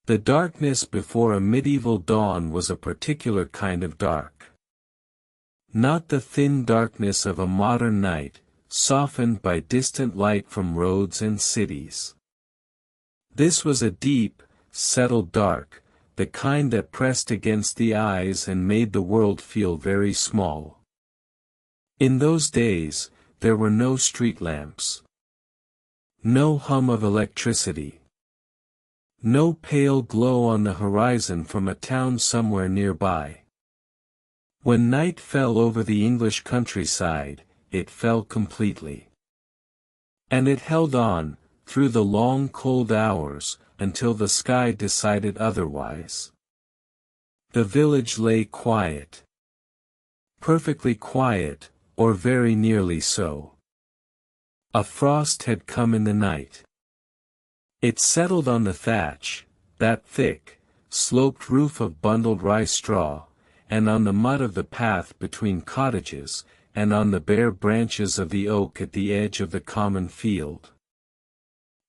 The darkness before a medieval dawn was a particular kind of dark. Not the thin darkness of a modern night, softened by distant light from roads and cities. This was a deep, settled dark, the kind that pressed against the eyes and made the world feel very small. In those days, there were no street lamps. No hum of electricity. No pale glow on the horizon from a town somewhere nearby. When night fell over the English countryside, it fell completely. And it held on, through the long cold hours, until the sky decided otherwise. The village lay quiet. Perfectly quiet, or very nearly so. A frost had come in the night. It settled on the thatch, that thick, sloped roof of bundled rye straw, and on the mud of the path between cottages, and on the bare branches of the oak at the edge of the common field.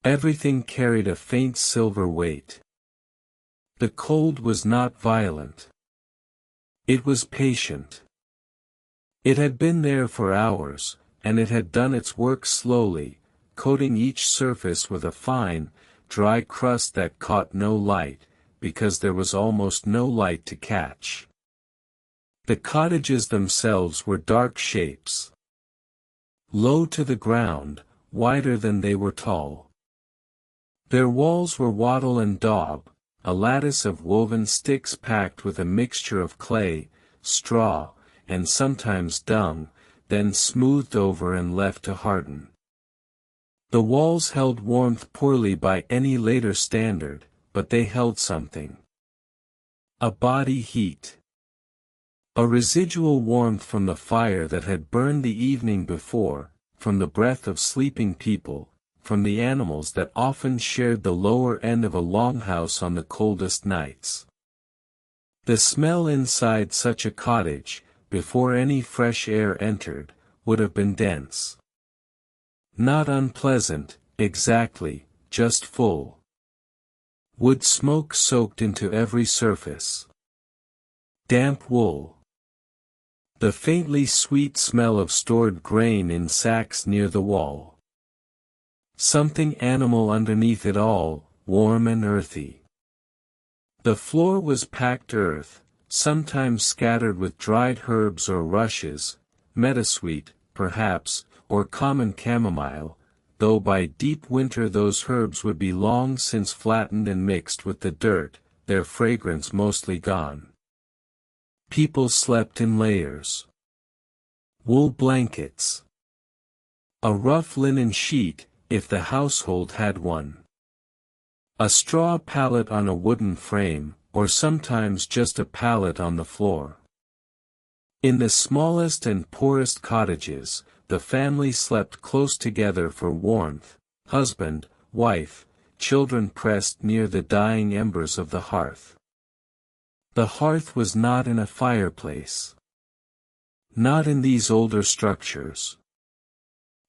Everything carried a faint silver weight. The cold was not violent. It was patient. It had been there for hours, and it had done its work slowly, coating each surface with a fine, dry crust that caught no light, because there was almost no light to catch. The cottages themselves were dark shapes. Low to the ground, wider than they were tall. Their walls were wattle and daub, a lattice of woven sticks packed with a mixture of clay, straw, and sometimes dung, then smoothed over and left to harden. The walls held warmth poorly by any later standard, but they held something. A body heat. A residual warmth from the fire that had burned the evening before, from the breath of sleeping people, from the animals that often shared the lower end of a longhouse on the coldest nights. The smell inside such a cottage, before any fresh air entered, would have been dense. Not unpleasant, exactly, just full. Wood smoke soaked into every surface. Damp wool. The faintly sweet smell of stored grain in sacks near the wall. Something animal underneath it all, warm and earthy. The floor was packed earth, sometimes scattered with dried herbs or rushes, meadowsweet, perhaps, or common chamomile, though by deep winter those herbs would be long since flattened and mixed with the dirt, their fragrance mostly gone. People slept in layers. Wool blankets. A rough linen sheet, if the household had one. A straw pallet on a wooden frame, or sometimes just a pallet on the floor. In the smallest and poorest cottages, the family slept close together for warmth, husband, wife, children pressed near the dying embers of the hearth. The hearth was not in a fireplace. Not in these older structures.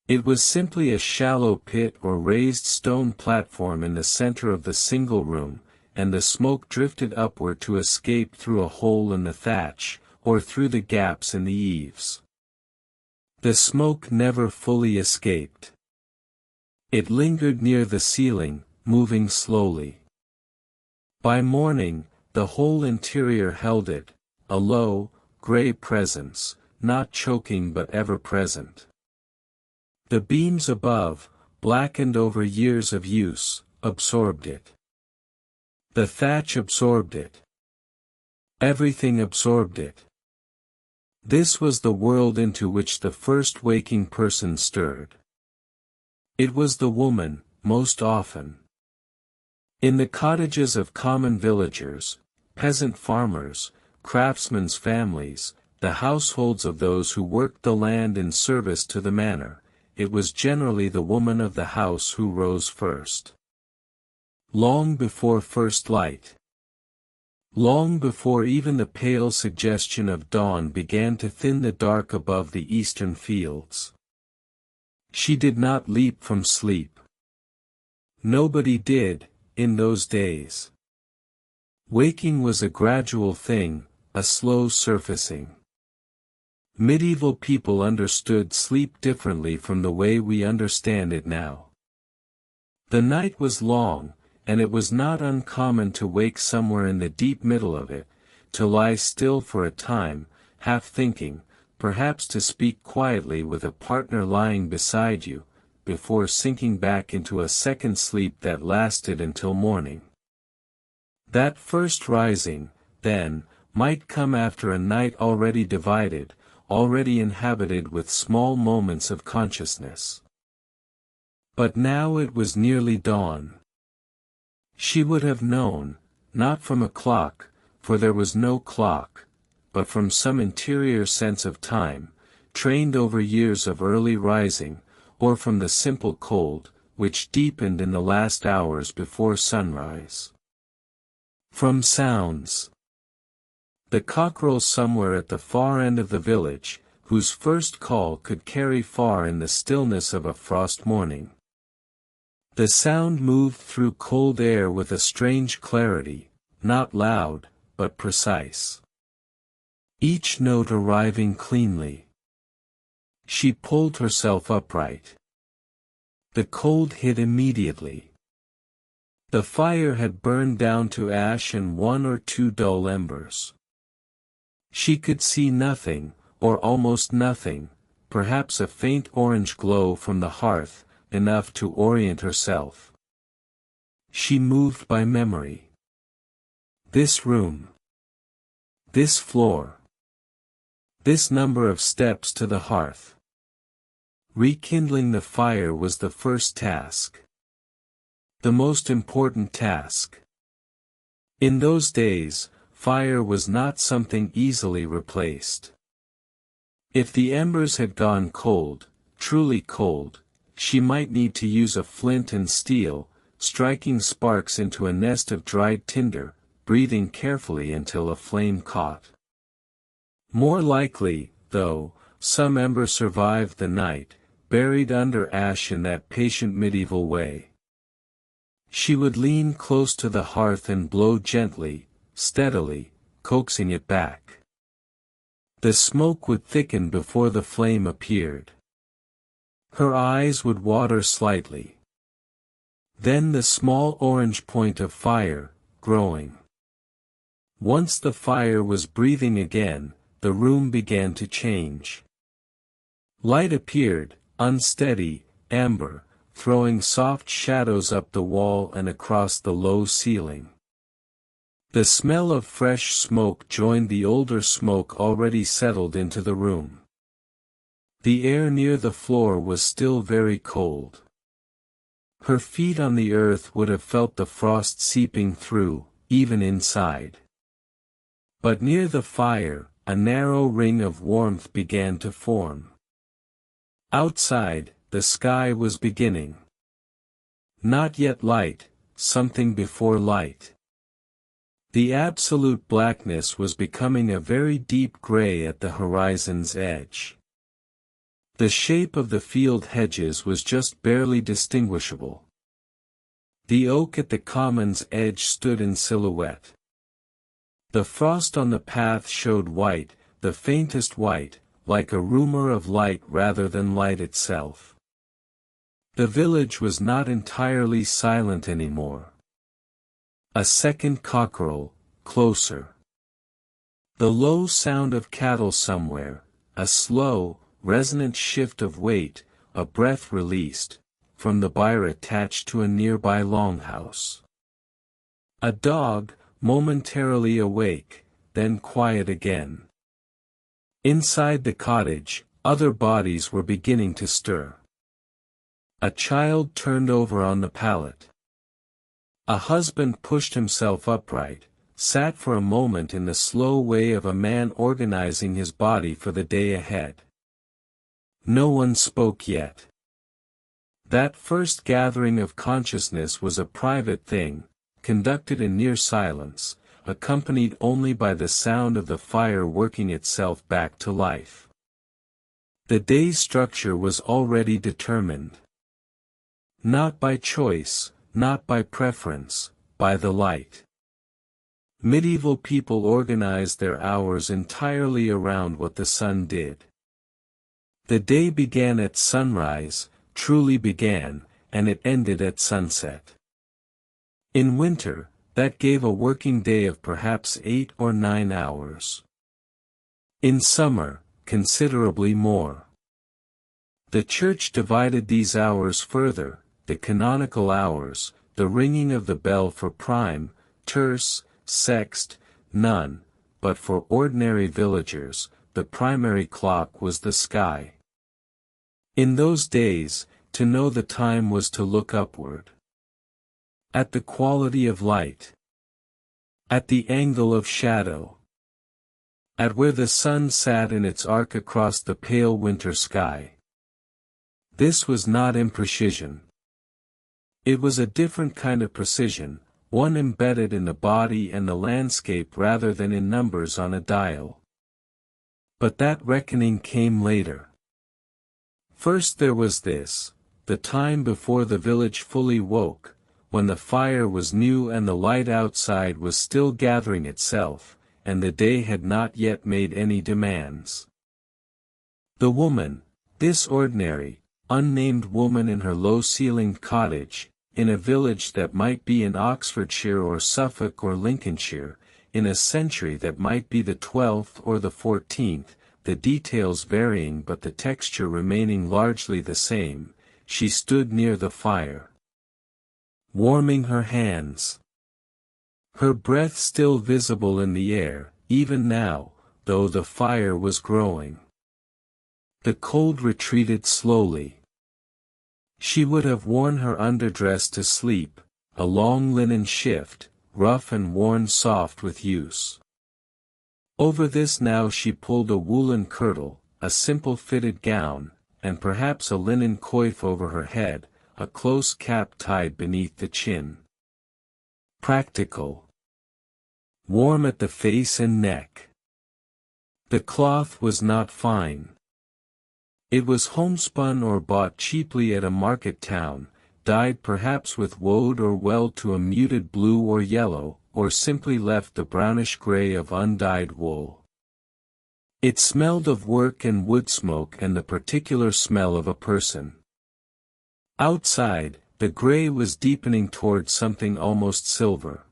It was simply a shallow pit or raised stone platform in the center of the single room, and the smoke drifted upward to escape through a hole in the thatch, or through the gaps in the eaves. The smoke never fully escaped. It lingered near the ceiling, moving slowly. By morning, the whole interior held it, a low, gray presence, not choking but ever present. The beams above, blackened over years of use, absorbed it. The thatch absorbed it. Everything absorbed it. This was the world into which the first waking person stirred. It was the woman, most often. In the cottages of common villagers, peasant farmers, craftsmen's families, the households of those who worked the land in service to the manor, it was generally the woman of the house who rose first. Long before first light. Long before even the pale suggestion of dawn began to thin the dark above the eastern fields. She did not leap from sleep. Nobody did, in those days. Waking was a gradual thing, a slow surfacing. Medieval people understood sleep differently from the way we understand it now. The night was long, and it was not uncommon to wake somewhere in the deep middle of it, to lie still for a time, half thinking, perhaps to speak quietly with a partner lying beside you, before sinking back into a second sleep that lasted until morning. That first rising, then, might come after a night already divided, already inhabited with small moments of consciousness. But now it was nearly dawn. She would have known, not from a clock, for there was no clock, but from some interior sense of time, trained over years of early rising, or from the simple cold, which deepened in the last hours before sunrise. From sounds. The cockerel somewhere at the far end of the village, whose first call could carry far in the stillness of a frost morning. The sound moved through cold air with a strange clarity, not loud, but precise. Each note arriving cleanly. She pulled herself upright. The cold hit immediately. The fire had burned down to ash and one or two dull embers. She could see nothing, or almost nothing, perhaps a faint orange glow from the hearth, enough to orient herself. She moved by memory. This room. This floor. This number of steps to the hearth. Rekindling the fire was the first task. The most important task. In those days, fire was not something easily replaced. If the embers had gone cold, truly cold, she might need to use a flint and steel, striking sparks into a nest of dried tinder, breathing carefully until a flame caught. More likely, though, some ember survived the night, buried under ash in that patient medieval way. She would lean close to the hearth and blow gently, steadily, coaxing it back. The smoke would thicken before the flame appeared. Her eyes would water slightly. Then the small orange point of fire, growing. Once the fire was breathing again, the room began to change. Light appeared, unsteady, amber, throwing soft shadows up the wall and across the low ceiling. The smell of fresh smoke joined the older smoke already settled into the room. The air near the floor was still very cold. Her feet on the earth would have felt the frost seeping through, even inside. But near the fire, a narrow ring of warmth began to form. Outside, the sky was beginning. Not yet light, something before light. The absolute blackness was becoming a very deep gray at the horizon's edge. The shape of the field hedges was just barely distinguishable. The oak at the common's edge stood in silhouette. The frost on the path showed white, the faintest white, like a rumor of light rather than light itself. The village was not entirely silent anymore. A second cockerel, closer. The low sound of cattle somewhere, a slow, resonant shift of weight, a breath released, from the byre attached to a nearby longhouse. A dog, momentarily awake, then quiet again. Inside the cottage, other bodies were beginning to stir. A child turned over on the pallet. A husband pushed himself upright, sat for a moment in the slow way of a man organizing his body for the day ahead. No one spoke yet. That first gathering of consciousness was a private thing, conducted in near silence, accompanied only by the sound of the fire working itself back to life. The day's structure was already determined. Not by choice, not by preference, by the light. Medieval people organized their hours entirely around what the sun did. The day began at sunrise, truly began, and it ended at sunset. In winter, that gave a working day of perhaps 8 or 9 hours. In summer, considerably more. The Church divided these hours further: the canonical hours, the ringing of the bell for prime, terce, sext, none, but for ordinary villagers, the primary clock was the sky. In those days, to know the time was to look upward. At the quality of light. At the angle of shadow. At where the sun sat in its arc across the pale winter sky. This was not imprecision. It was a different kind of precision, one embedded in the body and the landscape rather than in numbers on a dial. But that reckoning came later. First there was this, the time before the village fully woke, when the fire was new and the light outside was still gathering itself, and the day had not yet made any demands. The woman, this ordinary, unnamed woman in her low-ceilinged cottage, in a village that might be in Oxfordshire or Suffolk or Lincolnshire, in a century that might be the 12th or the 14th, the details varying but the texture remaining largely the same, she stood near the fire, warming her hands. Her breath still visible in the air, even now, though the fire was growing. The cold retreated slowly. She would have worn her underdress to sleep, a long linen shift, rough and worn soft with use. Over this now she pulled a woolen kirtle, a simple fitted gown, and perhaps a linen coif over her head, a close cap tied beneath the chin. Practical. Warm at the face and neck. The cloth was not fine. It was homespun or bought cheaply at a market town, dyed perhaps with woad or weld to a muted blue or yellow, or simply left the brownish gray of undyed wool. It smelled of work and wood smoke and the particular smell of a person. Outside, the gray was deepening toward something almost silver.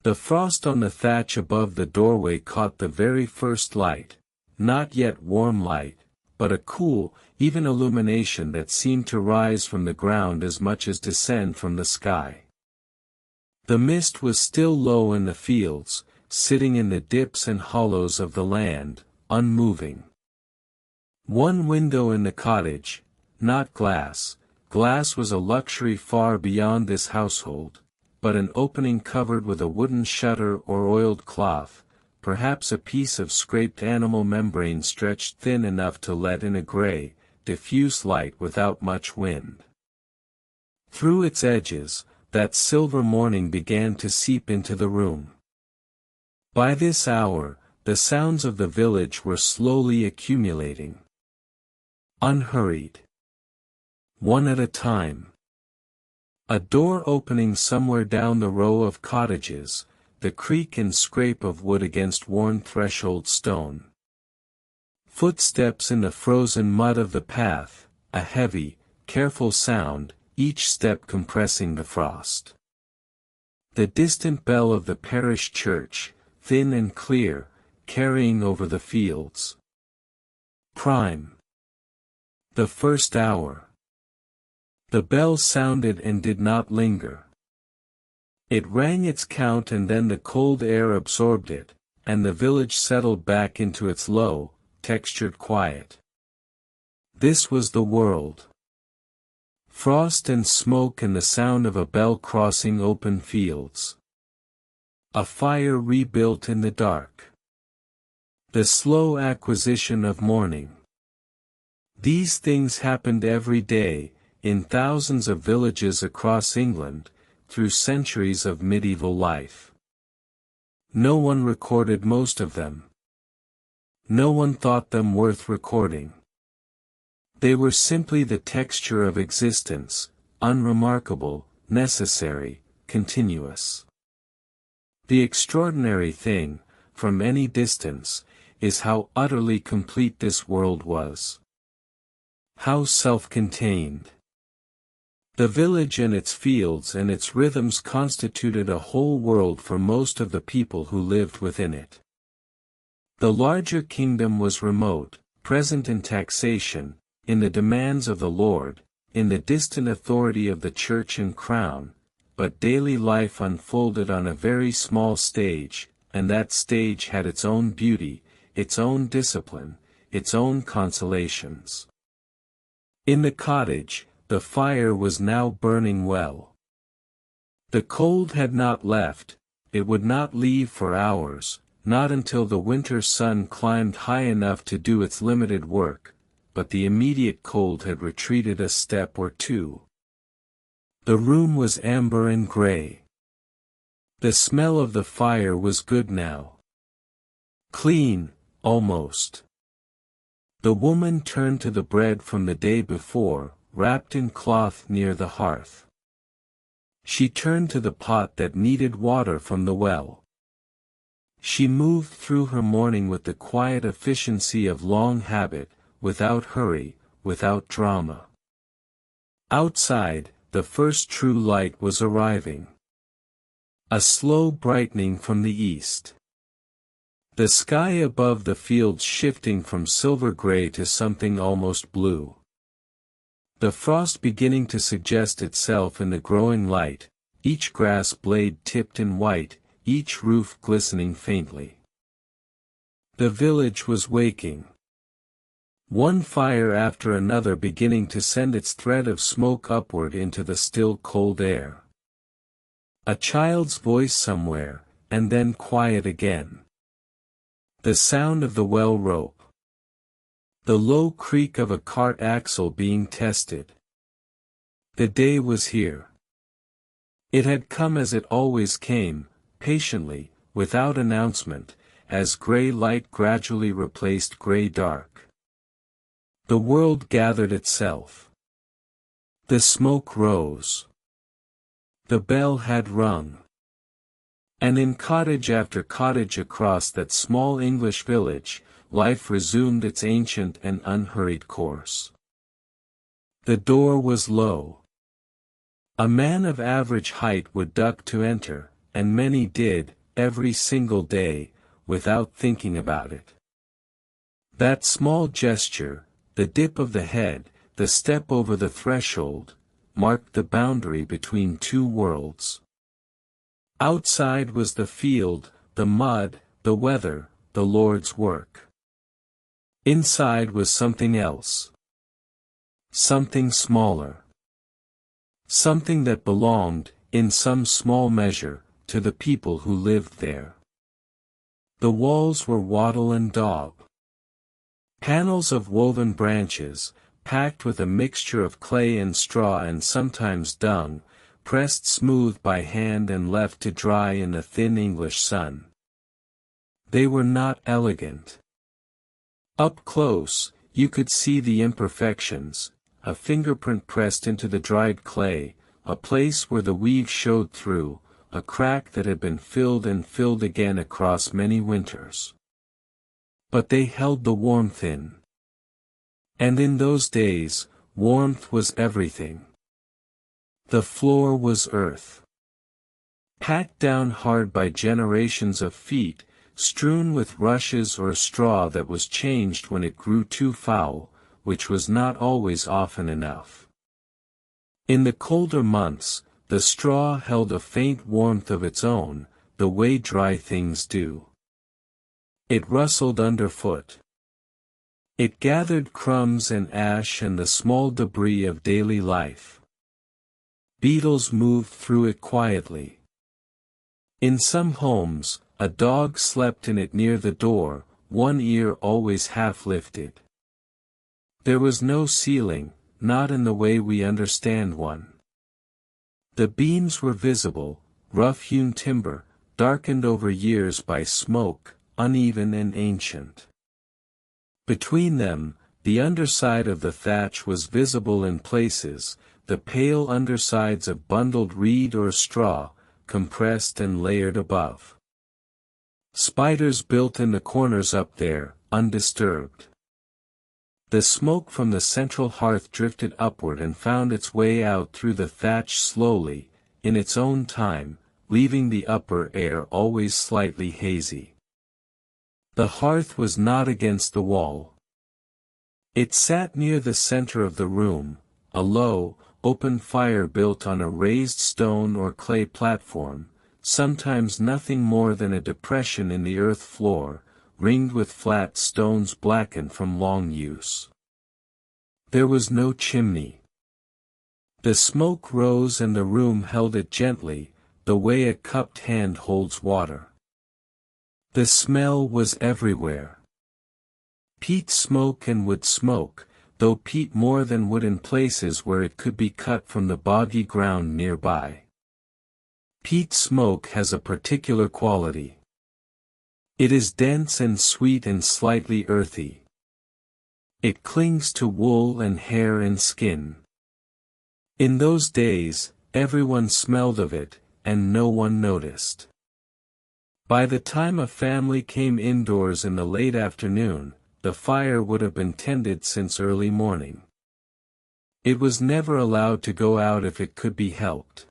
The frost on the thatch above the doorway caught the very first light, not yet warm light, but a cool, even illumination that seemed to rise from the ground as much as descend from the sky. The mist was still low in the fields, sitting in the dips and hollows of the land, unmoving. One window in the cottage, not glass, glass was a luxury far beyond this household, but an opening covered with a wooden shutter or oiled cloth, perhaps a piece of scraped animal membrane stretched thin enough to let in a gray, diffuse light without much wind. Through its edges, that silver morning began to seep into the room. By this hour, the sounds of the village were slowly accumulating. Unhurried. One at a time. A door opening somewhere down the row of cottages, the creak and scrape of wood against worn threshold stone. Footsteps in the frozen mud of the path, a heavy, careful sound, each step compressing the frost. The distant bell of the parish church, thin and clear, carrying over the fields. Prime. The first hour. The bell sounded and did not linger. It rang its count and then the cold air absorbed it, and the village settled back into its low, textured quiet. This was the world. Frost and smoke and the sound of a bell crossing open fields. A fire rebuilt in the dark. The slow acquisition of morning. These things happened every day, in thousands of villages across England, through centuries of medieval life. No one recorded most of them. No one thought them worth recording. They were simply the texture of existence, unremarkable, necessary, continuous. The extraordinary thing, from any distance, is how utterly complete this world was. How self-contained. The village and its fields and its rhythms constituted a whole world for most of the people who lived within it. The larger kingdom was remote, present in taxation, in the demands of the Lord, in the distant authority of the church and crown, but daily life unfolded on a very small stage, and that stage had its own beauty, its own discipline, its own consolations. In the cottage, the fire was now burning well. The cold had not left, it would not leave for hours, not until the winter sun climbed high enough to do its limited work, but the immediate cold had retreated a step or two. The room was amber and gray. The smell of the fire was good now. Clean, almost. The woman turned to the bread from the day before, wrapped in cloth near the hearth. She turned to the pot that needed water from the well. She moved through her morning with the quiet efficiency of long habit, without hurry, without drama. Outside, the first true light was arriving. A slow brightening from the east. The sky above the fields shifting from silver gray to something almost blue. The frost beginning to suggest itself in the growing light, each grass blade tipped in white, each roof glistening faintly. The village was waking. One fire after another beginning to send its thread of smoke upward into the still cold air. A child's voice somewhere, and then quiet again. The sound of the well rope. The low creak of a cart axle being tested. The day was here. It had come as it always came, patiently, without announcement, as gray light gradually replaced gray dark. The world gathered itself. The smoke rose. The bell had rung. And in cottage after cottage across that small English village, life resumed its ancient and unhurried course. The door was low. A man of average height would duck to enter, and many did, every single day, without thinking about it. That small gesture, the dip of the head, the step over the threshold, marked the boundary between two worlds. Outside was the field, the mud, the weather, the Lord's work. Inside was something else. Something smaller. Something that belonged, in some small measure, to the people who lived there. The walls were wattle and daub. Panels of woven branches, packed with a mixture of clay and straw and sometimes dung, pressed smooth by hand and left to dry in the thin English sun. They were not elegant. Up close, you could see the imperfections, a fingerprint pressed into the dried clay, a place where the weave showed through, a crack that had been filled and filled again across many winters. But they held the warmth in. And in those days, warmth was everything. The floor was earth. Packed down hard by generations of feet, strewn with rushes or straw that was changed when it grew too foul, which was not always often enough. In the colder months, the straw held a faint warmth of its own, the way dry things do. It rustled underfoot. It gathered crumbs and ash and the small debris of daily life. Beetles moved through it quietly. In some homes, a dog slept in it near the door, one ear always half lifted. There was no ceiling, not in the way we understand one. The beams were visible, rough-hewn timber, darkened over years by smoke, uneven and ancient. Between them, the underside of the thatch was visible in places, the pale undersides of bundled reed or straw, compressed and layered above. Spiders built in the corners up there, undisturbed. The smoke from the central hearth drifted upward and found its way out through the thatch slowly, in its own time, leaving the upper air always slightly hazy. The hearth was not against the wall. It sat near the center of the room, a low, open fire built on a raised stone or clay platform, sometimes nothing more than a depression in the earth floor, ringed with flat stones blackened from long use. There was no chimney. The smoke rose and the room held it gently, the way a cupped hand holds water. The smell was everywhere. Peat smoke and wood smoke, though peat more than wood in places where it could be cut from the boggy ground nearby. Peat smoke has a particular quality. It is dense and sweet and slightly earthy. It clings to wool and hair and skin. In those days, everyone smelled of it, and no one noticed. By the time a family came indoors in the late afternoon, the fire would have been tended since early morning. It was never allowed to go out if it could be helped.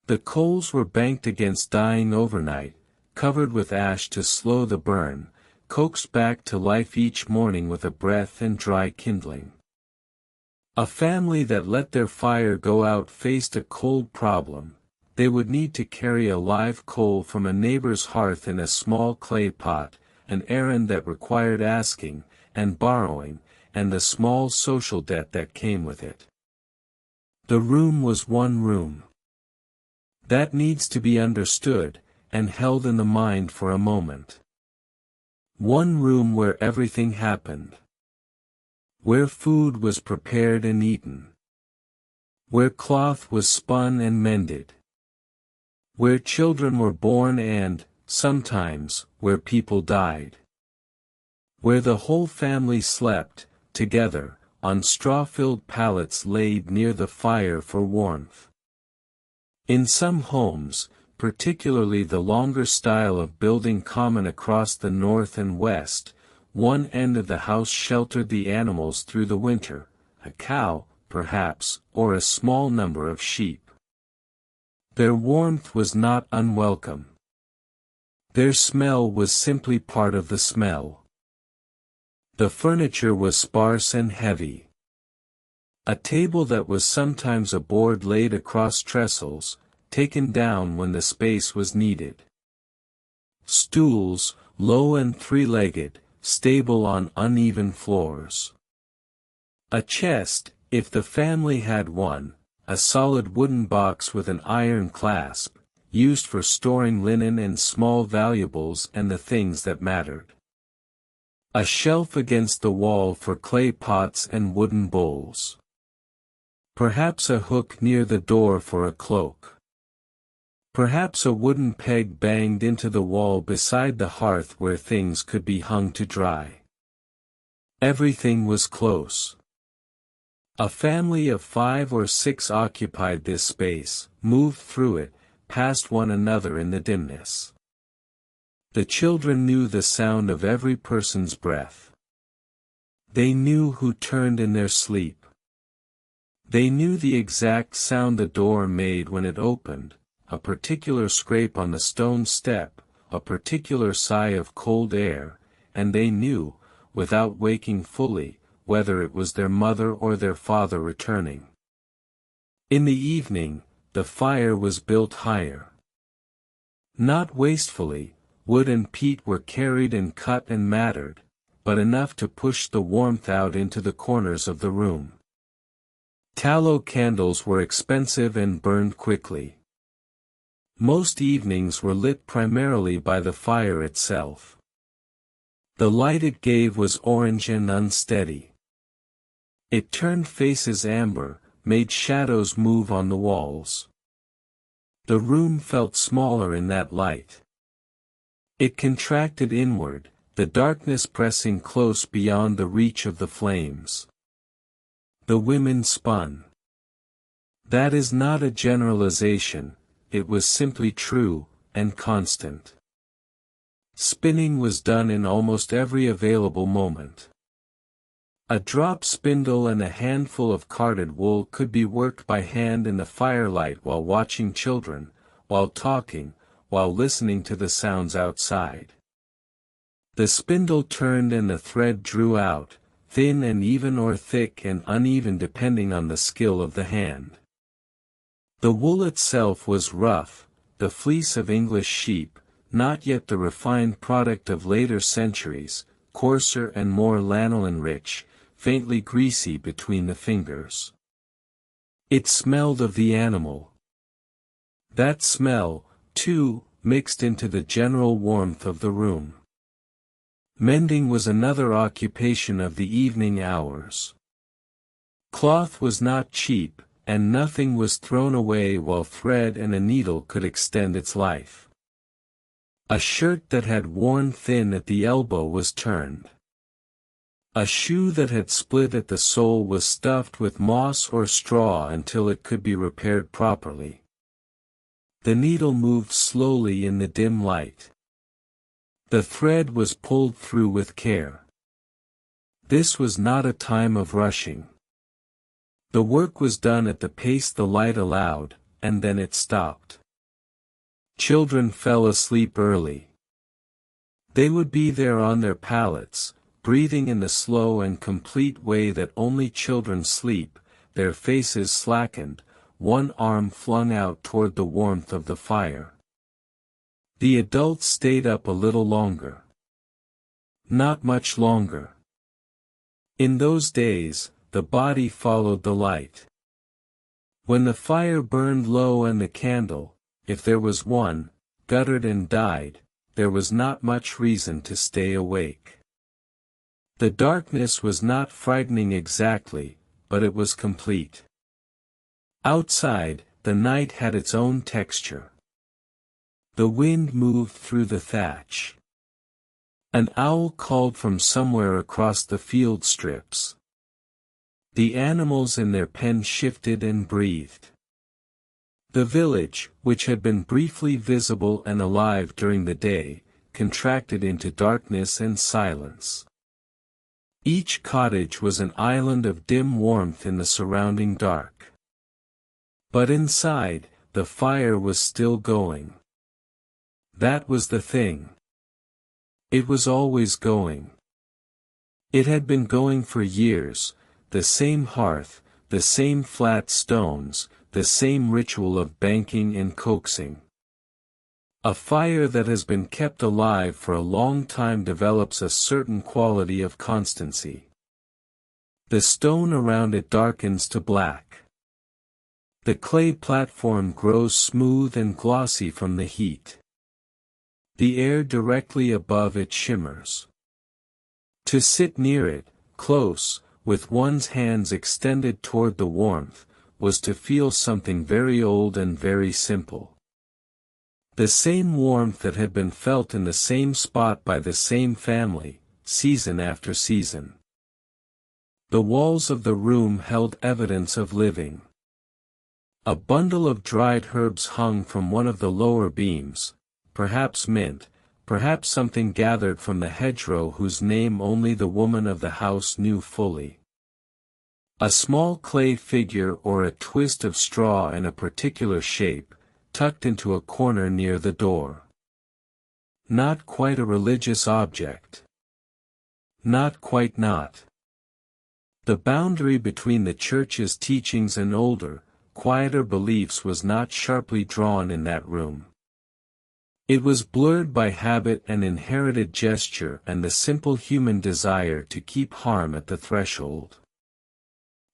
The coals were banked against dying overnight, covered with ash to slow the burn, coaxed back to life each morning with a breath and dry kindling. A family that let their fire go out faced a cold problem. They would need to carry a live coal from a neighbor's hearth in a small clay pot, an errand that required asking, and borrowing, and the small social debt that came with it. The room was one room. That needs to be understood, and held in the mind for a moment. One room where everything happened. Where food was prepared and eaten. Where cloth was spun and mended. Where children were born and, sometimes, where people died. Where the whole family slept, together, on straw-filled pallets laid near the fire for warmth. In some homes, particularly the longer style of building common across the north and west, one end of the house sheltered the animals through the winter, a cow, perhaps, or a small number of sheep. Their warmth was not unwelcome. Their smell was simply part of the smell. The furniture was sparse and heavy. A table that was sometimes a board laid across trestles, taken down when the space was needed. Stools, low and three-legged, stable on uneven floors. A chest, if the family had one, a solid wooden box with an iron clasp, used for storing linen and small valuables and the things that mattered. A shelf against the wall for clay pots and wooden bowls. Perhaps a hook near the door for a cloak. Perhaps a wooden peg banged into the wall beside the hearth where things could be hung to dry. Everything was close. A family of 5 or 6 occupied this space, moved through it, past one another in the dimness. The children knew the sound of every person's breath. They knew who turned in their sleep. They knew the exact sound the door made when it opened, a particular scrape on the stone step, a particular sigh of cold air, and they knew, without waking fully, whether it was their mother or their father returning. In the evening, the fire was built higher. Not wastefully, wood and peat were carried and cut and mattered, but enough to push the warmth out into the corners of the room. Tallow candles were expensive and burned quickly. Most evenings were lit primarily by the fire itself. The light it gave was orange and unsteady. It turned faces amber, made shadows move on the walls. The room felt smaller in that light. It contracted inward, the darkness pressing close beyond the reach of the flames. The women spun. That is not a generalization, it was simply true, and constant. Spinning was done in almost every available moment. A drop spindle and a handful of carded wool could be worked by hand in the firelight while watching children, while talking, while listening to the sounds outside. The spindle turned and the thread drew out, thin and even or thick and uneven depending on the skill of the hand. The wool itself was rough, the fleece of English sheep, not yet the refined product of later centuries, coarser and more lanolin-rich, faintly greasy between the fingers. It smelled of the animal. That smell, too, mixed into the general warmth of the room. Mending was another occupation of the evening hours. Cloth was not cheap, and nothing was thrown away while thread and a needle could extend its life. A shirt that had worn thin at the elbow was turned. A shoe that had split at the sole was stuffed with moss or straw until it could be repaired properly. The needle moved slowly in the dim light. The thread was pulled through with care. This was not a time of rushing. The work was done at the pace the light allowed, and then it stopped. Children fell asleep early. They would be there on their pallets, breathing in the slow and complete way that only children sleep, their faces slackened, one arm flung out toward the warmth of the fire. The adults stayed up a little longer. Not much longer. In those days, the body followed the light. When the fire burned low and the candle, if there was one, guttered and died, there was not much reason to stay awake. The darkness was not frightening exactly, but it was complete. Outside, the night had its own texture. The wind moved through the thatch. An owl called from somewhere across the field strips. The animals in their pen shifted and breathed. The village, which had been briefly visible and alive during the day, contracted into darkness and silence. Each cottage was an island of dim warmth in the surrounding dark. But inside, the fire was still going. That was the thing. It was always going. It had been going for years, the same hearth, the same flat stones, the same ritual of banking and coaxing. A fire that has been kept alive for a long time develops a certain quality of constancy. The stone around it darkens to black. The clay platform grows smooth and glossy from the heat. The air directly above it shimmers. To sit near it, close, with one's hands extended toward the warmth, was to feel something very old and very simple. The same warmth that had been felt in the same spot by the same family, season after season. The walls of the room held evidence of living. A bundle of dried herbs hung from one of the lower beams, perhaps mint, perhaps something gathered from the hedgerow whose name only the woman of the house knew fully. A small clay figure or a twist of straw in a particular shape, tucked into a corner near the door. Not quite a religious object. Not quite not. The boundary between the Church's teachings and older, quieter beliefs was not sharply drawn in that room. It was blurred by habit and inherited gesture and the simple human desire to keep harm at the threshold.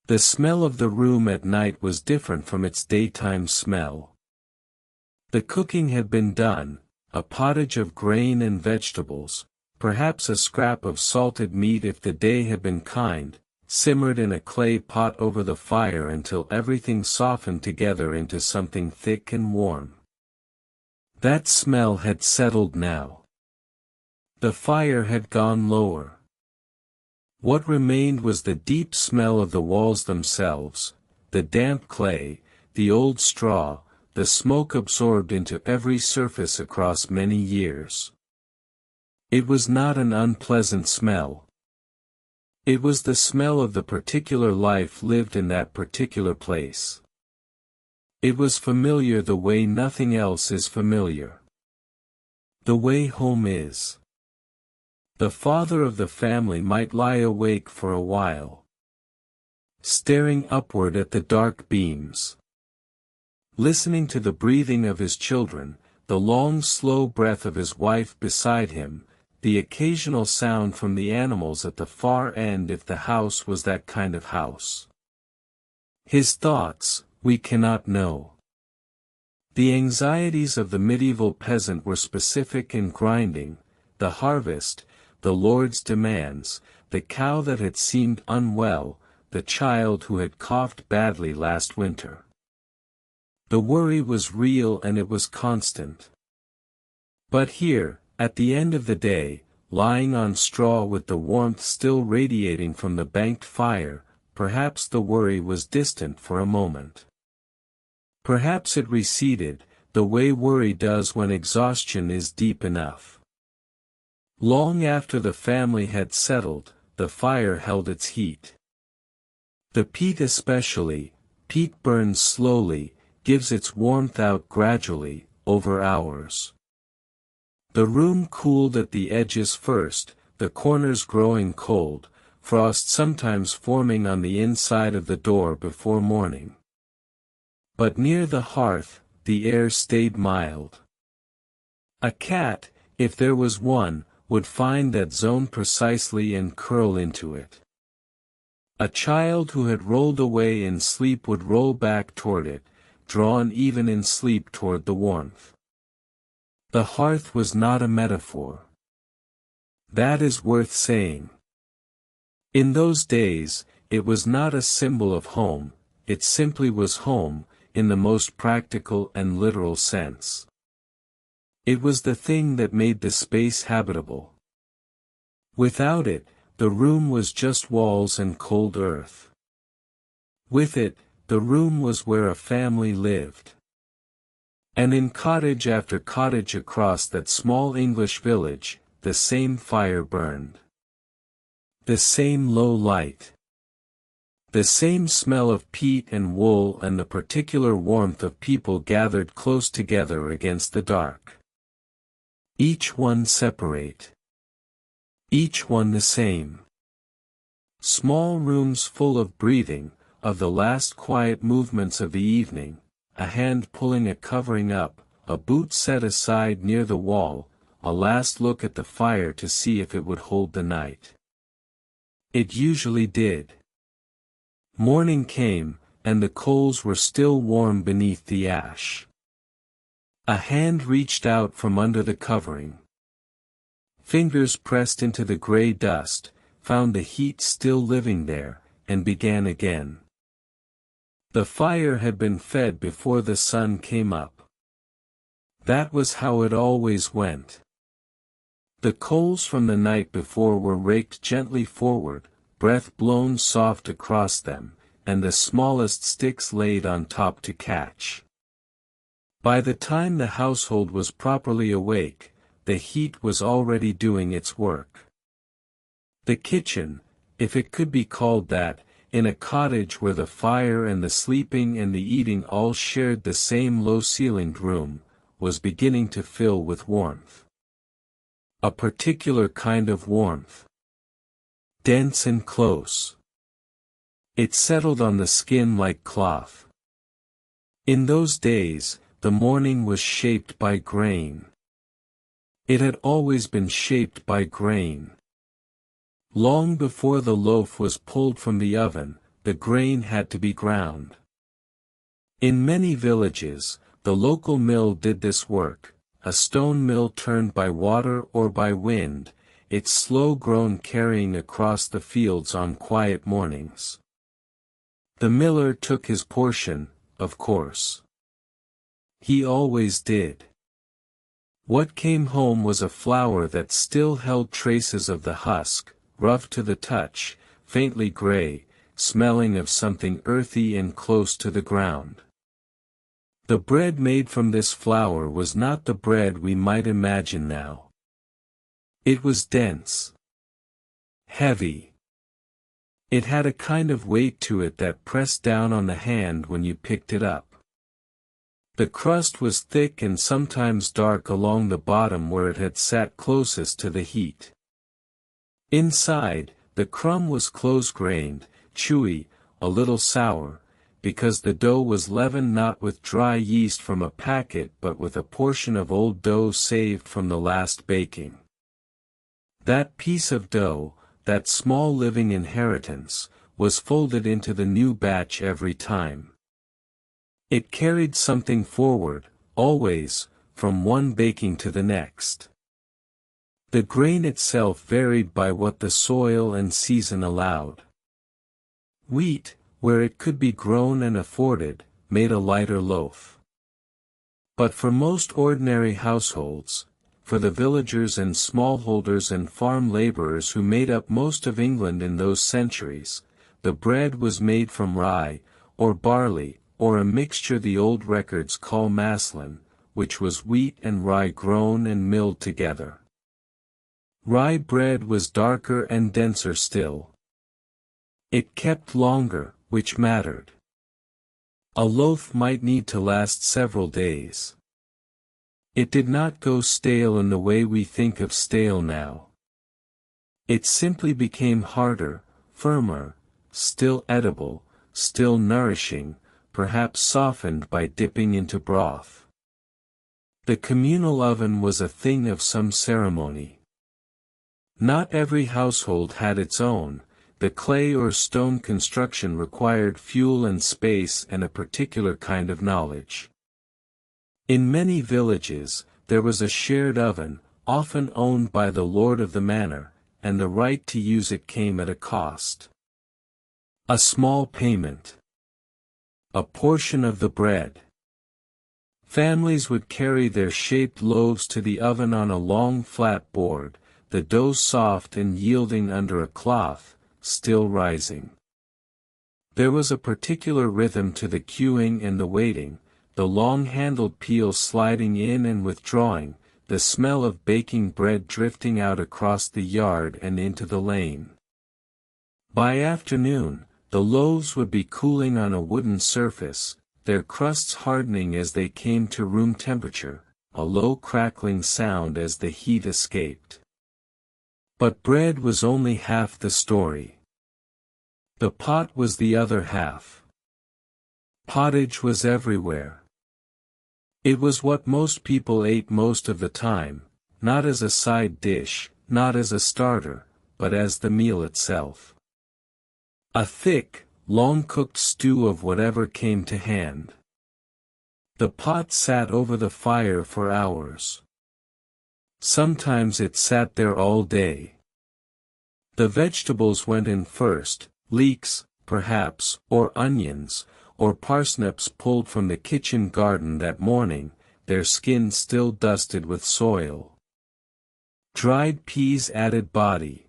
The smell of the room at night was different from its daytime smell. The cooking had been done, a pottage of grain and vegetables, perhaps a scrap of salted meat if the day had been kind, simmered in a clay pot over the fire until everything softened together into something thick and warm. That smell had settled now. The fire had gone lower. What remained was the deep smell of the walls themselves, the damp clay, the old straw, the smoke absorbed into every surface across many years. It was not an unpleasant smell. It was the smell of the particular life lived in that particular place. It was familiar the way nothing else is familiar. The way home is. The father of the family might lie awake for a while, staring upward at the dark beams, listening to the breathing of his children, the long slow breath of his wife beside him, the occasional sound from the animals at the far end if the house was that kind of house. His thoughts, we cannot know. The anxieties of the medieval peasant were specific and grinding: the harvest, the Lord's demands, the cow that had seemed unwell, the child who had coughed badly last winter. The worry was real and it was constant. But here, at the end of the day, lying on straw with the warmth still radiating from the banked fire, perhaps the worry was distant for a moment. Perhaps it receded, the way worry does when exhaustion is deep enough. Long after the family had settled, the fire held its heat. The peat especially, peat burns slowly, gives its warmth out gradually, over hours. The room cooled at the edges first, the corners growing cold, frost sometimes forming on the inside of the door before morning. But near the hearth, the air stayed mild. A cat, if there was one, would find that zone precisely and curl into it. A child who had rolled away in sleep would roll back toward it, drawn even in sleep toward the warmth. The hearth was not a metaphor. That is worth saying. In those days, it was not a symbol of home, it simply was home, in the most practical and literal sense. It was the thing that made the space habitable. Without it, the room was just walls and cold earth. With it, the room was where a family lived. And in cottage after cottage across that small English village, the same fire burned. The same low light. The same smell of peat and wool and the particular warmth of people gathered close together against the dark. Each one separate. Each one the same. Small rooms full of breathing, of the last quiet movements of the evening, a hand pulling a covering up, a boot set aside near the wall, a last look at the fire to see if it would hold the night. It usually did. Morning came, and the coals were still warm beneath the ash. A hand reached out from under the covering. Fingers pressed into the gray dust, found the heat still living there, and began again. The fire had been fed before the sun came up. That was how it always went. The coals from the night before were raked gently forward, breath blown soft across them, and the smallest sticks laid on top to catch. By the time the household was properly awake, the heat was already doing its work. The kitchen, if it could be called that, in a cottage where the fire and the sleeping and the eating all shared the same low-ceilinged room, was beginning to fill with warmth. A particular kind of warmth. Dense and close. It settled on the skin like cloth. In those days, the morning was shaped by grain. It had always been shaped by grain. Long before the loaf was pulled from the oven, the grain had to be ground. In many villages, the local mill did this work, a stone mill turned by water or by wind, its slow groan carrying across the fields on quiet mornings. The miller took his portion, of course. He always did. What came home was a flour that still held traces of the husk, rough to the touch, faintly gray, smelling of something earthy and close to the ground. The bread made from this flour was not the bread we might imagine now. It was dense. Heavy. It had a kind of weight to it that pressed down on the hand when you picked it up. The crust was thick and sometimes dark along the bottom where it had sat closest to the heat. Inside, the crumb was close-grained, chewy, a little sour, because the dough was leavened not with dry yeast from a packet but with a portion of old dough saved from the last baking. That piece of dough, that small living inheritance, was folded into the new batch every time. It carried something forward, always, from one baking to the next. The grain itself varied by what the soil and season allowed. Wheat, where it could be grown and afforded, made a lighter loaf. But for most ordinary households, for the villagers and smallholders and farm laborers who made up most of England in those centuries, the bread was made from rye, or barley, or a mixture the old records call maslin, which was wheat and rye grown and milled together. Rye bread was darker and denser still. It kept longer, which mattered. A loaf might need to last several days. It did not go stale in the way we think of stale now. It simply became harder, firmer, still edible, still nourishing, perhaps softened by dipping into broth. The communal oven was a thing of some ceremony. Not every household had its own. The clay or stone construction required fuel and space and a particular kind of knowledge. In many villages, there was a shared oven, often owned by the lord of the manor, and the right to use it came at a cost. A small payment. A portion of the bread. Families would carry their shaped loaves to the oven on a long flat board, the dough soft and yielding under a cloth, still rising. There was a particular rhythm to the queuing and the waiting, the long-handled peel sliding in and withdrawing, the smell of baking bread drifting out across the yard and into the lane. By afternoon, the loaves would be cooling on a wooden surface, their crusts hardening as they came to room temperature, a low crackling sound as the heat escaped. But bread was only half the story. The pot was the other half. Pottage was everywhere. It was what most people ate most of the time, not as a side dish, not as a starter, but as the meal itself. A thick, long-cooked stew of whatever came to hand. The pot sat over the fire for hours. Sometimes it sat there all day. The vegetables went in first, leeks, perhaps, or onions, or parsnips pulled from the kitchen garden that morning, their skins still dusted with soil. Dried peas added body.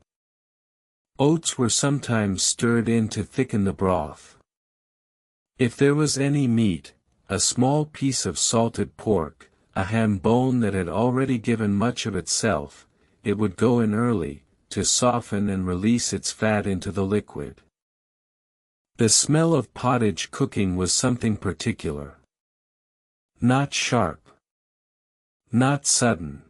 Oats were sometimes stirred in to thicken the broth. If there was any meat, a small piece of salted pork, a ham bone that had already given much of itself, it would go in early, to soften and release its fat into the liquid. The smell of pottage cooking was something particular. Not sharp. Not sudden.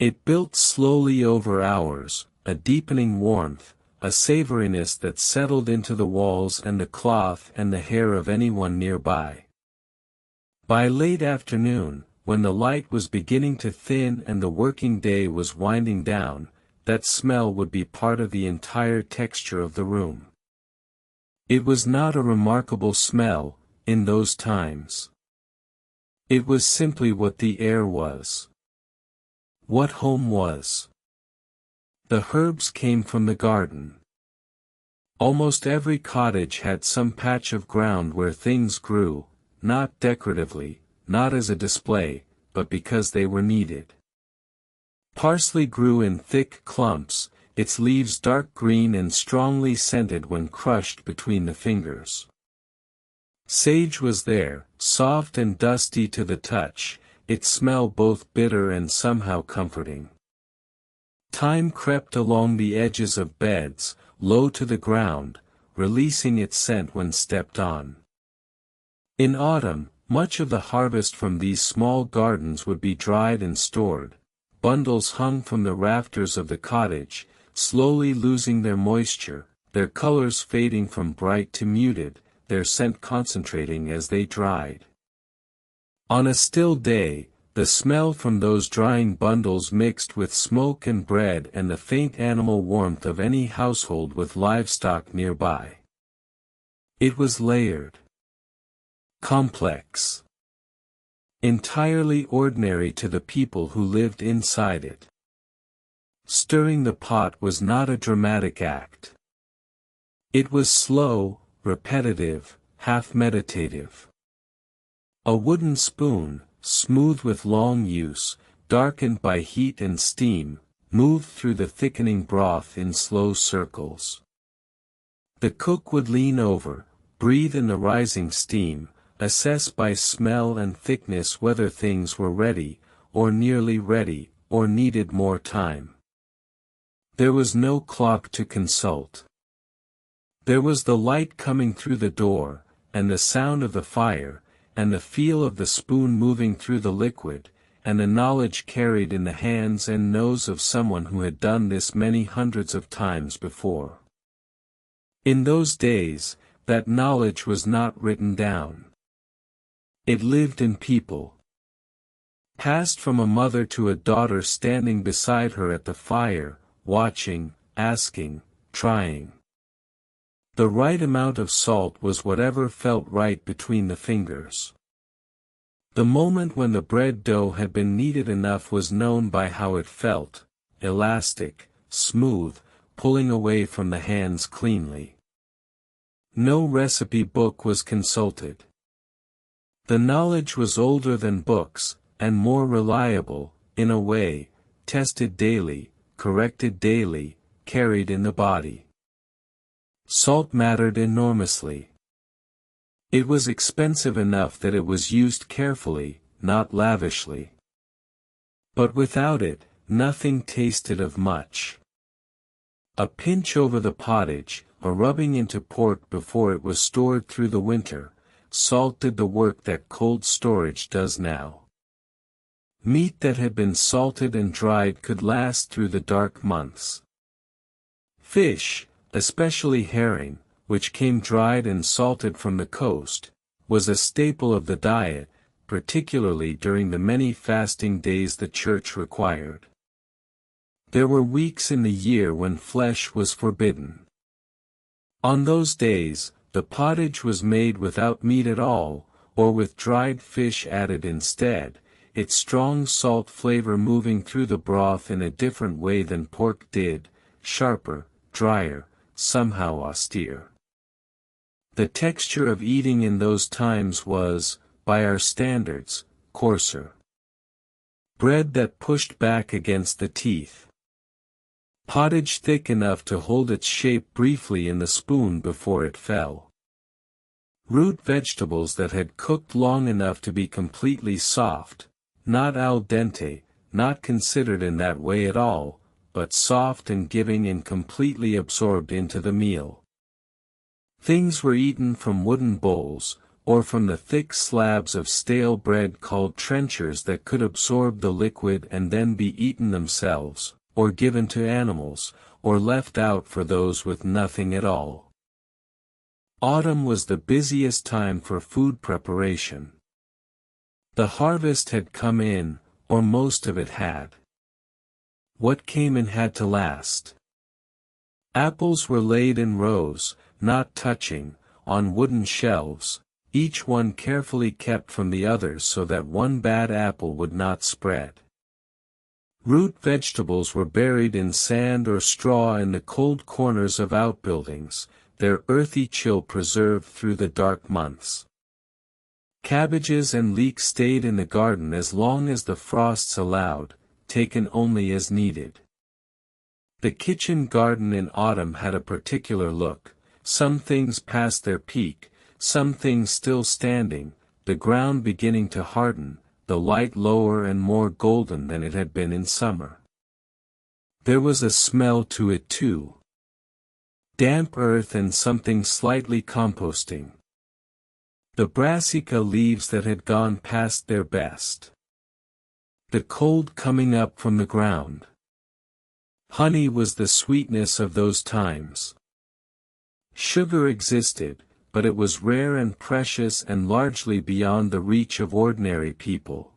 It built slowly over hours, a deepening warmth, a savoriness that settled into the walls and the cloth and the hair of anyone nearby. By late afternoon, when the light was beginning to thin and the working day was winding down, that smell would be part of the entire texture of the room. It was not a remarkable smell, in those times. It was simply what the air was. What home was. The herbs came from the garden. Almost every cottage had some patch of ground where things grew, not decoratively, not as a display, but because they were needed. Parsley grew in thick clumps, its leaves dark green and strongly scented when crushed between the fingers. Sage was there, soft and dusty to the touch, its smell both bitter and somehow comforting. Time crept along the edges of beds, low to the ground, releasing its scent when stepped on. In autumn, much of the harvest from these small gardens would be dried and stored. Bundles hung from the rafters of the cottage, slowly losing their moisture, their colors fading from bright to muted, their scent concentrating as they dried. On a still day, the smell from those drying bundles mixed with smoke and bread and the faint animal warmth of any household with livestock nearby. It was layered, complex, entirely ordinary to the people who lived inside it. Stirring the pot was not a dramatic act. It was slow, repetitive, half-meditative. A wooden spoon, smooth with long use, darkened by heat and steam, moved through the thickening broth in slow circles. The cook would lean over, breathe in the rising steam, assess by smell and thickness whether things were ready, or nearly ready, or needed more time. There was no clock to consult. There was the light coming through the door, and the sound of the fire, and the feel of the spoon moving through the liquid, and the knowledge carried in the hands and nose of someone who had done this many hundreds of times before. In those days, that knowledge was not written down. It lived in people. Passed from a mother to a daughter standing beside her at the fire, watching, asking, trying. The right amount of salt was whatever felt right between the fingers. The moment when the bread dough had been kneaded enough was known by how it felt, elastic, smooth, pulling away from the hands cleanly. No recipe book was consulted. The knowledge was older than books, and more reliable, in a way, tested daily, corrected daily, carried in the body. Salt mattered enormously. It was expensive enough that it was used carefully, not lavishly. But without it, nothing tasted of much. A pinch over the pottage, a rubbing into pork before it was stored through the winter, salt did the work that cold storage does now. Meat that had been salted and dried could last through the dark months. Fish, especially herring, which came dried and salted from the coast, was a staple of the diet, particularly during the many fasting days the church required. There were weeks in the year when flesh was forbidden. On those days, the pottage was made without meat at all, or with dried fish added instead, its strong salt flavor moving through the broth in a different way than pork did, sharper, drier, somehow austere. The texture of eating in those times was, by our standards, coarser. Bread that pushed back against the teeth. Pottage thick enough to hold its shape briefly in the spoon before it fell. Root vegetables that had cooked long enough to be completely soft, not al dente, not considered in that way at all, but soft and giving and completely absorbed into the meal. Things were eaten from wooden bowls, or from the thick slabs of stale bread called trenchers that could absorb the liquid and then be eaten themselves, or given to animals, or left out for those with nothing at all. Autumn was the busiest time for food preparation. The harvest had come in, or most of it had. What came in had to last. Apples were laid in rows, not touching, on wooden shelves, each one carefully kept from the others so that one bad apple would not spread. Root vegetables were buried in sand or straw in the cold corners of outbuildings, their earthy chill preserved through the dark months. Cabbages and leeks stayed in the garden as long as the frosts allowed, taken only as needed. The kitchen garden in autumn had a particular look, some things past their peak, some things still standing, the ground beginning to harden, the light lower and more golden than it had been in summer. There was a smell to it too. Damp earth and something slightly composting. The brassica leaves that had gone past their best. The cold coming up from the ground. Honey was the sweetness of those times. Sugar existed, but it was rare and precious and largely beyond the reach of ordinary people.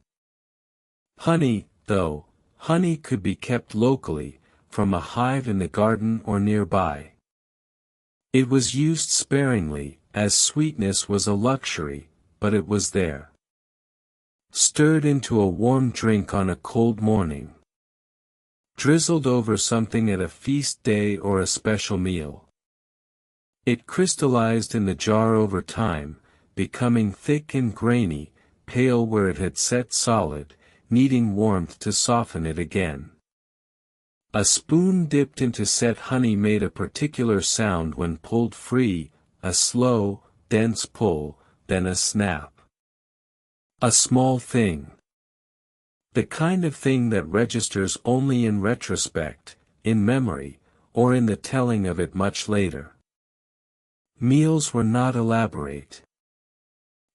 Honey, though, honey could be kept locally, from a hive in the garden or nearby. It was used sparingly, as sweetness was a luxury, but it was there. Stirred into a warm drink on a cold morning. Drizzled over something at a feast day or a special meal. It crystallized in the jar over time, becoming thick and grainy, pale where it had set solid, needing warmth to soften it again. A spoon dipped into set honey made a particular sound when pulled free, a slow, dense pull, then a snap. A small thing. The kind of thing that registers only in retrospect, in memory, or in the telling of it much later. Meals were not elaborate.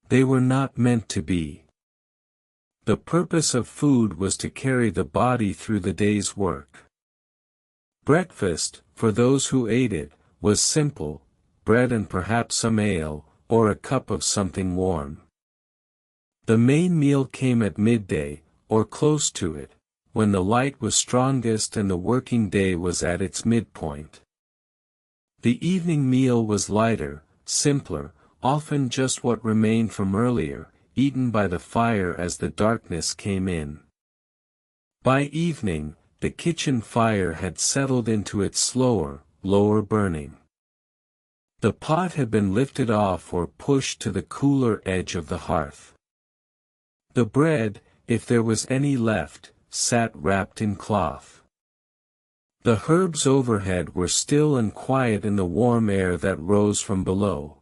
They were not meant to be. The purpose of food was to carry the body through the day's work. Breakfast, for those who ate it, was simple, bread and perhaps some ale, or a cup of something warm. The main meal came at midday, or close to it, when the light was strongest and the working day was at its midpoint. The evening meal was lighter, simpler, often just what remained from earlier, eaten by the fire as the darkness came in. By evening, the kitchen fire had settled into its slower, lower burning. The pot had been lifted off or pushed to the cooler edge of the hearth. The bread, if there was any left, sat wrapped in cloth. The herbs overhead were still and quiet in the warm air that rose from below.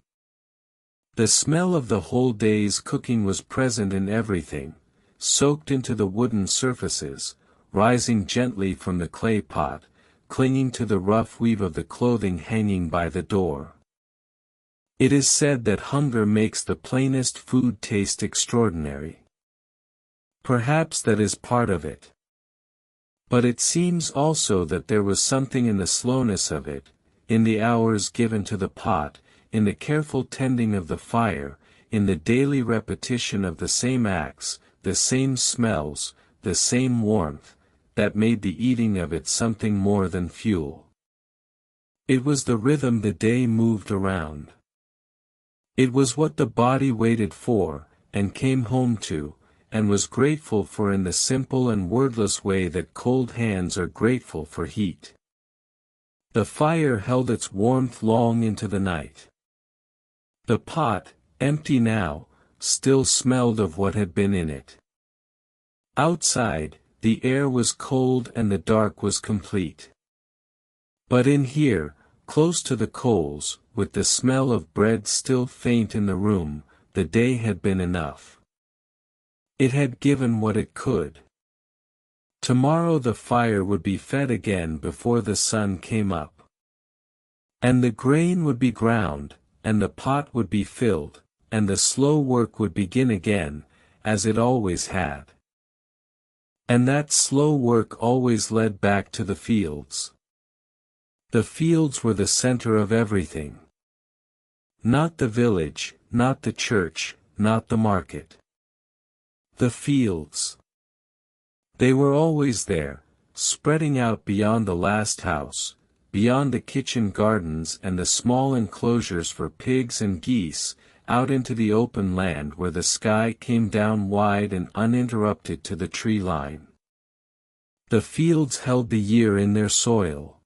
The smell of the whole day's cooking was present in everything, soaked into the wooden surfaces, rising gently from the clay pot, clinging to the rough weave of the clothing hanging by the door. It is said that hunger makes the plainest food taste extraordinary. Perhaps that is part of it. But it seems also that there was something in the slowness of it, in the hours given to the pot, in the careful tending of the fire, in the daily repetition of the same acts, the same smells, the same warmth, that made the eating of it something more than fuel. It was the rhythm the day moved around. It was what the body waited for, and came home to, and was grateful for in the simple and wordless way that cold hands are grateful for heat. The fire held its warmth long into the night. The pot, empty now, still smelled of what had been in it. Outside, the air was cold and the dark was complete. But in here, close to the coals, with the smell of bread still faint in the room, the day had been enough. It had given what it could. Tomorrow the fire would be fed again before the sun came up. And the grain would be ground, and the pot would be filled, and the slow work would begin again, as it always had. And that slow work always led back to the fields. The fields were the center of everything. Not the village, not the church, not the market. The fields. They were always there, spreading out beyond the last house, beyond the kitchen gardens and the small enclosures for pigs and geese, out into the open land where the sky came down wide and uninterrupted to the tree line. The fields held the year in their soil.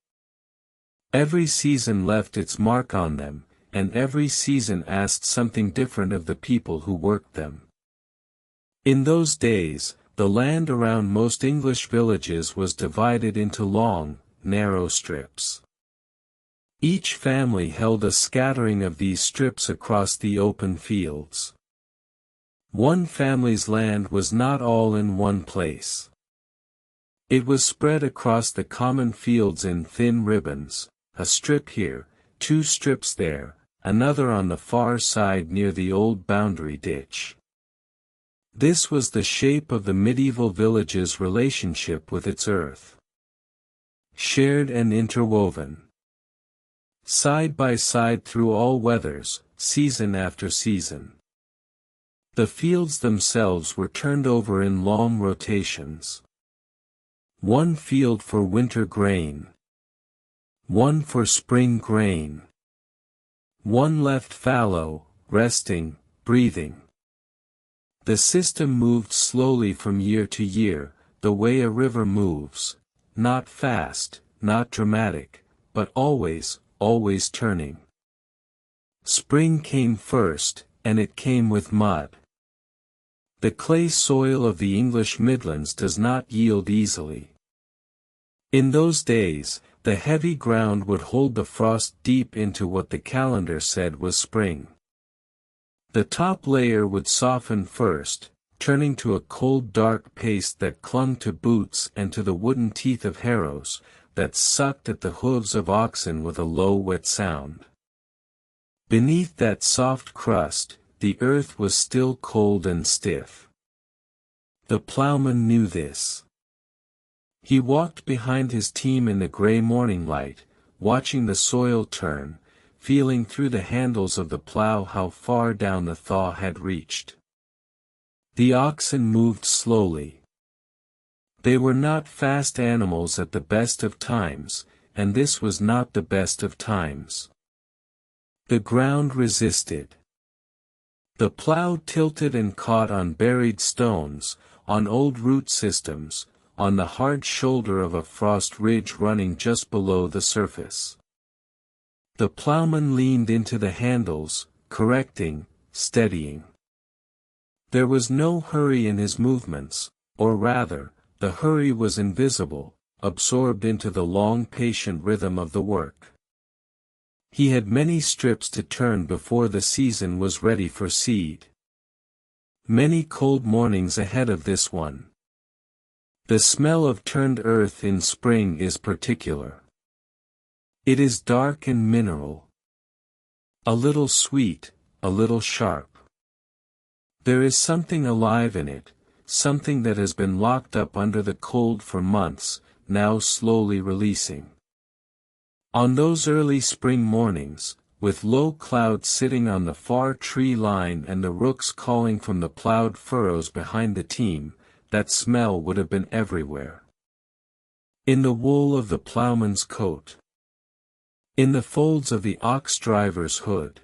Every season left its mark on them, and every season asked something different of the people who worked them. In those days, the land around most English villages was divided into long, narrow strips. Each family held a scattering of these strips across the open fields. One family's land was not all in one place. It was spread across the common fields in thin ribbons, a strip here, 2 strips there, another on the far side near the old boundary ditch. This was the shape of the medieval village's relationship with its earth. Shared and interwoven. Side by side through all weathers, season after season. The fields themselves were turned over in long rotations. One field for winter grain. One for spring grain. One left fallow, resting, breathing. The system moved slowly from year to year, the way a river moves, not fast, not dramatic, but always, always turning. Spring came first, and it came with mud. The clay soil of the English Midlands does not yield easily. In those days, the heavy ground would hold the frost deep into what the calendar said was spring. The top layer would soften first, turning to a cold dark paste that clung to boots and to the wooden teeth of harrows, that sucked at the hooves of oxen with a low wet sound. Beneath that soft crust, the earth was still cold and stiff. The ploughman knew this. He walked behind his team in the grey morning light, watching the soil turn, feeling through the handles of the plough how far down the thaw had reached. The oxen moved slowly. They were not fast animals at the best of times, and this was not the best of times. The ground resisted. The plough tilted and caught on buried stones, on old root systems, on the hard shoulder of a frost ridge running just below the surface. The ploughman leaned into the handles, correcting, steadying. There was no hurry in his movements, or rather, the hurry was invisible, absorbed into the long patient rhythm of the work. He had many strips to turn before the season was ready for seed. Many cold mornings ahead of this one. The smell of turned earth in spring is particular. It is dark and mineral. A little sweet, a little sharp. There is something alive in it, something that has been locked up under the cold for months, now slowly releasing. On those early spring mornings, with low clouds sitting on the far tree line and the rooks calling from the ploughed furrows behind the team, that smell would have been everywhere. In the wool of the ploughman's coat. In the folds of the ox-driver's hood.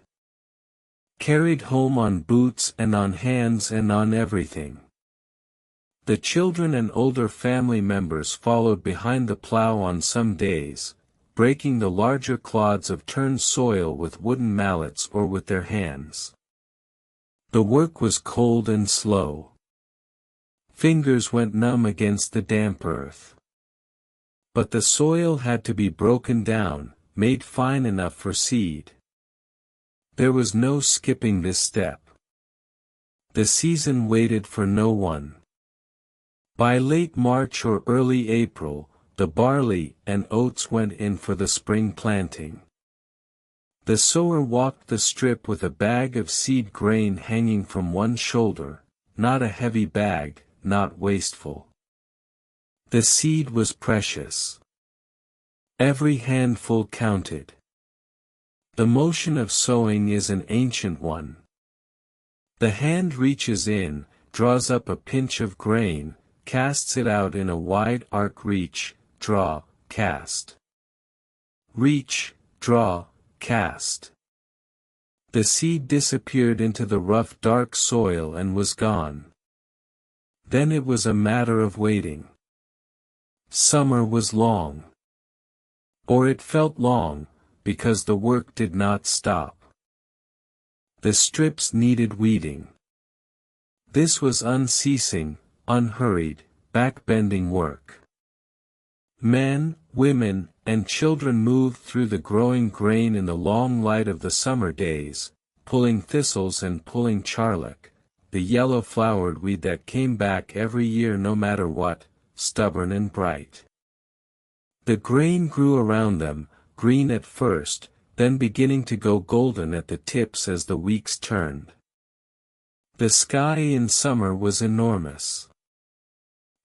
Carried home on boots and on hands and on everything. The children and older family members followed behind the plough on some days, breaking the larger clods of turned soil with wooden mallets or with their hands. The work was cold and slow. Fingers went numb against the damp earth. But the soil had to be broken down, made fine enough for seed. There was no skipping this step. The season waited for no one. By late March or early April, the barley and oats went in for the spring planting. The sower walked the strip with a bag of seed grain hanging from one shoulder, not a heavy bag, not wasteful. The seed was precious. Every handful counted. The motion of sowing is an ancient one. The hand reaches in, draws up a pinch of grain, casts it out in a wide arc, reach, draw, cast. Reach, draw, cast. The seed disappeared into the rough dark soil and was gone. Then it was a matter of waiting. Summer was long. Or it felt long, because the work did not stop. The strips needed weeding. This was unceasing, unhurried, back-bending work. Men, women, and children moved through the growing grain in the long light of the summer days, pulling thistles and pulling charlock, the yellow-flowered weed that came back every year no matter what, stubborn and bright. The grain grew around them, green at first, then beginning to go golden at the tips as the weeks turned. The sky in summer was enormous.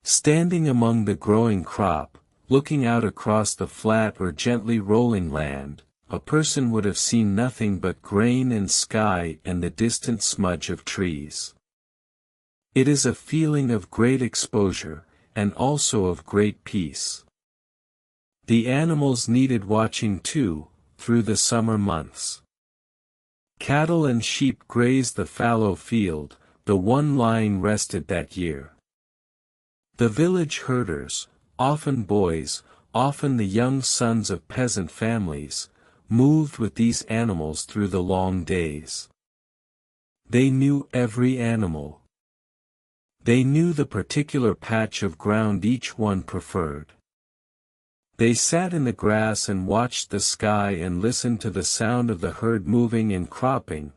Standing among the growing crop, looking out across the flat or gently rolling land, a person would have seen nothing but grain and sky and the distant smudge of trees. It is a feeling of great exposure, and also of great peace. The animals needed watching too, through the summer months. Cattle and sheep grazed the fallow field, the one lying rested that year. The village herders, often boys, often the young sons of peasant families, moved with these animals through the long days. They knew every animal. They knew the particular patch of ground each one preferred. They sat in the grass and watched the sky and listened to the sound of the herd moving and cropping,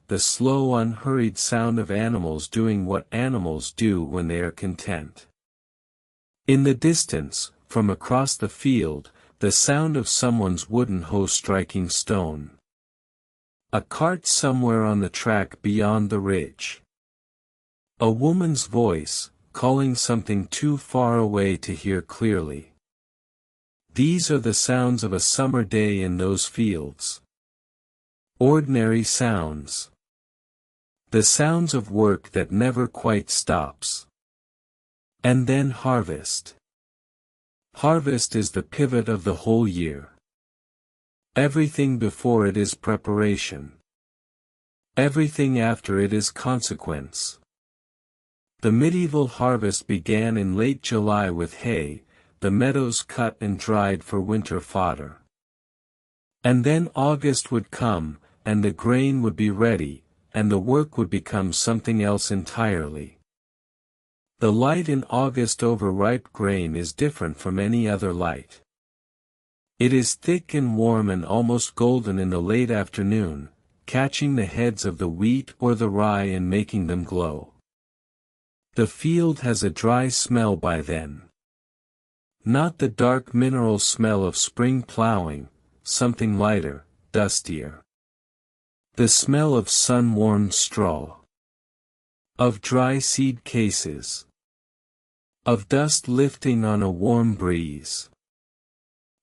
the slow unhurried sound of animals doing what animals do when they are content. In the distance, from across the field, the sound of someone's wooden hoe striking stone. A cart somewhere on the track beyond the ridge. A woman's voice, calling something too far away to hear clearly. These are the sounds of a summer day in those fields. Ordinary sounds. The sounds of work that never quite stops. And then harvest. Harvest is the pivot of the whole year. Everything before it is preparation. Everything after it is consequence. The medieval harvest began in late July with hay, the meadows cut and dried for winter fodder. And then August would come, and the grain would be ready, and the work would become something else entirely. The light in August over ripe grain is different from any other light. It is thick and warm and almost golden in the late afternoon, catching the heads of the wheat or the rye and making them glow. The field has a dry smell by then. Not the dark mineral smell of spring plowing, something lighter, dustier. The smell of sun-warmed straw. Of dry seed cases. Of dust lifting on a warm breeze.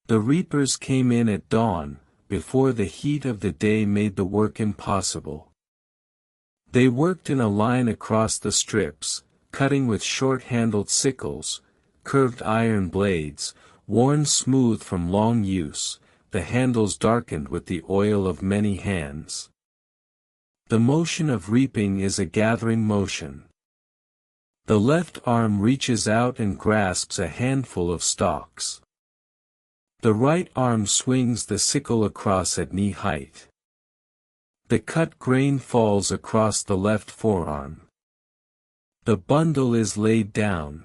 The reapers came in at dawn, before the heat of the day made the work impossible. They worked in a line across the strips, cutting with short-handled sickles, curved iron blades, worn smooth from long use, the handles darkened with the oil of many hands. The motion of reaping is a gathering motion. The left arm reaches out and grasps a handful of stalks. The right arm swings the sickle across at knee height. The cut grain falls across the left forearm. The bundle is laid down.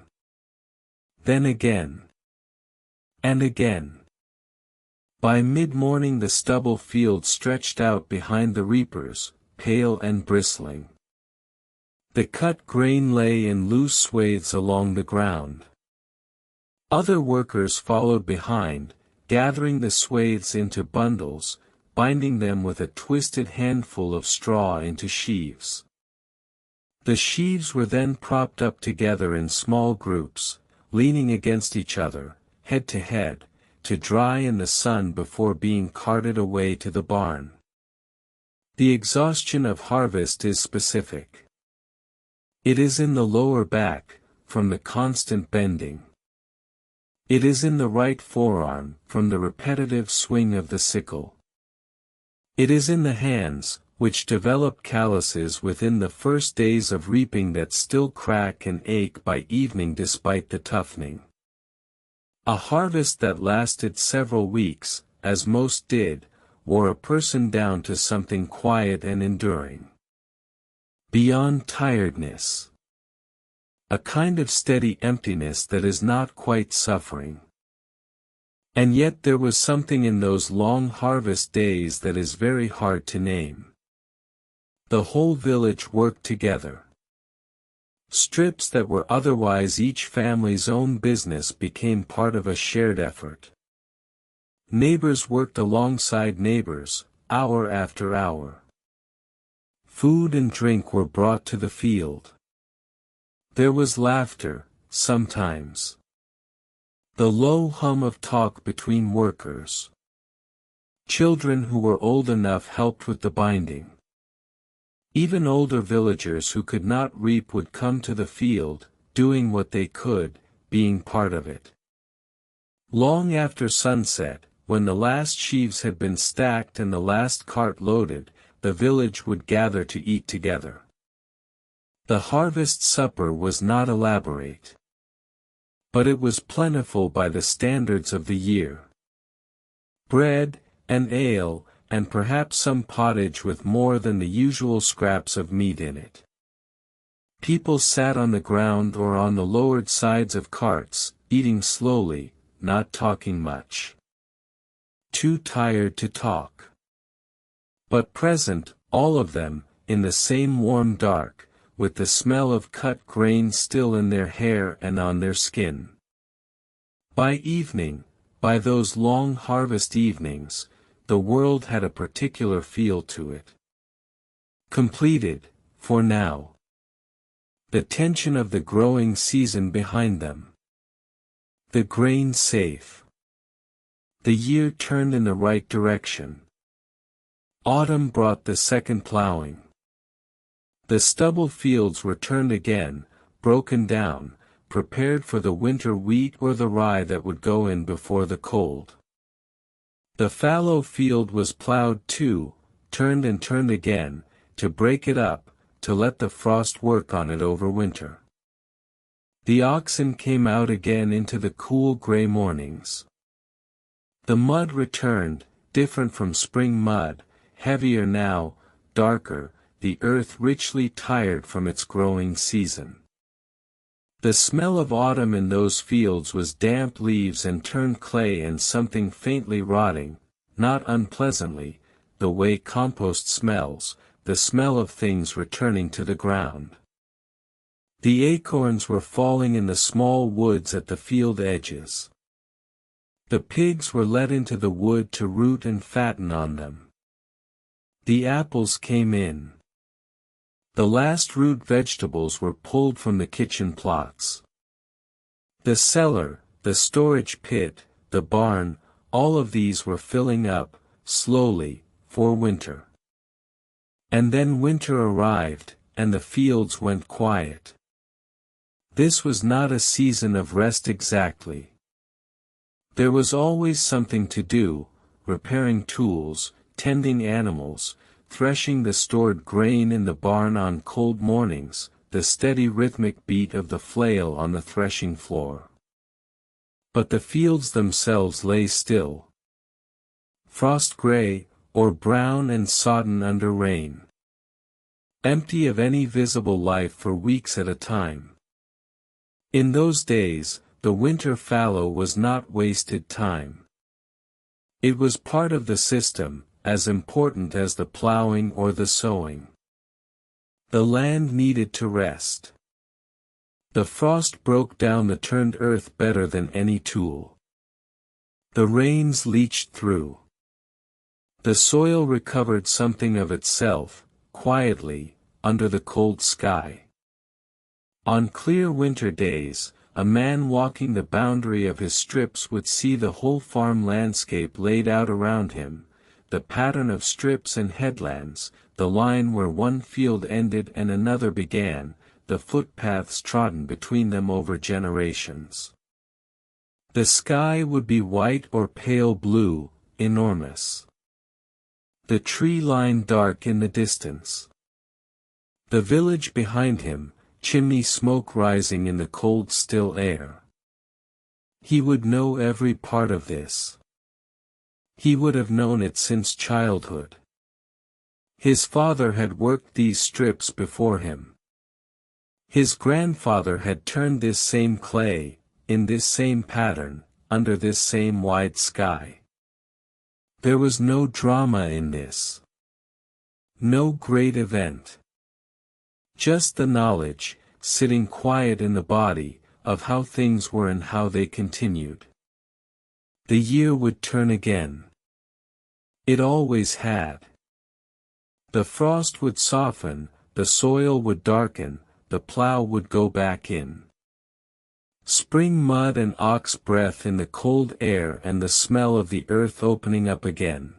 Then again. And again. By mid-morning the stubble field stretched out behind the reapers, pale and bristling. The cut grain lay in loose swathes along the ground. Other workers followed behind, gathering the swathes into bundles, binding them with a twisted handful of straw into sheaves. The sheaves were then propped up together in small groups, leaning against each other, head, to dry in the sun before being carted away to the barn. The exhaustion of harvest is specific. It is in the lower back, from the constant bending. It is in the right forearm, from the repetitive swing of the sickle. It is in the hands, which develop calluses within the first days of reaping that still crack and ache by evening despite the toughening. A harvest that lasted several weeks, as most did, wore a person down to something quiet and enduring. Beyond tiredness. A kind of steady emptiness that is not quite suffering. And yet there was something in those long harvest days that is very hard to name. The whole village worked together. Strips that were otherwise each family's own business became part of a shared effort. Neighbors worked alongside neighbors, hour after hour. Food and drink were brought to the field. There was laughter, sometimes. The low hum of talk between workers. Children who were old enough helped with the binding. Even older villagers who could not reap would come to the field, doing what they could, being part of it. Long after sunset, when the last sheaves had been stacked and the last cart loaded, the village would gather to eat together. The harvest supper was not elaborate, but it was plentiful by the standards of the year. Bread, and ale, and perhaps some pottage with more than the usual scraps of meat in it. People sat on the ground or on the lowered sides of carts, eating slowly, not talking much. Too tired to talk. But present, all of them, in the same warm dark, with the smell of cut grain still in their hair and on their skin. By evening, by those long harvest evenings, the world had a particular feel to it. Completed, for now. The tension of the growing season behind them. The grain safe. The year turned in the right direction. Autumn brought the second plowing. The stubble fields were turned again, broken down, prepared for the winter wheat or the rye that would go in before the cold. The fallow field was plowed too, turned and turned again, to break it up, to let the frost work on it over winter. The oxen came out again into the cool gray mornings. The mud returned, different from spring mud, heavier now, darker, the earth richly tired from its growing season. The smell of autumn in those fields was damp leaves and turned clay and something faintly rotting, not unpleasantly, the way compost smells, the smell of things returning to the ground. The acorns were falling in the small woods at the field edges. The pigs were let into the wood to root and fatten on them. The apples came in. The last root vegetables were pulled from the kitchen plots. The cellar, the storage pit, the barn, all of these were filling up, slowly, for winter. And then winter arrived, and the fields went quiet. This was not a season of rest exactly. There was always something to do, repairing tools, tending animals, threshing the stored grain in the barn on cold mornings, the steady rhythmic beat of the flail on the threshing floor. But the fields themselves lay still. Frost gray, or brown and sodden under rain. Empty of any visible life for weeks at a time. In those days, the winter fallow was not wasted time. It was part of the system, as important as the plowing or the sowing. The land needed to rest. The frost broke down the turned earth better than any tool. The rains leached through. The soil recovered something of itself, quietly, under the cold sky. On clear winter days, a man walking the boundary of his strips would see the whole farm landscape laid out around him, the pattern of strips and headlands, the line where one field ended and another began, the footpaths trodden between them over generations. The sky would be white or pale blue, enormous. The tree line dark in the distance. The village behind him, chimney smoke rising in the cold still air. He would know every part of this. He would have known it since childhood. His father had worked these strips before him. His grandfather had turned this same clay, in this same pattern, under this same wide sky. There was no drama in this. No great event. Just the knowledge, sitting quiet in the body, of how things were and how they continued. The year would turn again. It always had. The frost would soften, the soil would darken, the plow would go back in. Spring mud and ox breath in the cold air and the smell of the earth opening up again.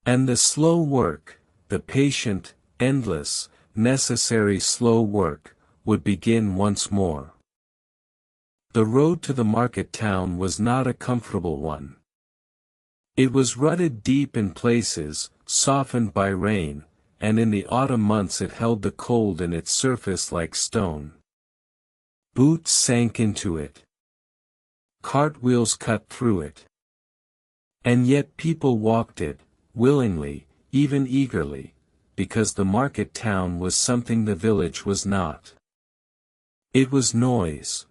And the slow work, the patient, endless, necessary slow work, would begin once more. The road to the market town was not a comfortable one. It was rutted deep in places, softened by rain, and in the autumn months it held the cold in its surface like stone. Boots sank into it. Cartwheels cut through it. And yet people walked it, willingly, even eagerly, because the market town was something the village was not. It was noise.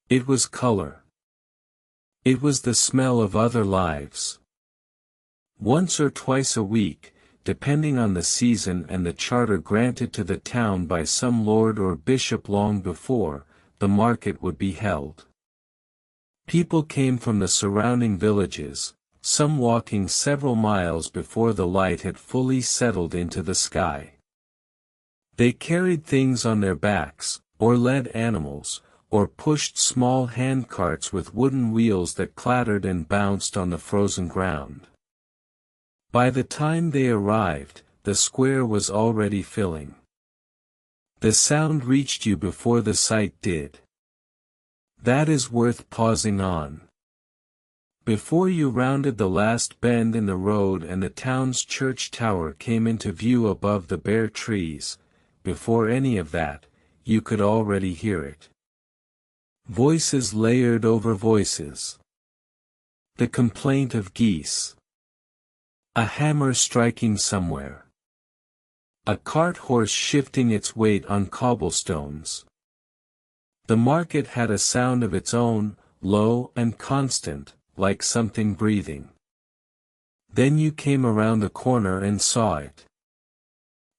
It was color. It was the smell of other lives. Once or twice a week, depending on the season and the charter granted to the town by some lord or bishop long before, the market would be held. People came from the surrounding villages, some walking several miles before the light had fully settled into the sky. They carried things on their backs, or led animals, or pushed small handcarts with wooden wheels that clattered and bounced on the frozen ground. By the time they arrived, the square was already filling. The sound reached you before the sight did. That is worth pausing on. Before you rounded the last bend in the road and the town's church tower came into view above the bare trees, before any of that, you could already hear it. Voices layered over voices. The complaint of geese. A hammer striking somewhere. A cart horse shifting its weight on cobblestones. The market had a sound of its own, low and constant, like something breathing. Then you came around the corner and saw it.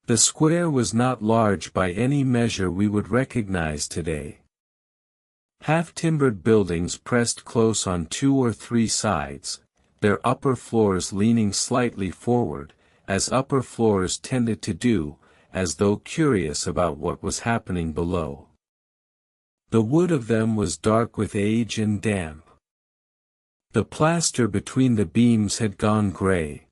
The square was not large by any measure we would recognize today. Half-timbered buildings pressed close on 2 or 3 sides, their upper floors leaning slightly forward, as upper floors tended to do, as though curious about what was happening below. The wood of them was dark with age and damp. The plaster between the beams had gone gray.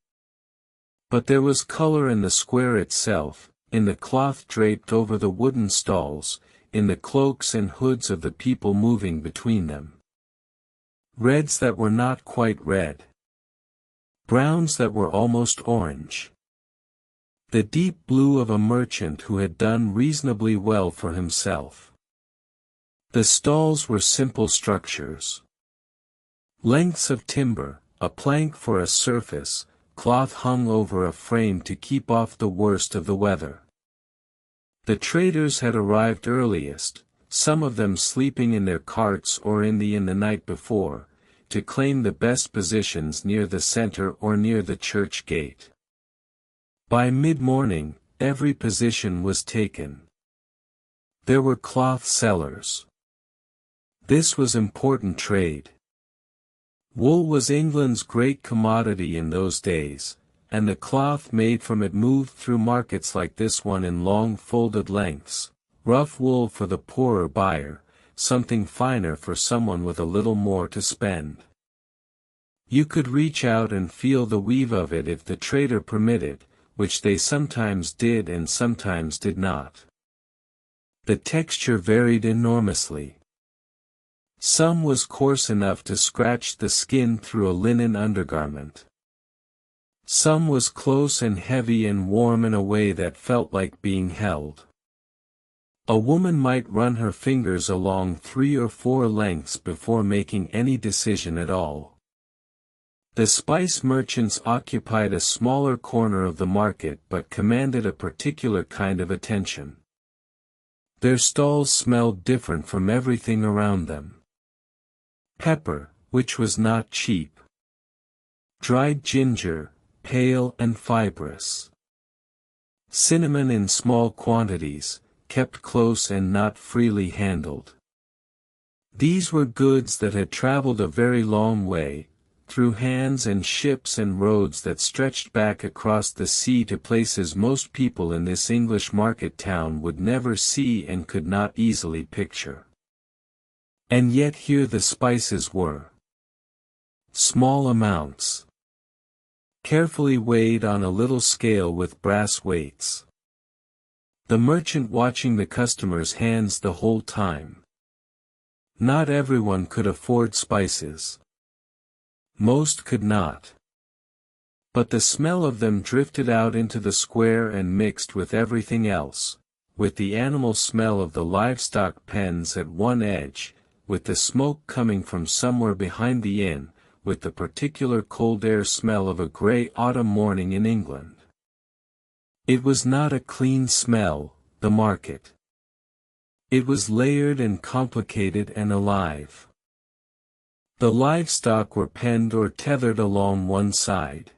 But there was color in the square itself, in the cloth draped over the wooden stalls, in the cloaks and hoods of the people moving between them. Reds that were not quite red. Browns that were almost orange. The deep blue of a merchant who had done reasonably well for himself. The stalls were simple structures. Lengths of timber, a plank for a surface, cloth hung over a frame to keep off the worst of the weather. The traders had arrived earliest, some of them sleeping in their carts or in the inn the night before, to claim the best positions near the center or near the church gate. By mid-morning, every position was taken. There were cloth sellers. This was important trade. Wool was England's great commodity in those days, and the cloth made from it moved through markets like this one in long folded lengths, rough wool for the poorer buyer, something finer for someone with a little more to spend. You could reach out and feel the weave of it if the trader permitted, which they sometimes did and sometimes did not. The texture varied enormously. Some was coarse enough to scratch the skin through a linen undergarment. Some was close and heavy and warm in a way that felt like being held. A woman might run her fingers along 3 or 4 lengths before making any decision at all. The spice merchants occupied a smaller corner of the market but commanded a particular kind of attention. Their stalls smelled different from everything around them. Pepper, which was not cheap. Dried ginger, pale and fibrous. Cinnamon in small quantities, kept close and not freely handled. These were goods that had traveled a very long way, through hands and ships and roads that stretched back across the sea to places most people in this English market town would never see and could not easily picture. And yet here the spices were. Small amounts. Carefully weighed on a little scale with brass weights. The merchant watching the customers' hands the whole time. Not everyone could afford spices. Most could not. But the smell of them drifted out into the square and mixed with everything else, with the animal smell of the livestock pens at one edge, with the smoke coming from somewhere behind the inn, with the particular cold air smell of a grey autumn morning in England. It was not a clean smell, the market. It was layered and complicated and alive. The livestock were penned or tethered along one side.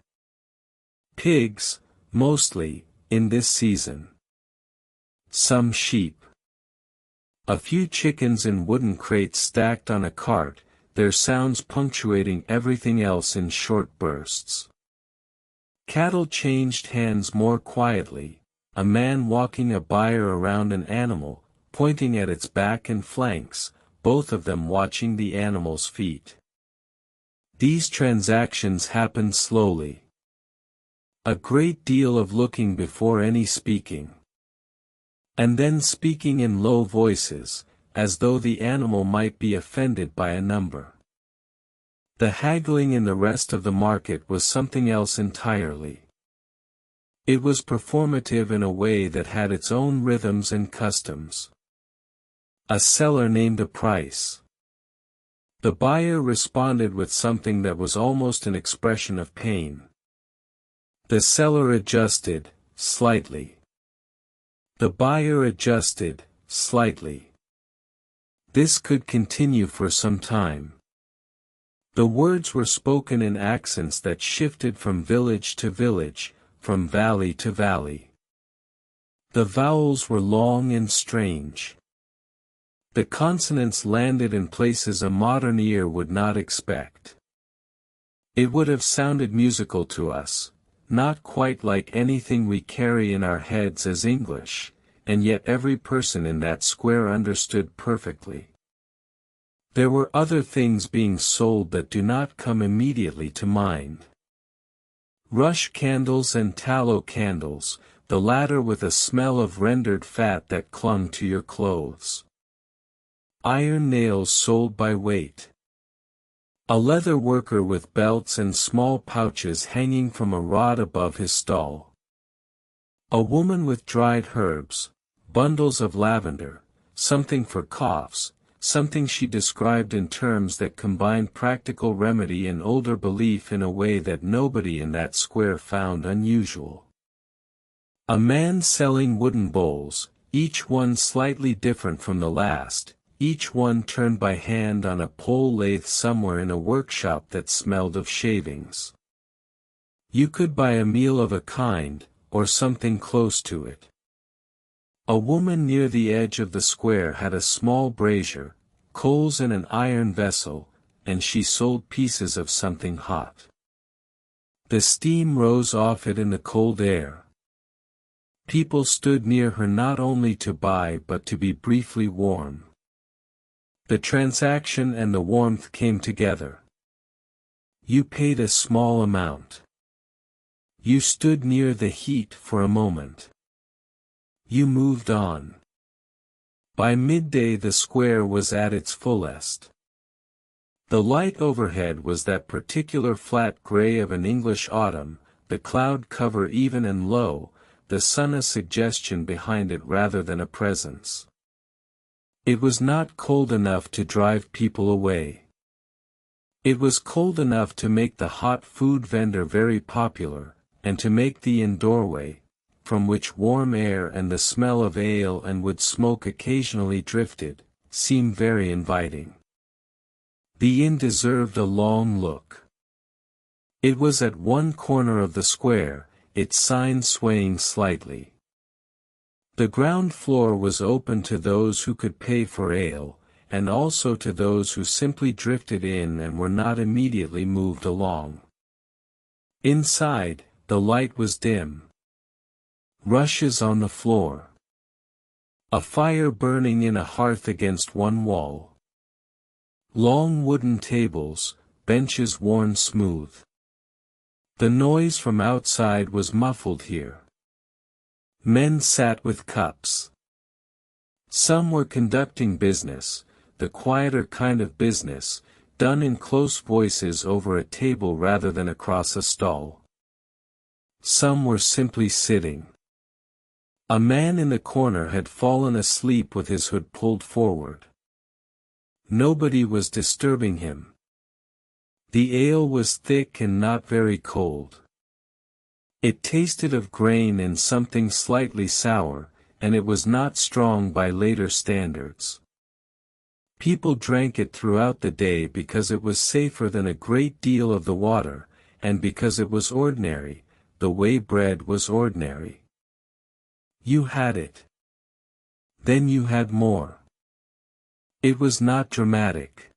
Pigs, mostly, in this season. Some sheep. A few chickens in wooden crates stacked on a cart, their sounds punctuating everything else in short bursts. Cattle changed hands more quietly, a man walking a buyer around an animal, pointing at its back and flanks, both of them watching the animal's feet. These transactions happened slowly. A great deal of looking before any speaking. And then speaking in low voices, as though the animal might be offended by a number. The haggling in the rest of the market was something else entirely. It was performative in a way that had its own rhythms and customs. A seller named a price. The buyer responded with something that was almost an expression of pain. The seller adjusted, slightly. The buyer adjusted, slightly. This could continue for some time. The words were spoken in accents that shifted from village to village, from valley to valley. The vowels were long and strange. The consonants landed in places a modern ear would not expect. It would have sounded musical to us, not quite like anything we carry in our heads as English, and yet every person in that square understood perfectly. There were other things being sold that do not come immediately to mind. Rush candles and tallow candles, the latter with a smell of rendered fat that clung to your clothes. Iron nails sold by weight. A leather worker with belts and small pouches hanging from a rod above his stall. A woman with dried herbs, bundles of lavender, something for coughs, something she described in terms that combined practical remedy and older belief in a way that nobody in that square found unusual. A man selling wooden bowls, each one slightly different from the last, each one turned by hand on a pole lathe somewhere in a workshop that smelled of shavings. You could buy a meal of a kind, or something close to it. A woman near the edge of the square had a small brazier, coals in an iron vessel, and she sold pieces of something hot. The steam rose off it in the cold air. People stood near her not only to buy but to be briefly warm. The transaction and the warmth came together. You paid a small amount. You stood near the heat for a moment. You moved on. By midday the square was at its fullest. The light overhead was that particular flat grey of an English autumn, the cloud cover even and low, the sun a suggestion behind it rather than a presence. It was not cold enough to drive people away. It was cold enough to make the hot food vendor very popular, and to make the inn doorway, from which warm air and the smell of ale and wood smoke occasionally drifted, seem very inviting. The inn deserved a long look. It was at one corner of the square, its sign swaying slightly. The ground floor was open to those who could pay for ale, and also to those who simply drifted in and were not immediately moved along. Inside, the light was dim. Rushes on the floor. A fire burning in a hearth against one wall. Long wooden tables, benches worn smooth. The noise from outside was muffled here. Men sat with cups. Some were conducting business, the quieter kind of business, done in close voices over a table rather than across a stall. Some were simply sitting. A man in the corner had fallen asleep with his hood pulled forward. Nobody was disturbing him. The ale was thick and not very cold. It tasted of grain and something slightly sour, and it was not strong by later standards. People drank it throughout the day because it was safer than a great deal of the water, and because it was ordinary, the way bread was ordinary. You had it. Then you had more. It was not dramatic.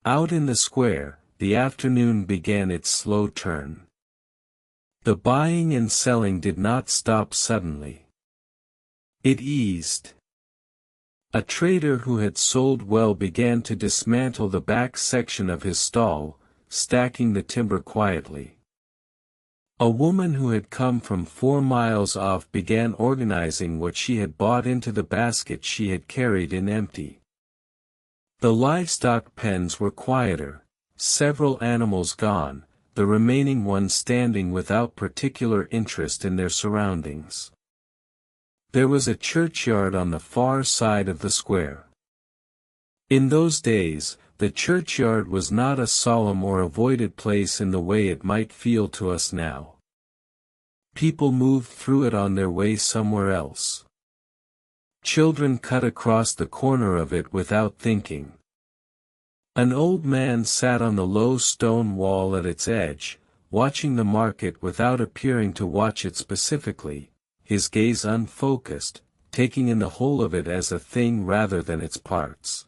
Out in the square, the afternoon began its slow turn. The buying and selling did not stop suddenly. It eased. A trader who had sold well began to dismantle the back section of his stall, stacking the timber quietly. A woman who had come from 4 miles off began organizing what she had bought into the basket she had carried in empty. The livestock pens were quieter, several animals gone, the remaining ones standing without particular interest in their surroundings. There was a churchyard on the far side of the square. In those days, the churchyard was not a solemn or avoided place in the way it might feel to us now. People moved through it on their way somewhere else. Children cut across the corner of it without thinking. An old man sat on the low stone wall at its edge, watching the market without appearing to watch it specifically, his gaze unfocused, taking in the whole of it as a thing rather than its parts.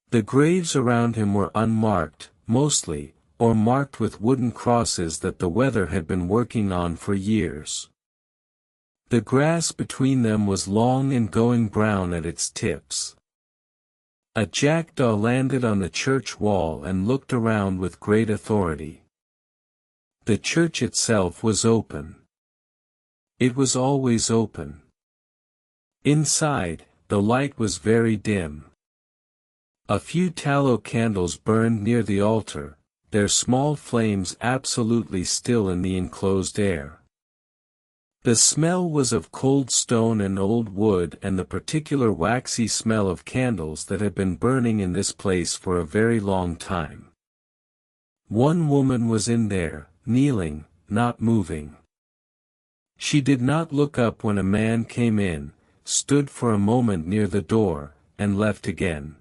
The graves around him were unmarked, mostly, or marked with wooden crosses that the weather had been working on for years. The grass between them was long and going brown at its tips. A jackdaw landed on the church wall and looked around with great authority. The church itself was open. It was always open. Inside, the light was very dim. A few tallow candles burned near the altar, their small flames absolutely still in the enclosed air. The smell was of cold stone and old wood and the particular waxy smell of candles that had been burning in this place for a very long time. One woman was in there, kneeling, not moving. She did not look up when a man came in, stood for a moment near the door, and left again.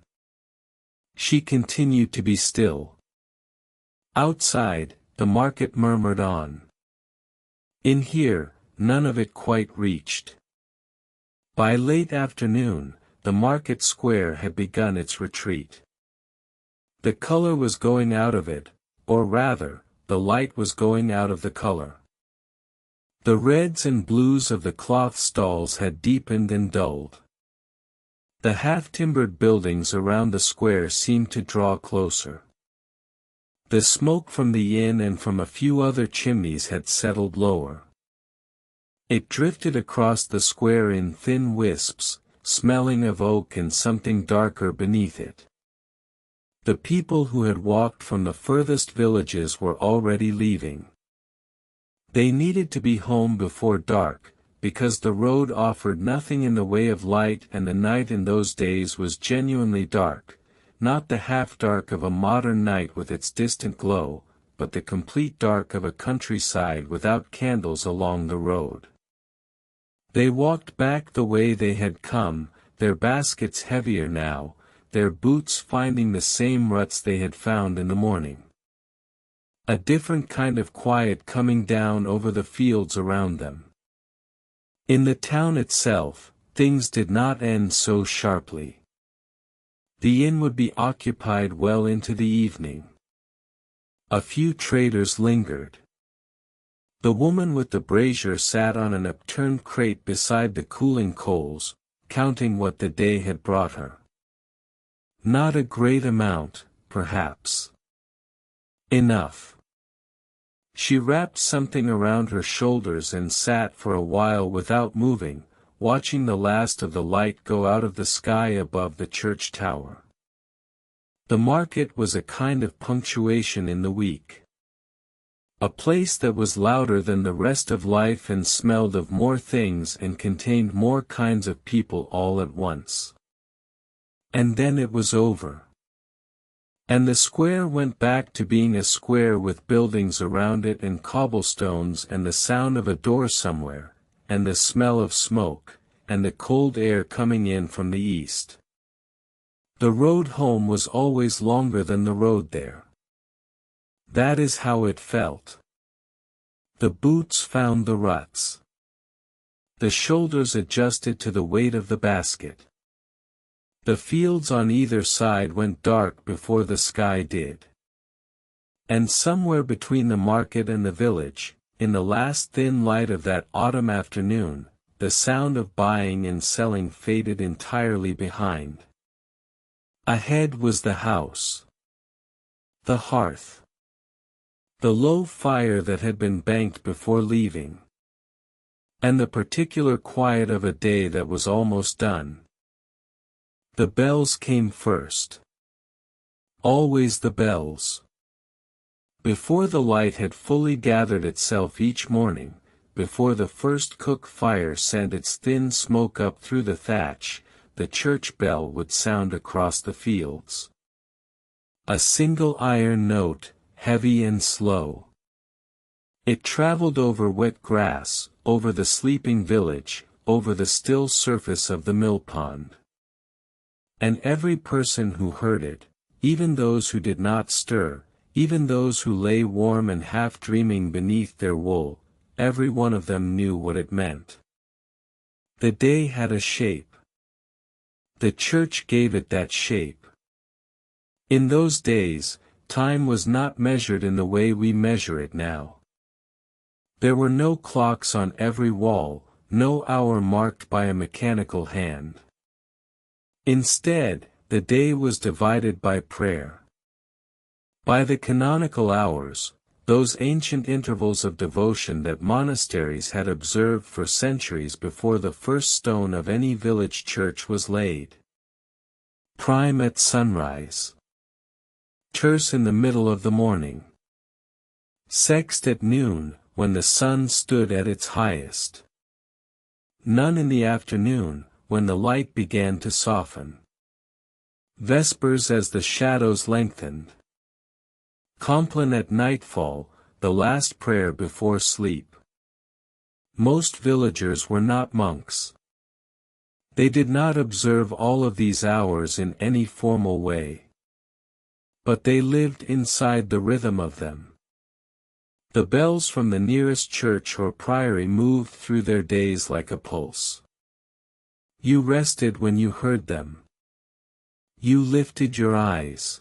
She continued to be still. Outside, the market murmured on. In here, none of it quite reached. By late afternoon, the market square had begun its retreat. The color was going out of it, or rather, the light was going out of the color. The reds and blues of the cloth stalls had deepened and dulled. The half-timbered buildings around the square seemed to draw closer. The smoke from the inn and from a few other chimneys had settled lower. It drifted across the square in thin wisps, smelling of oak and something darker beneath it. The people who had walked from the furthest villages were already leaving. They needed to be home before dark, because the road offered nothing in the way of light and the night in those days was genuinely dark, not the half-dark of a modern night with its distant glow, but the complete dark of a countryside without candles along the road. They walked back the way they had come, their baskets heavier now, their boots finding the same ruts they had found in the morning. A different kind of quiet coming down over the fields around them. In the town itself, things did not end so sharply. The inn would be occupied well into the evening. A few traders lingered. The woman with the brazier sat on an upturned crate beside the cooling coals, counting what the day had brought her. Not a great amount, perhaps. Enough. She wrapped something around her shoulders and sat for a while without moving, watching the last of the light go out of the sky above the church tower. The market was a kind of punctuation in the week. A place that was louder than the rest of life and smelled of more things and contained more kinds of people all at once. And then it was over. And the square went back to being a square with buildings around it and cobblestones and the sound of a door somewhere, and the smell of smoke, and the cold air coming in from the east. The road home was always longer than the road there. That is how it felt. The boots found the ruts. The shoulders adjusted to the weight of the basket. The fields on either side went dark before the sky did. And somewhere between the market and the village, in the last thin light of that autumn afternoon, the sound of buying and selling faded entirely behind. Ahead was the house. The hearth. The low fire that had been banked before leaving. And the particular quiet of a day that was almost done. The bells came first. Always the bells. Before the light had fully gathered itself each morning, before the first cook fire sent its thin smoke up through the thatch, the church bell would sound across the fields. A single iron note, heavy and slow. It traveled over wet grass, over the sleeping village, over the still surface of the mill pond. And every person who heard it, even those who did not stir, even those who lay warm and half dreaming beneath their wool, every one of them knew what it meant. The day had a shape. The church gave it that shape. In those days, time was not measured in the way we measure it now. There were no clocks on every wall, no hour marked by a mechanical hand. Instead, the day was divided by prayer. By the canonical hours, those ancient intervals of devotion that monasteries had observed for centuries before the first stone of any village church was laid. Prime at sunrise. Terce in the middle of the morning. Sext at noon, when the sun stood at its highest. None in the afternoon, when the light began to soften. Vespers as the shadows lengthened. Compline at nightfall, the last prayer before sleep. Most villagers were not monks. They did not observe all of these hours in any formal way. But they lived inside the rhythm of them. The bells from the nearest church or priory moved through their days like a pulse. You rested when you heard them. You lifted your eyes.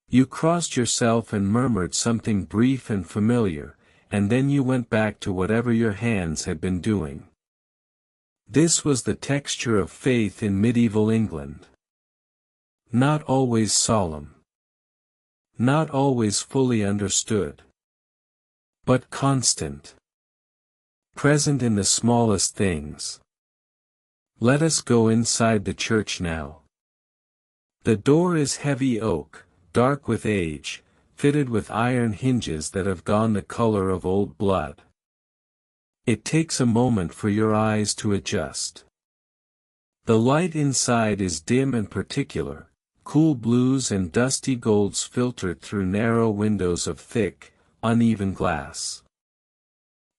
You crossed yourself and murmured something brief and familiar, and then you went back to whatever your hands had been doing. This was the texture of faith in medieval England. Not always solemn. Not always fully understood. But constant. Present in the smallest things. Let us go inside the church now. The door is heavy oak, dark with age, fitted with iron hinges that have gone the color of old blood. It takes a moment for your eyes to adjust. The light inside is dim and particular, cool blues and dusty golds filtered through narrow windows of thick, uneven glass.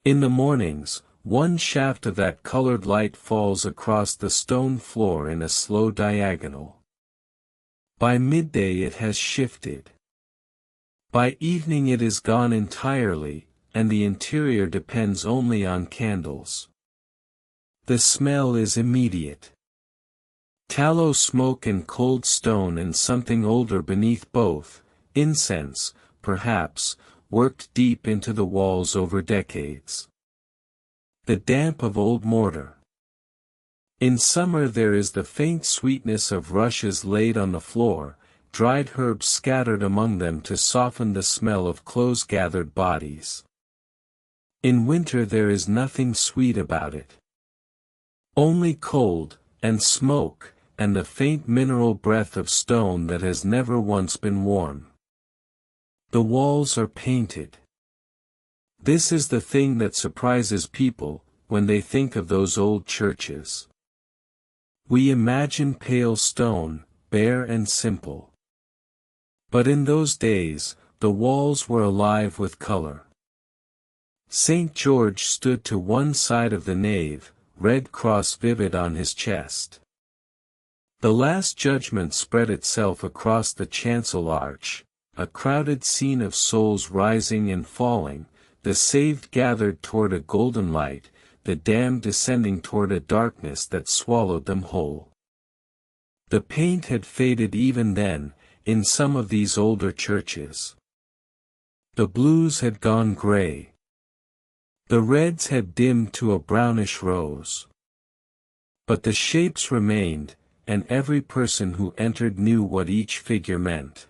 In the mornings, one shaft of that colored light falls across the stone floor in a slow diagonal. By midday it has shifted. By evening it is gone entirely, and the interior depends only on candles. The smell is immediate. Tallow smoke and cold stone and something older beneath both, incense, perhaps, worked deep into the walls over decades. The damp of old mortar. In summer there is the faint sweetness of rushes laid on the floor, dried herbs scattered among them to soften the smell of close-gathered bodies. In winter there is nothing sweet about it. Only cold, and smoke, and the faint mineral breath of stone that has never once been warm. The walls are painted. This is the thing that surprises people, when they think of those old churches. We imagine pale stone, bare and simple. But in those days, the walls were alive with color. St. George stood to one side of the nave, red cross vivid on his chest. The Last Judgment spread itself across the chancel arch, a crowded scene of souls rising and falling, the saved gathered toward a golden light, the damned descending toward a darkness that swallowed them whole. The paint had faded even then, in some of these older churches. The blues had gone gray. The reds had dimmed to a brownish rose. But the shapes remained, and every person who entered knew what each figure meant.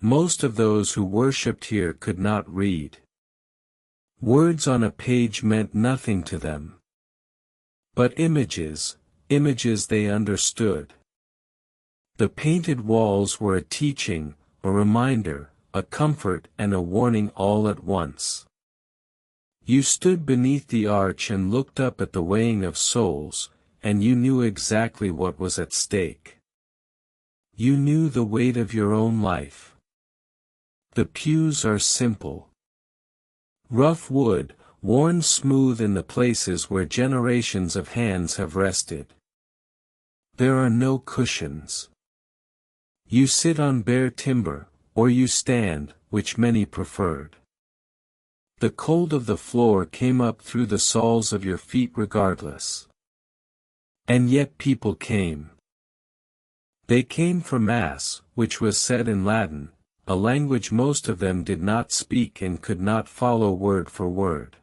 Most of those who worshipped here could not read. Words on a page meant nothing to them. But images they understood. The painted walls were a teaching, a reminder, a comfort and a warning all at once. You stood beneath the arch and looked up at the weighing of souls, and you knew exactly what was at stake. You knew the weight of your own life. The pews are simple. Rough wood, worn smooth in the places where generations of hands have rested. There are no cushions. You sit on bare timber, or you stand, which many preferred. The cold of the floor came up through the soles of your feet regardless. And yet people came. They came for Mass, which was said in Latin, a language most of them did not speak and could not follow word for word.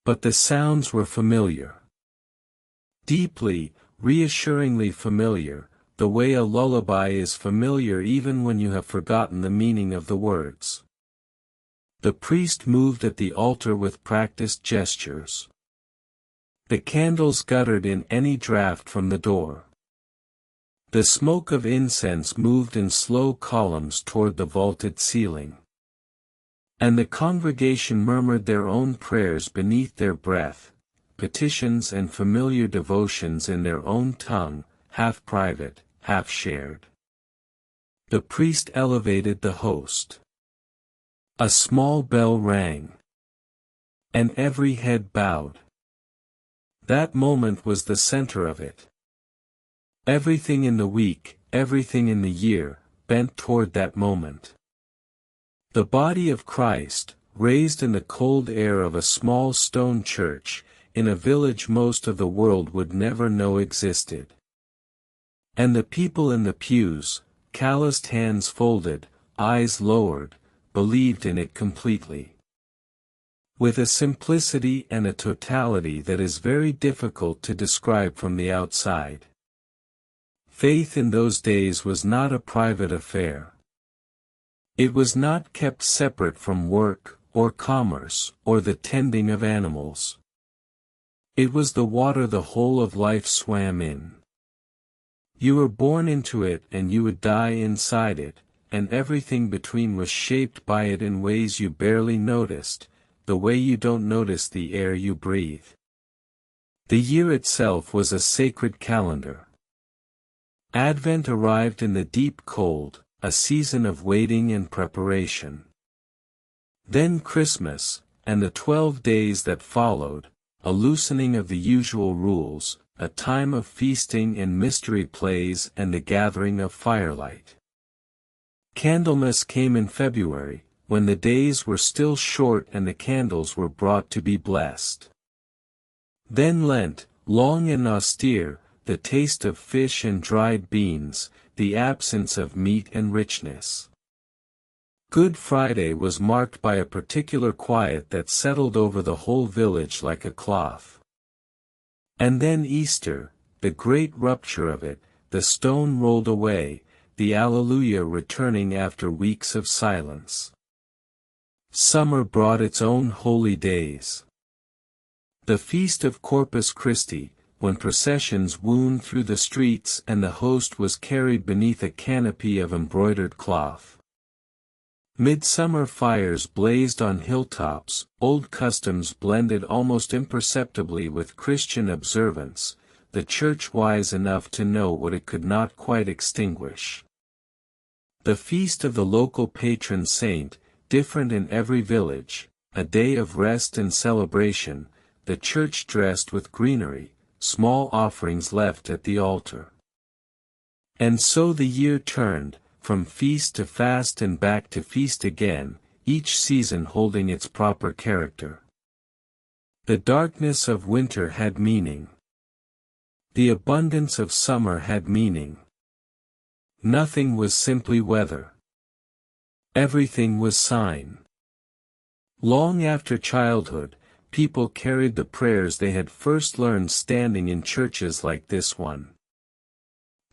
But the sounds were familiar. Deeply, reassuringly familiar, the way a lullaby is familiar even when you have forgotten the meaning of the words. The priest moved at the altar with practiced gestures. The candles guttered in any draught from the door. The smoke of incense moved in slow columns toward the vaulted ceiling. And the congregation murmured their own prayers beneath their breath, petitions and familiar devotions in their own tongue, half private, half shared. The priest elevated the host. A small bell rang. And every head bowed. That moment was the center of it. Everything in the week, everything in the year, bent toward that moment. The body of Christ, raised in the cold air of a small stone church, in a village most of the world would never know existed. And the people in the pews, calloused hands folded, eyes lowered, believed in it completely. With a simplicity and a totality that is very difficult to describe from the outside. Faith in those days was not a private affair. It was not kept separate from work, or commerce, or the tending of animals. It was the water the whole of life swam in. You were born into it and you would die inside it, and everything between was shaped by it in ways you barely noticed, the way you don't notice the air you breathe. The year itself was a sacred calendar. Advent arrived in the deep cold, a season of waiting and preparation. Then Christmas, and the 12 days that followed, a loosening of the usual rules, a time of feasting and mystery plays and the gathering of firelight. Candlemas came in February, when the days were still short and the candles were brought to be blessed. Then Lent, long and austere, the taste of fish and dried beans, the absence of meat and richness. Good Friday was marked by a particular quiet that settled over the whole village like a cloth. And then Easter, the great rupture of it, the stone rolled away, the Alleluia returning after weeks of silence. Summer brought its own holy days. The feast of Corpus Christi, when processions wound through the streets and the host was carried beneath a canopy of embroidered cloth. Midsummer fires blazed on hilltops, old customs blended almost imperceptibly with Christian observance, the church wise enough to know what it could not quite extinguish. The feast of the local patron saint, different in every village, a day of rest and celebration, the church dressed with greenery, small offerings left at the altar. And so the year turned, from feast to fast and back to feast again, each season holding its proper character. The darkness of winter had meaning. The abundance of summer had meaning. Nothing was simply weather. Everything was sign. Long after childhood, people carried the prayers they had first learned standing in churches like this one.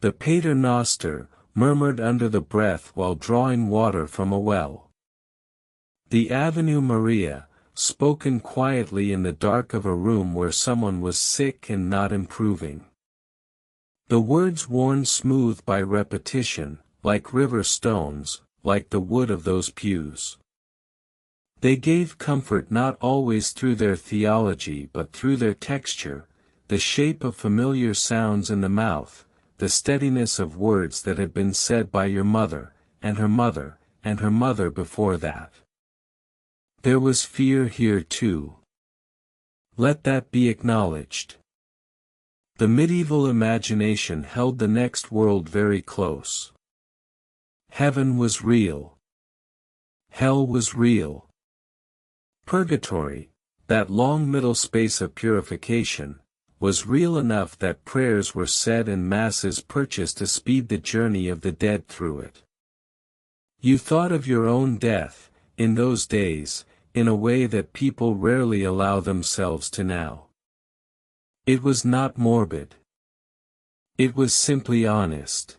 The Pater Noster, murmured under the breath while drawing water from a well. The Ave Maria, spoken quietly in the dark of a room where someone was sick and not improving. The words worn smooth by repetition, like river stones, like the wood of those pews. They gave comfort not always through their theology but through their texture, the shape of familiar sounds in the mouth, the steadiness of words that had been said by your mother, and her mother, and her mother before that. There was fear here too. Let that be acknowledged. The medieval imagination held the next world very close. Heaven was real. Hell was real. Purgatory, that long middle space of purification, was real enough that prayers were said and masses purchased to speed the journey of the dead through it. You thought of your own death, in those days, in a way that people rarely allow themselves to now. It was not morbid. It was simply honest.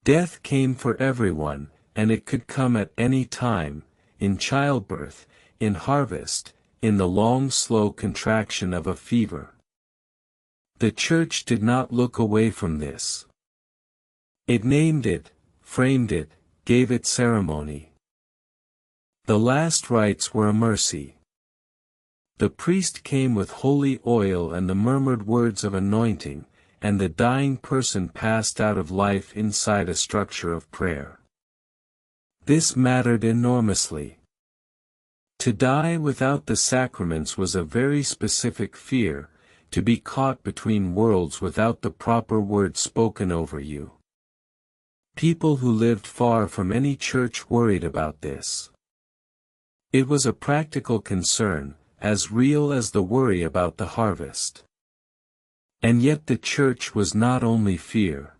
Death came for everyone, and it could come at any time, in childbirth, in harvest, in the long slow contraction of a fever. The Church did not look away from this. It named it, framed it, gave it ceremony. The last rites were a mercy. The priest came with holy oil and the murmured words of anointing, and the dying person passed out of life inside a structure of prayer. This mattered enormously. To die without the sacraments was a very specific fear, to be caught between worlds without the proper word spoken over you. People who lived far from any church worried about this. It was a practical concern, as real as the worry about the harvest. And yet the church was not only fear.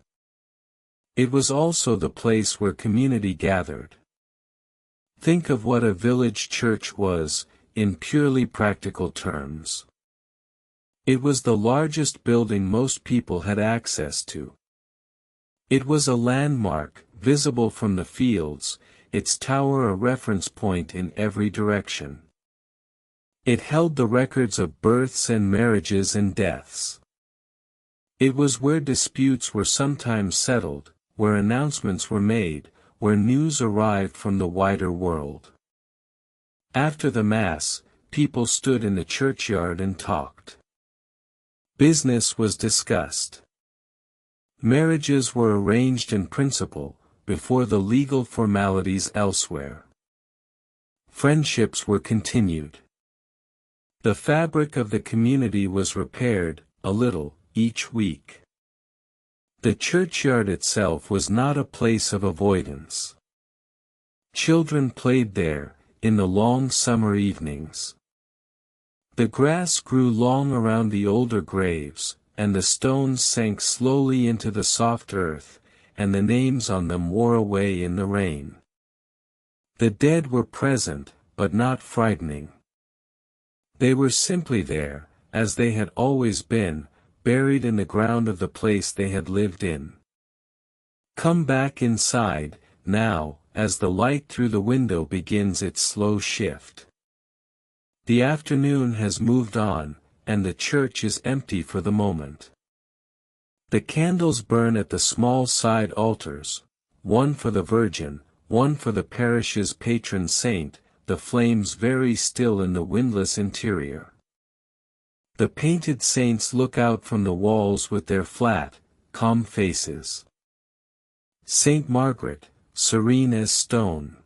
It was also the place where community gathered. Think of what a village church was, in purely practical terms. It was the largest building most people had access to. It was a landmark, visible from the fields, its tower a reference point in every direction. It held the records of births and marriages and deaths. It was where disputes were sometimes settled, where announcements were made, where news arrived from the wider world. After the Mass, people stood in the churchyard and talked. Business was discussed. Marriages were arranged in principle, before the legal formalities elsewhere. Friendships were continued. The fabric of the community was repaired, a little, each week. The churchyard itself was not a place of avoidance. Children played there, in the long summer evenings. The grass grew long around the older graves, and the stones sank slowly into the soft earth, and the names on them wore away in the rain. The dead were present, but not frightening. They were simply there, as they had always been, buried in the ground of the place they had lived in. Come back inside, now, as the light through the window begins its slow shift. The afternoon has moved on, and the church is empty for the moment. The candles burn at the small side altars, one for the Virgin, one for the parish's patron saint, the flames very still in the windless interior. The painted saints look out from the walls with their flat, calm faces. Saint Margaret, serene as stone.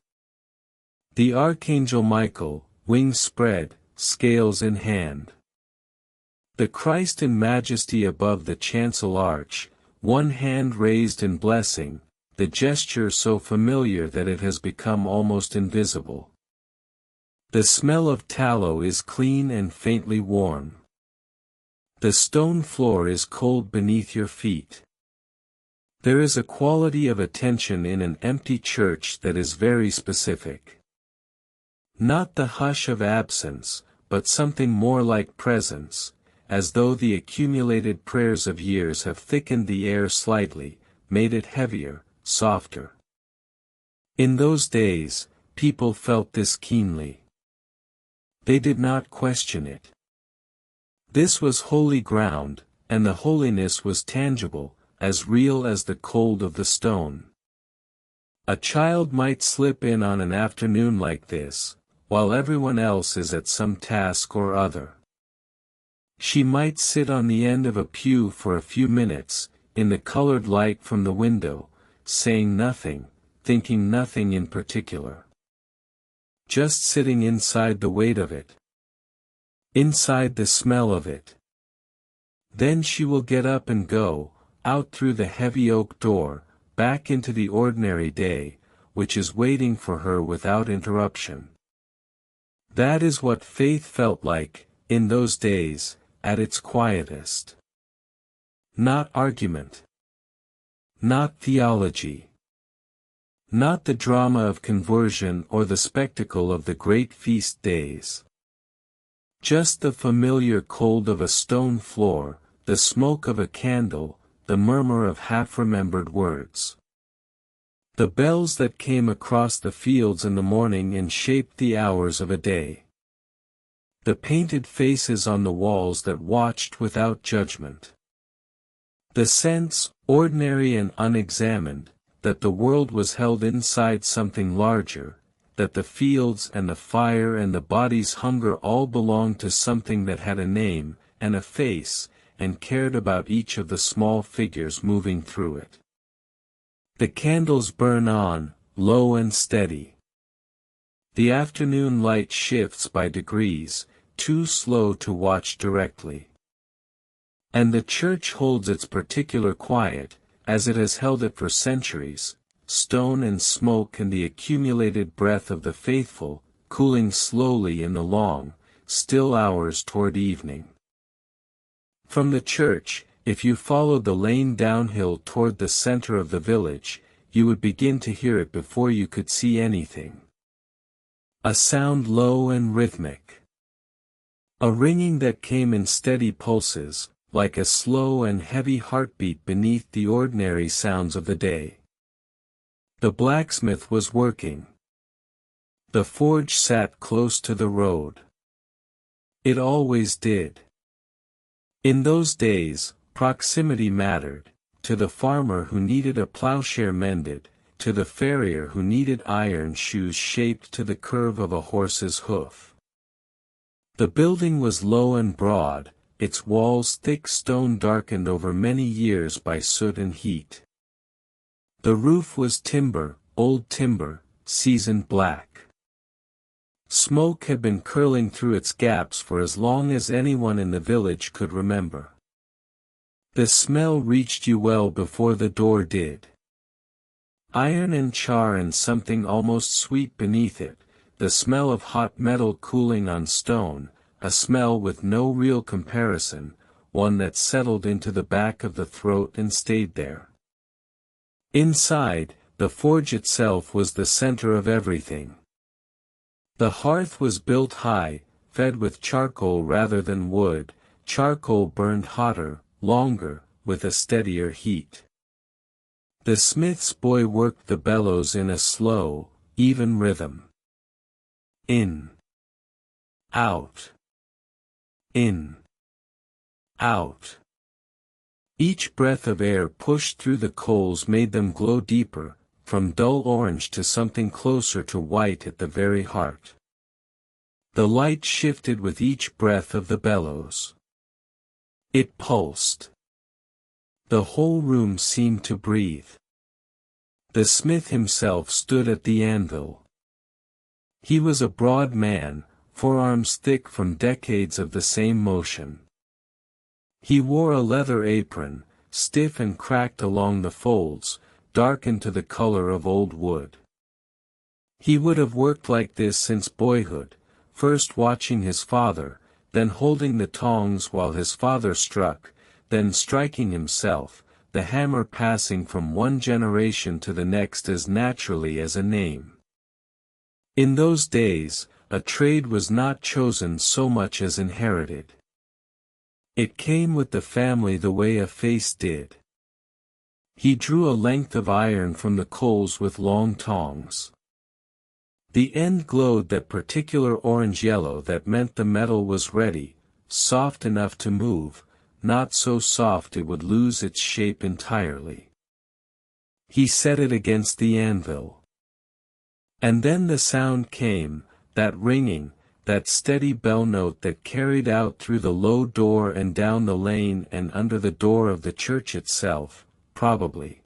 The Archangel Michael, wings spread, scales in hand. The Christ in majesty above the chancel arch, one hand raised in blessing, the gesture so familiar that it has become almost invisible. The smell of tallow is clean and faintly warm. The stone floor is cold beneath your feet. There is a quality of attention in an empty church that is very specific. Not the hush of absence, but something more like presence, as though the accumulated prayers of years have thickened the air slightly, made it heavier, softer. In those days, people felt this keenly. They did not question it. This was holy ground, and the holiness was tangible, as real as the cold of the stone. A child might slip in on an afternoon like this, while everyone else is at some task or other. She might sit on the end of a pew for a few minutes, in the colored light from the window, saying nothing, thinking nothing in particular. Just sitting inside the weight of it. Inside the smell of it. Then she will get up and go, out through the heavy oak door, back into the ordinary day, which is waiting for her without interruption. That is what faith felt like, in those days, at its quietest. Not argument. Not theology. Not the drama of conversion or the spectacle of the great feast days. Just the familiar cold of a stone floor, the smoke of a candle, the murmur of half-remembered words. The bells that came across the fields in the morning and shaped the hours of a day. The painted faces on the walls that watched without judgment. The sense, ordinary and unexamined, that the world was held inside something larger, that the fields and the fire and the body's hunger all belonged to something that had a name, and a face, and cared about each of the small figures moving through it. The candles burn on, low and steady. The afternoon light shifts by degrees, too slow to watch directly. And the church holds its particular quiet, as it has held it for centuries, stone and smoke and the accumulated breath of the faithful, cooling slowly in the long, still hours toward evening. From the church, if you followed the lane downhill toward the center of the village, you would begin to hear it before you could see anything. A sound low and rhythmic. A ringing that came in steady pulses, like a slow and heavy heartbeat beneath the ordinary sounds of the day. The blacksmith was working. The forge sat close to the road. It always did. In those days, proximity mattered, to the farmer who needed a plowshare mended, to the farrier who needed iron shoes shaped to the curve of a horse's hoof. The building was low and broad, its walls thick stone darkened over many years by soot and heat. The roof was timber, old timber, seasoned black. Smoke had been curling through its gaps for as long as anyone in the village could remember. The smell reached you well before the door did. Iron and char and something almost sweet beneath it, the smell of hot metal cooling on stone, a smell with no real comparison, one that settled into the back of the throat and stayed there. Inside, the forge itself was the center of everything. The hearth was built high, fed with charcoal rather than wood. Charcoal burned hotter, longer, with a steadier heat. The smith's boy worked the bellows in a slow, even rhythm. In. Out. In. Out. Each breath of air pushed through the coals made them glow deeper, from dull orange to something closer to white at the very heart. The light shifted with each breath of the bellows. It pulsed. The whole room seemed to breathe. The smith himself stood at the anvil. He was a broad man, forearms thick from decades of the same motion. He wore a leather apron, stiff and cracked along the folds, darkened to the color of old wood. He would have worked like this since boyhood, first watching his father, then holding the tongs while his father struck, then striking himself, the hammer passing from one generation to the next as naturally as a name. In those days, a trade was not chosen so much as inherited. It came with the family the way a face did. He drew a length of iron from the coals with long tongs. The end glowed that particular orange-yellow that meant the metal was ready, soft enough to move, not so soft it would lose its shape entirely. He set it against the anvil. And then the sound came, that ringing, that steady bell note that carried out through the low door and down the lane and under the door of the church itself, probably.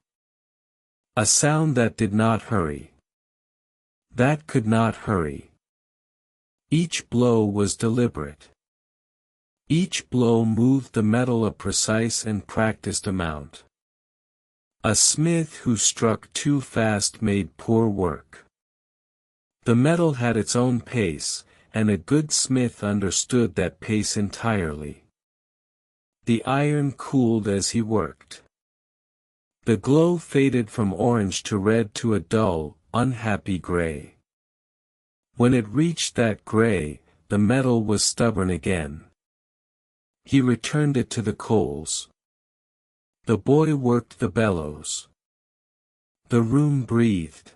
A sound that did not hurry. That could not hurry. Each blow was deliberate. Each blow moved the metal a precise and practiced amount. A smith who struck too fast made poor work. The metal had its own pace, and a good smith understood that pace entirely. The iron cooled as he worked. The glow faded from orange to red to a dull, unhappy gray. When it reached that gray, the metal was stubborn again. He returned it to the coals. The boy worked the bellows. The room breathed.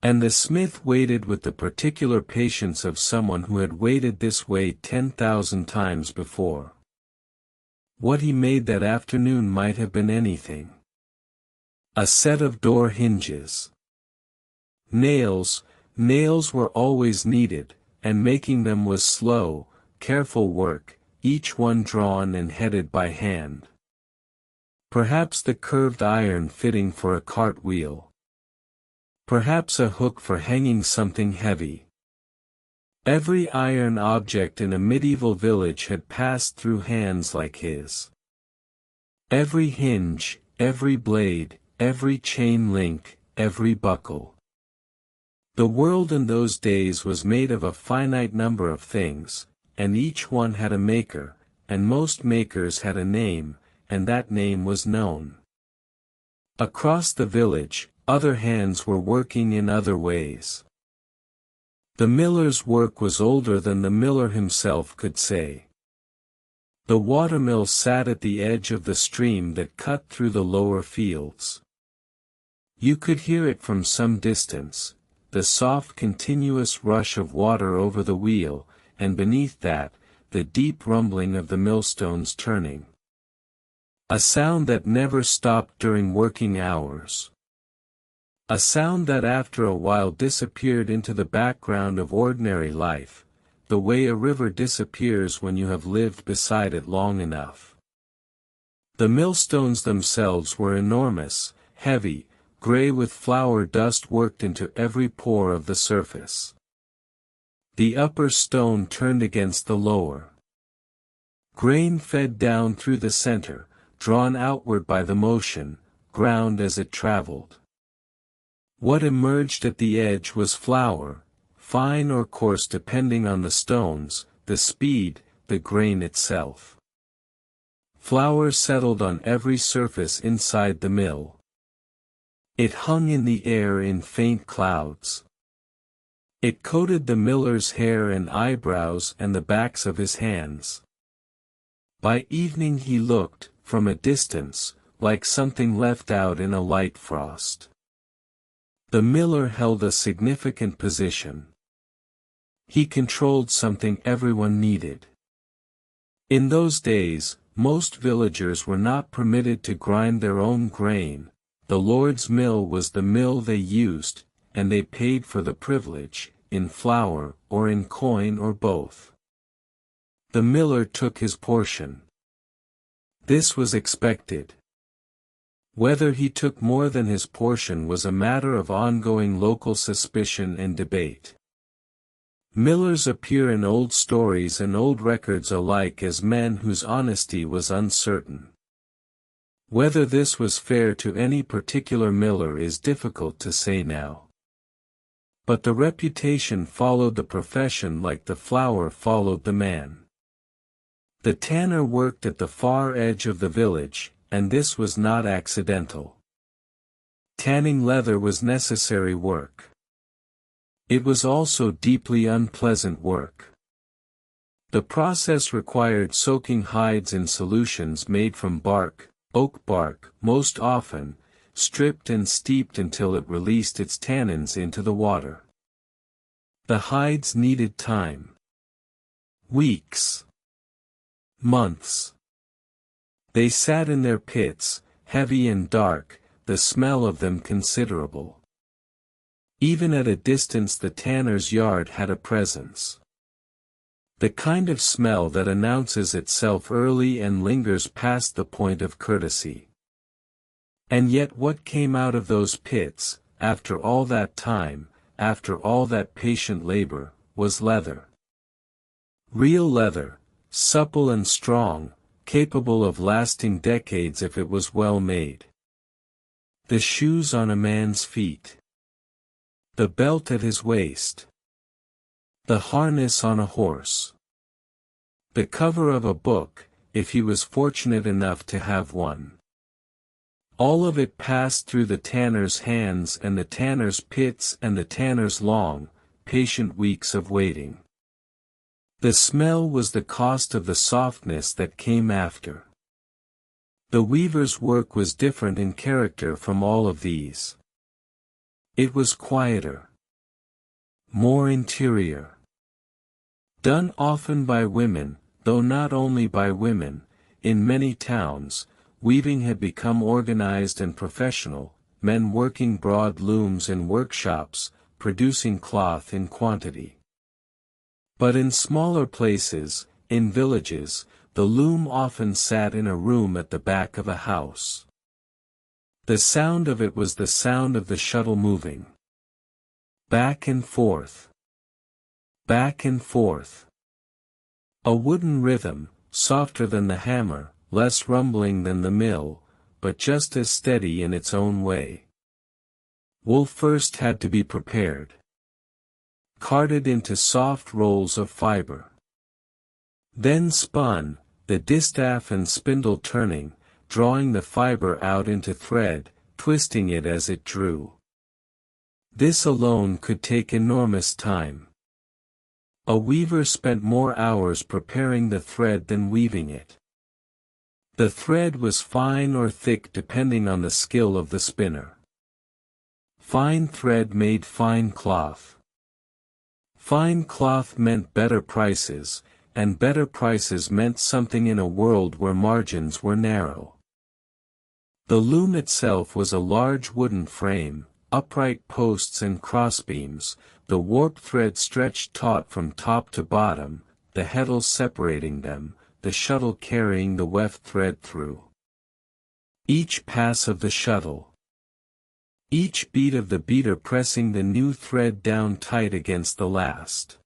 And the smith waited with the particular patience of someone who had waited this way 10,000 times before. What he made that afternoon might have been anything. A set of door hinges. Nails were always needed, and making them was slow, careful work, each one drawn and headed by hand. Perhaps the curved iron fitting for a cart wheel. Perhaps a hook for hanging something heavy. Every iron object in a medieval village had passed through hands like his. Every hinge, every blade, every chain link, every buckle. The world in those days was made of a finite number of things, and each one had a maker, and most makers had a name, and that name was known. Across the village, other hands were working in other ways. The miller's work was older than the miller himself could say. The watermill sat at the edge of the stream that cut through the lower fields. You could hear it from some distance, the soft continuous rush of water over the wheel, and beneath that, the deep rumbling of the millstones turning. A sound that never stopped during working hours. A sound that after a while disappeared into the background of ordinary life, the way a river disappears when you have lived beside it long enough. The millstones themselves were enormous, heavy, gray with flour dust worked into every pore of the surface. The upper stone turned against the lower. Grain fed down through the center, drawn outward by the motion, ground as it traveled. What emerged at the edge was flour, fine or coarse depending on the stones, the speed, the grain itself. Flour settled on every surface inside the mill. It hung in the air in faint clouds. It coated the miller's hair and eyebrows and the backs of his hands. By evening he looked, from a distance, like something left out in a light frost. The miller held a significant position. He controlled something everyone needed. In those days, most villagers were not permitted to grind their own grain. The Lord's mill was the mill they used, and they paid for the privilege, in flour, or in coin or both. The miller took his portion. This was expected. Whether he took more than his portion was a matter of ongoing local suspicion and debate. Millers appear in old stories and old records alike as men whose honesty was uncertain. Whether this was fair to any particular miller is difficult to say now. But the reputation followed the profession like the flour followed the man. The tanner worked at the far edge of the village, and this was not accidental. Tanning leather was necessary work. It was also deeply unpleasant work. The process required soaking hides in solutions made from bark, oak bark, most often, stripped and steeped until it released its tannins into the water. The hides needed time. Weeks. Months. They sat in their pits, heavy and dark, the smell of them considerable. Even at a distance the tanner's yard had a presence. The kind of smell that announces itself early and lingers past the point of courtesy. And yet what came out of those pits, after all that time, after all that patient labor, was leather. Real leather, supple and strong, capable of lasting decades if it was well made. The shoes on a man's feet. The belt at his waist. The harness on a horse. The cover of a book, if he was fortunate enough to have one. All of it passed through the tanner's hands and the tanner's pits and the tanner's long, patient weeks of waiting. The smell was the cost of the softness that came after. The weaver's work was different in character from all of these. It was quieter. More interior. Done often by women, though not only by women, in many towns, weaving had become organized and professional, men working broad looms in workshops, producing cloth in quantity. But in smaller places, in villages, the loom often sat in a room at the back of a house. The sound of it was the sound of the shuttle moving. Back and forth. Back and forth. A wooden rhythm, softer than the hammer, less rumbling than the mill, but just as steady in its own way. Wool first had to be prepared. Carded into soft rolls of fiber. Then spun, the distaff and spindle turning, drawing the fiber out into thread, twisting it as it drew. This alone could take enormous time. A weaver spent more hours preparing the thread than weaving it. The thread was fine or thick depending on the skill of the spinner. Fine thread made fine cloth. Fine cloth meant better prices, and better prices meant something in a world where margins were narrow. The loom itself was a large wooden frame, upright posts and crossbeams, the warp thread stretched taut from top to bottom, the heddle separating them, the shuttle carrying the weft thread through. Each pass of the shuttle. Each beat of the beater pressing the new thread down tight against the last.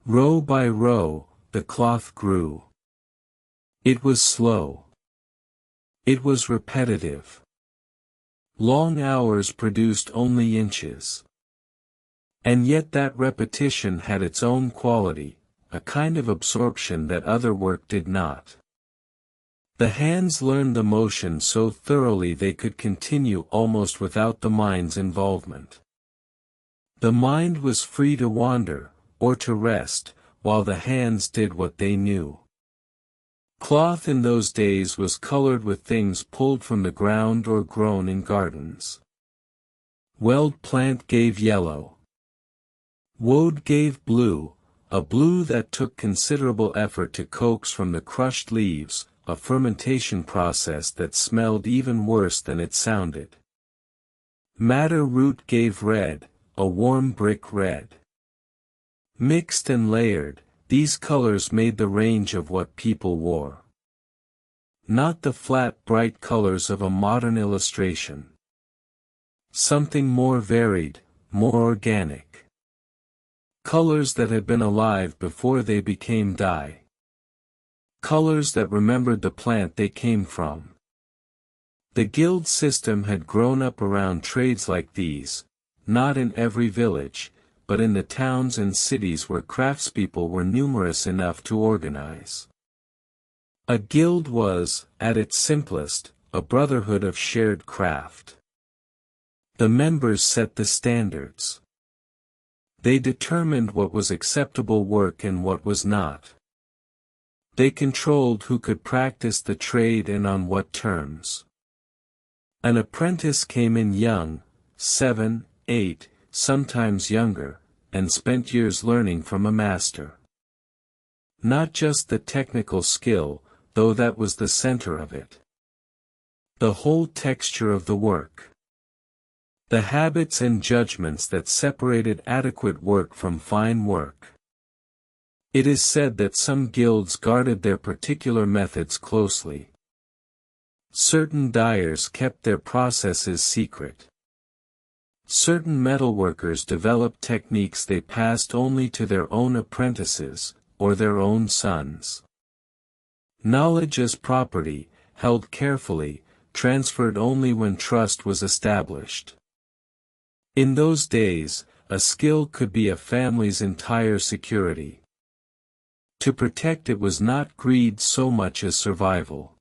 Row by row, the cloth grew. It was slow. It was repetitive. Long hours produced only inches. And yet that repetition had its own quality, a kind of absorption that other work did not. The hands learned the motion so thoroughly they could continue almost without the mind's involvement. The mind was free to wander, or to rest, while the hands did what they knew. Cloth in those days was colored with things pulled from the ground or grown in gardens. Weld plant gave yellow. Woad gave blue, a blue that took considerable effort to coax from the crushed leaves, a fermentation process that smelled even worse than it sounded. Madder root gave red, a warm brick red. Mixed and layered, these colors made the range of what people wore. Not the flat bright colors of a modern illustration. Something more varied, more organic. Colors that had been alive before they became dye. Colors that remembered the plant they came from. The guild system had grown up around trades like these, not in every village, but in the towns and cities where craftspeople were numerous enough to organize. A guild was, at its simplest, a brotherhood of shared craft. The members set the standards. They determined what was acceptable work and what was not. They controlled who could practice the trade and on what terms. An apprentice came in young, 7, 8, sometimes younger, and spent years learning from a master. Not just the technical skill, though that was the center of it. The whole texture of the work. The habits and judgments that separated adequate work from fine work. It is said that some guilds guarded their particular methods closely. Certain dyers kept their processes secret. Certain metalworkers developed techniques they passed only to their own apprentices, or their own sons. Knowledge as property, held carefully, transferred only when trust was established. In those days, a skill could be a family's entire security. To protect it was not greed so much as survival.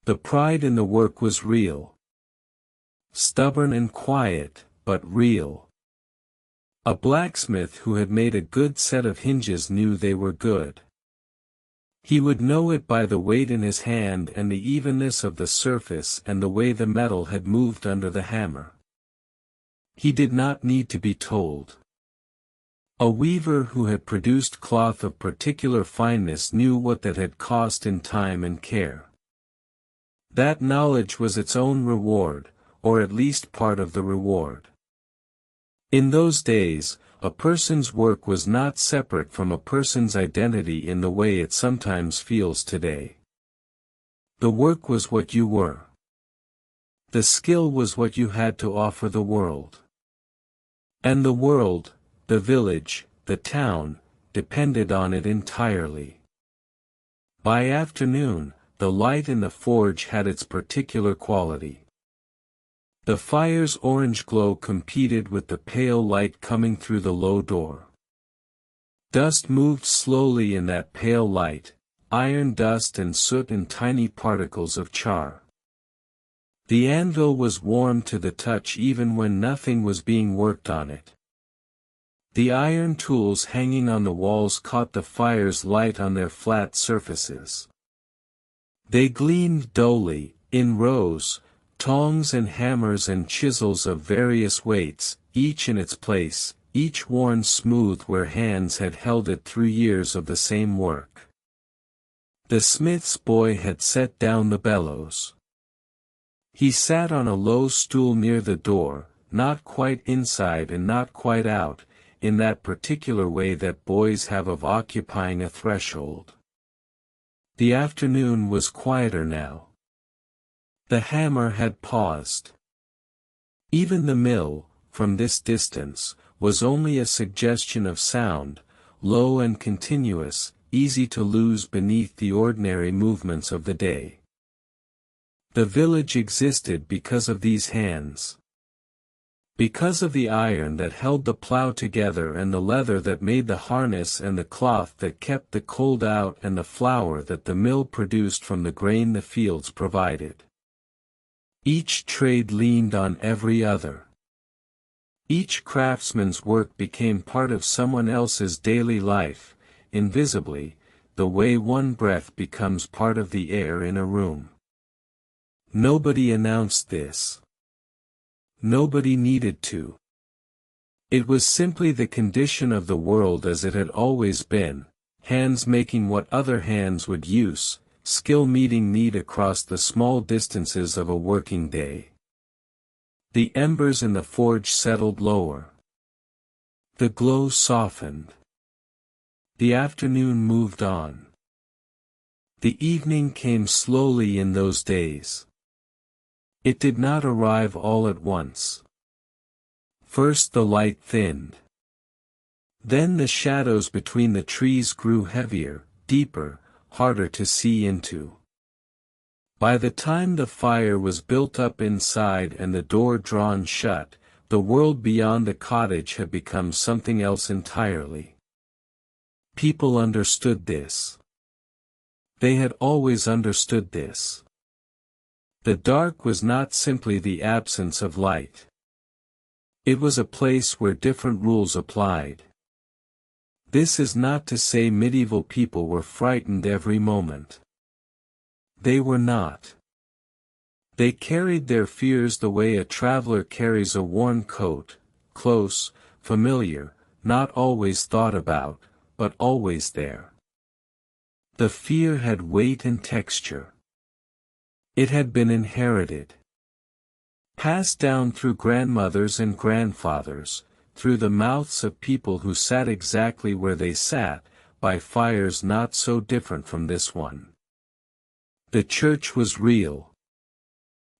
The pride in the work was real. Stubborn and quiet, but real. A blacksmith who had made a good set of hinges knew they were good. He would know it by the weight in his hand and the evenness of the surface and the way the metal had moved under the hammer. He did not need to be told. A weaver who had produced cloth of particular fineness knew what that had cost in time and care. That knowledge was its own reward, or at least part of the reward. In those days, a person's work was not separate from a person's identity in the way it sometimes feels today. The work was what you were. The skill was what you had to offer the world. And the world, the village, the town, depended on it entirely. By afternoon, the light in the forge had its particular quality. The fire's orange glow competed with the pale light coming through the low door. Dust moved slowly in that pale light, iron dust and soot and tiny particles of char. The anvil was warm to the touch even when nothing was being worked on it. The iron tools hanging on the walls caught the fire's light on their flat surfaces. They gleamed dully, in rows, tongs and hammers and chisels of various weights, each in its place, each worn smooth where hands had held it through years of the same work. The smith's boy had set down the bellows. He sat on a low stool near the door, not quite inside and not quite out, in that particular way that boys have of occupying a threshold. The afternoon was quieter now. The hammer had paused. Even the mill, from this distance, was only a suggestion of sound, low and continuous, easy to lose beneath the ordinary movements of the day. The village existed because of these hands. Because of the iron that held the plow together and the leather that made the harness and the cloth that kept the cold out and the flour that the mill produced from the grain the fields provided. Each trade leaned on every other. Each craftsman's work became part of someone else's daily life, invisibly, the way one breath becomes part of the air in a room. Nobody announced this. Nobody needed to. It was simply the condition of the world as it had always been, hands making what other hands would use, skill meeting need across the small distances of a working day. The embers in the forge settled lower. The glow softened. The afternoon moved on. The evening came slowly in those days. It did not arrive all at once. First the light thinned. Then the shadows between the trees grew heavier, deeper, harder to see into. By the time the fire was built up inside and the door drawn shut, the world beyond the cottage had become something else entirely. People understood this. They had always understood this. The dark was not simply the absence of light. It was a place where different rules applied. This is not to say medieval people were frightened every moment. They were not. They carried their fears the way a traveler carries a worn coat, close, familiar, not always thought about, but always there. The fear had weight and texture. It had been inherited. Passed down through grandmothers and grandfathers, through the mouths of people who sat exactly where they sat, by fires not so different from this one. The church was real.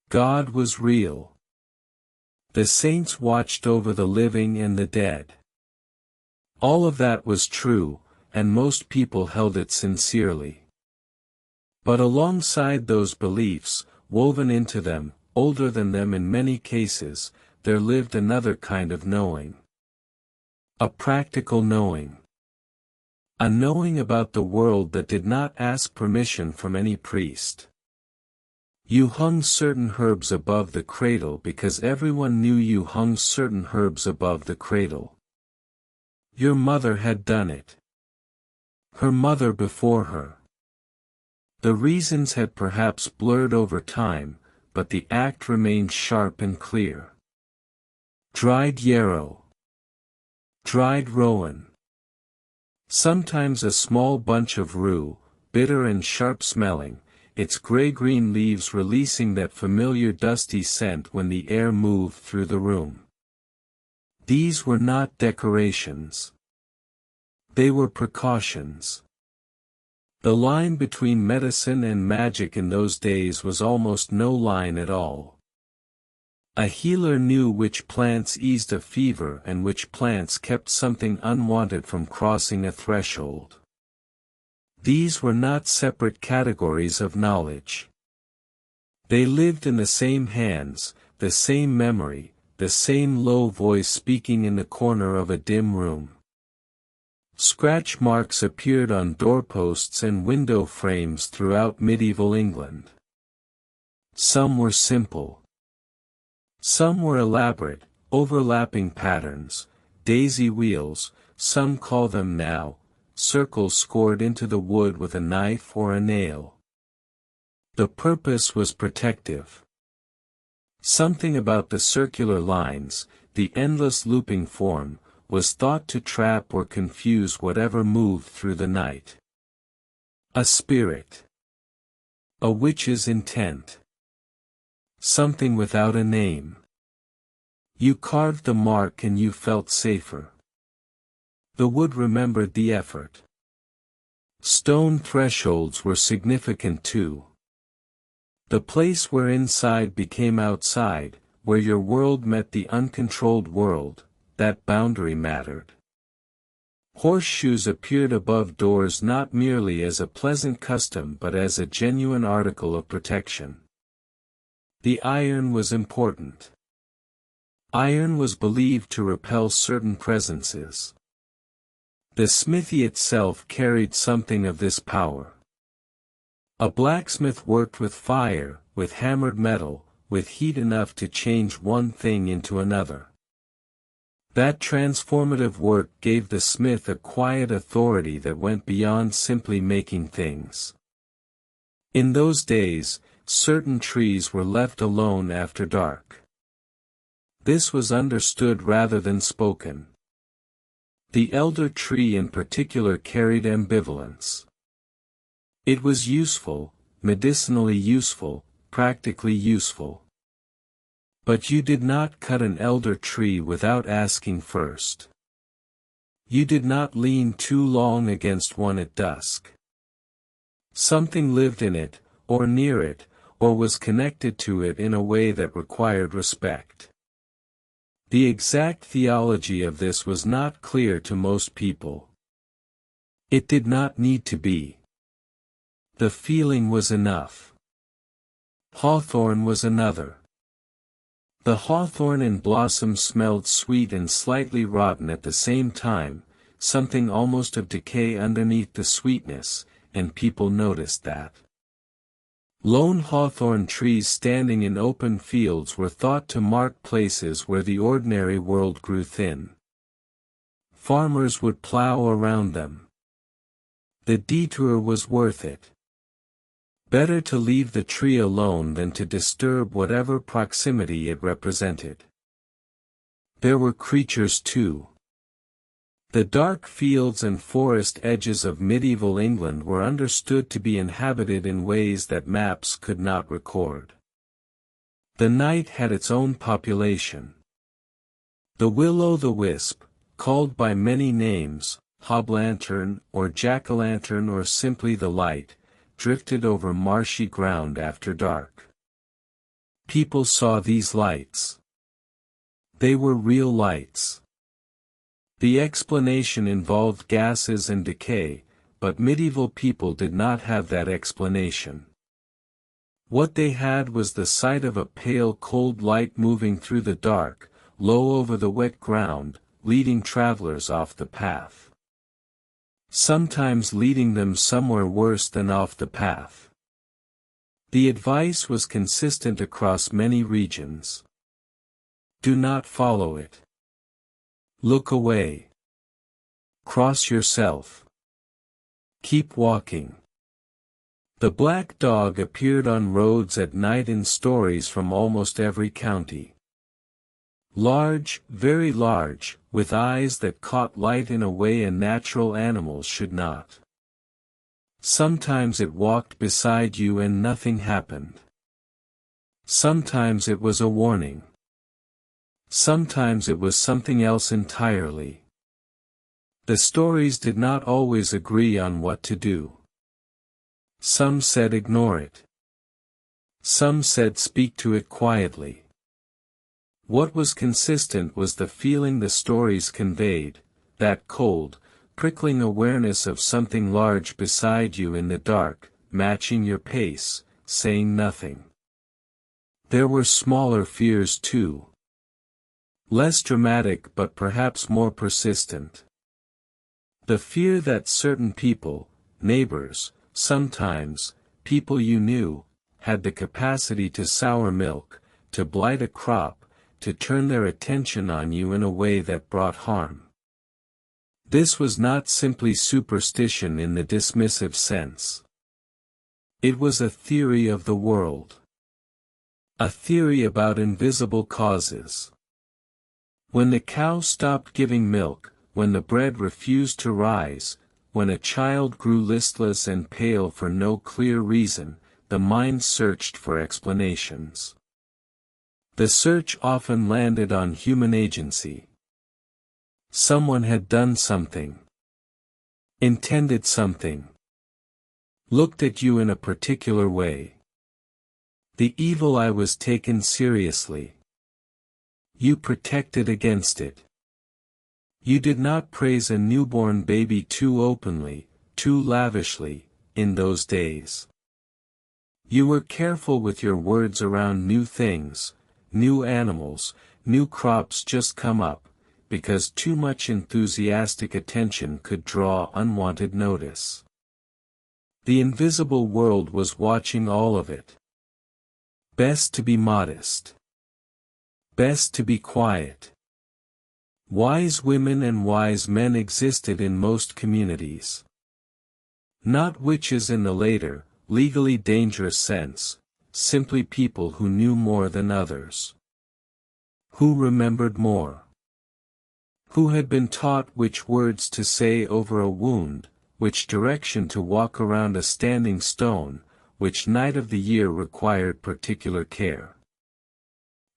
God was real. The saints watched over the living and the dead. All of that was true, and most people held it sincerely. But alongside those beliefs, woven into them, older than them in many cases, there lived another kind of knowing. A practical knowing. A knowing about the world that did not ask permission from any priest. You hung certain herbs above the cradle because everyone knew you hung certain herbs above the cradle. Your mother had done it. Her mother before her. The reasons had perhaps blurred over time, but the act remained sharp and clear. Dried yarrow. Dried rowan. Sometimes a small bunch of rue, bitter and sharp-smelling, its gray-green leaves releasing that familiar dusty scent when the air moved through the room. These were not decorations. They were precautions. The line between medicine and magic in those days was almost no line at all. A healer knew which plants eased a fever and which plants kept something unwanted from crossing a threshold. These were not separate categories of knowledge. They lived in the same hands, the same memory, the same low voice speaking in the corner of a dim room. Scratch marks appeared on doorposts and window frames throughout medieval England. Some were simple. Some were elaborate, overlapping patterns, daisy wheels, some call them now, circles scored into the wood with a knife or a nail. The purpose was protective. Something about the circular lines, the endless looping form, was thought to trap or confuse whatever moved through the night. A spirit. A witch's intent. Something without a name. You carved the mark and you felt safer. The wood remembered the effort. Stone thresholds were significant too. The place where inside became outside, where your world met the uncontrolled world, that boundary mattered. Horseshoes appeared above doors not merely as a pleasant custom but as a genuine article of protection. The iron was important. Iron was believed to repel certain presences. The smithy itself carried something of this power. A blacksmith worked with fire, with hammered metal, with heat enough to change one thing into another. That transformative work gave the smith a quiet authority that went beyond simply making things. In those days, certain trees were left alone after dark. This was understood rather than spoken. The elder tree in particular carried ambivalence. It was useful, medicinally useful, practically useful. But you did not cut an elder tree without asking first. You did not lean too long against one at dusk. Something lived in it, or near it, or was connected to it in a way that required respect. The exact theology of this was not clear to most people. It did not need to be. The feeling was enough. Hawthorn was another. The hawthorn in blossom smelled sweet and slightly rotten at the same time, something almost of decay underneath the sweetness, and people noticed that. Lone hawthorn trees standing in open fields were thought to mark places where the ordinary world grew thin. Farmers would plow around them. The detour was worth it. Better to leave the tree alone than to disturb whatever proximity it represented. There were creatures too. The dark fields and forest edges of medieval England were understood to be inhabited in ways that maps could not record. The night had its own population. The will-o'-the-wisp, called by many names, hob-lantern or jack-o'-lantern or simply the light, drifted over marshy ground after dark. People saw these lights. They were real lights. The explanation involved gases and decay, but medieval people did not have that explanation. What they had was the sight of a pale cold light moving through the dark, low over the wet ground, leading travelers off the path. Sometimes leading them somewhere worse than off the path. The advice was consistent across many regions. Do not follow it. Look away. Cross yourself. Keep walking. The black dog appeared on roads at night in stories from almost every county. Large, very large, with eyes that caught light in a way a natural animal should not. Sometimes it walked beside you and nothing happened. Sometimes it was a warning. Sometimes it was something else entirely. The stories did not always agree on what to do. Some said ignore it. Some said speak to it quietly. What was consistent was the feeling the stories conveyed, that cold, prickling awareness of something large beside you in the dark, matching your pace, saying nothing. There were smaller fears too. Less dramatic but perhaps more persistent. The fear that certain people, neighbors, sometimes, people you knew, had the capacity to sour milk, to blight a crop, to turn their attention on you in a way that brought harm. This was not simply superstition in the dismissive sense. It was a theory of the world. A theory about invisible causes. When the cow stopped giving milk, when the bread refused to rise, when a child grew listless and pale for no clear reason, the mind searched for explanations. The search often landed on human agency. Someone had done something. Intended something. Looked at you in a particular way. The evil eye was taken seriously. You protected against it. You did not praise a newborn baby too openly, too lavishly, in those days. You were careful with your words around new things, new animals, new crops just come up, because too much enthusiastic attention could draw unwanted notice. The invisible world was watching all of it. Best to be modest. Best to be quiet. Wise women and wise men existed in most communities. Not witches in the later, legally dangerous sense, simply people who knew more than others. Who remembered more. Who had been taught which words to say over a wound, which direction to walk around a standing stone, which night of the year required particular care.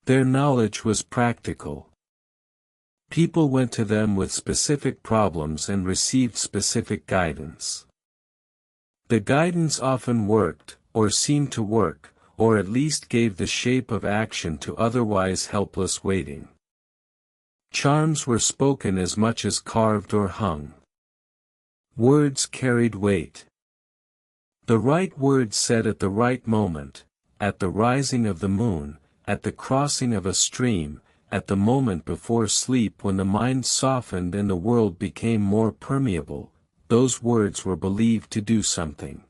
Their knowledge was practical. People went to them with specific problems and received specific guidance. The guidance often worked, or seemed to work, or at least gave the shape of action to otherwise helpless waiting. Charms were spoken as much as carved or hung. Words carried weight. The right word said at the right moment, at the rising of the moon, at the crossing of a stream, at the moment before sleep when the mind softened and the world became more permeable, those words were believed to do something.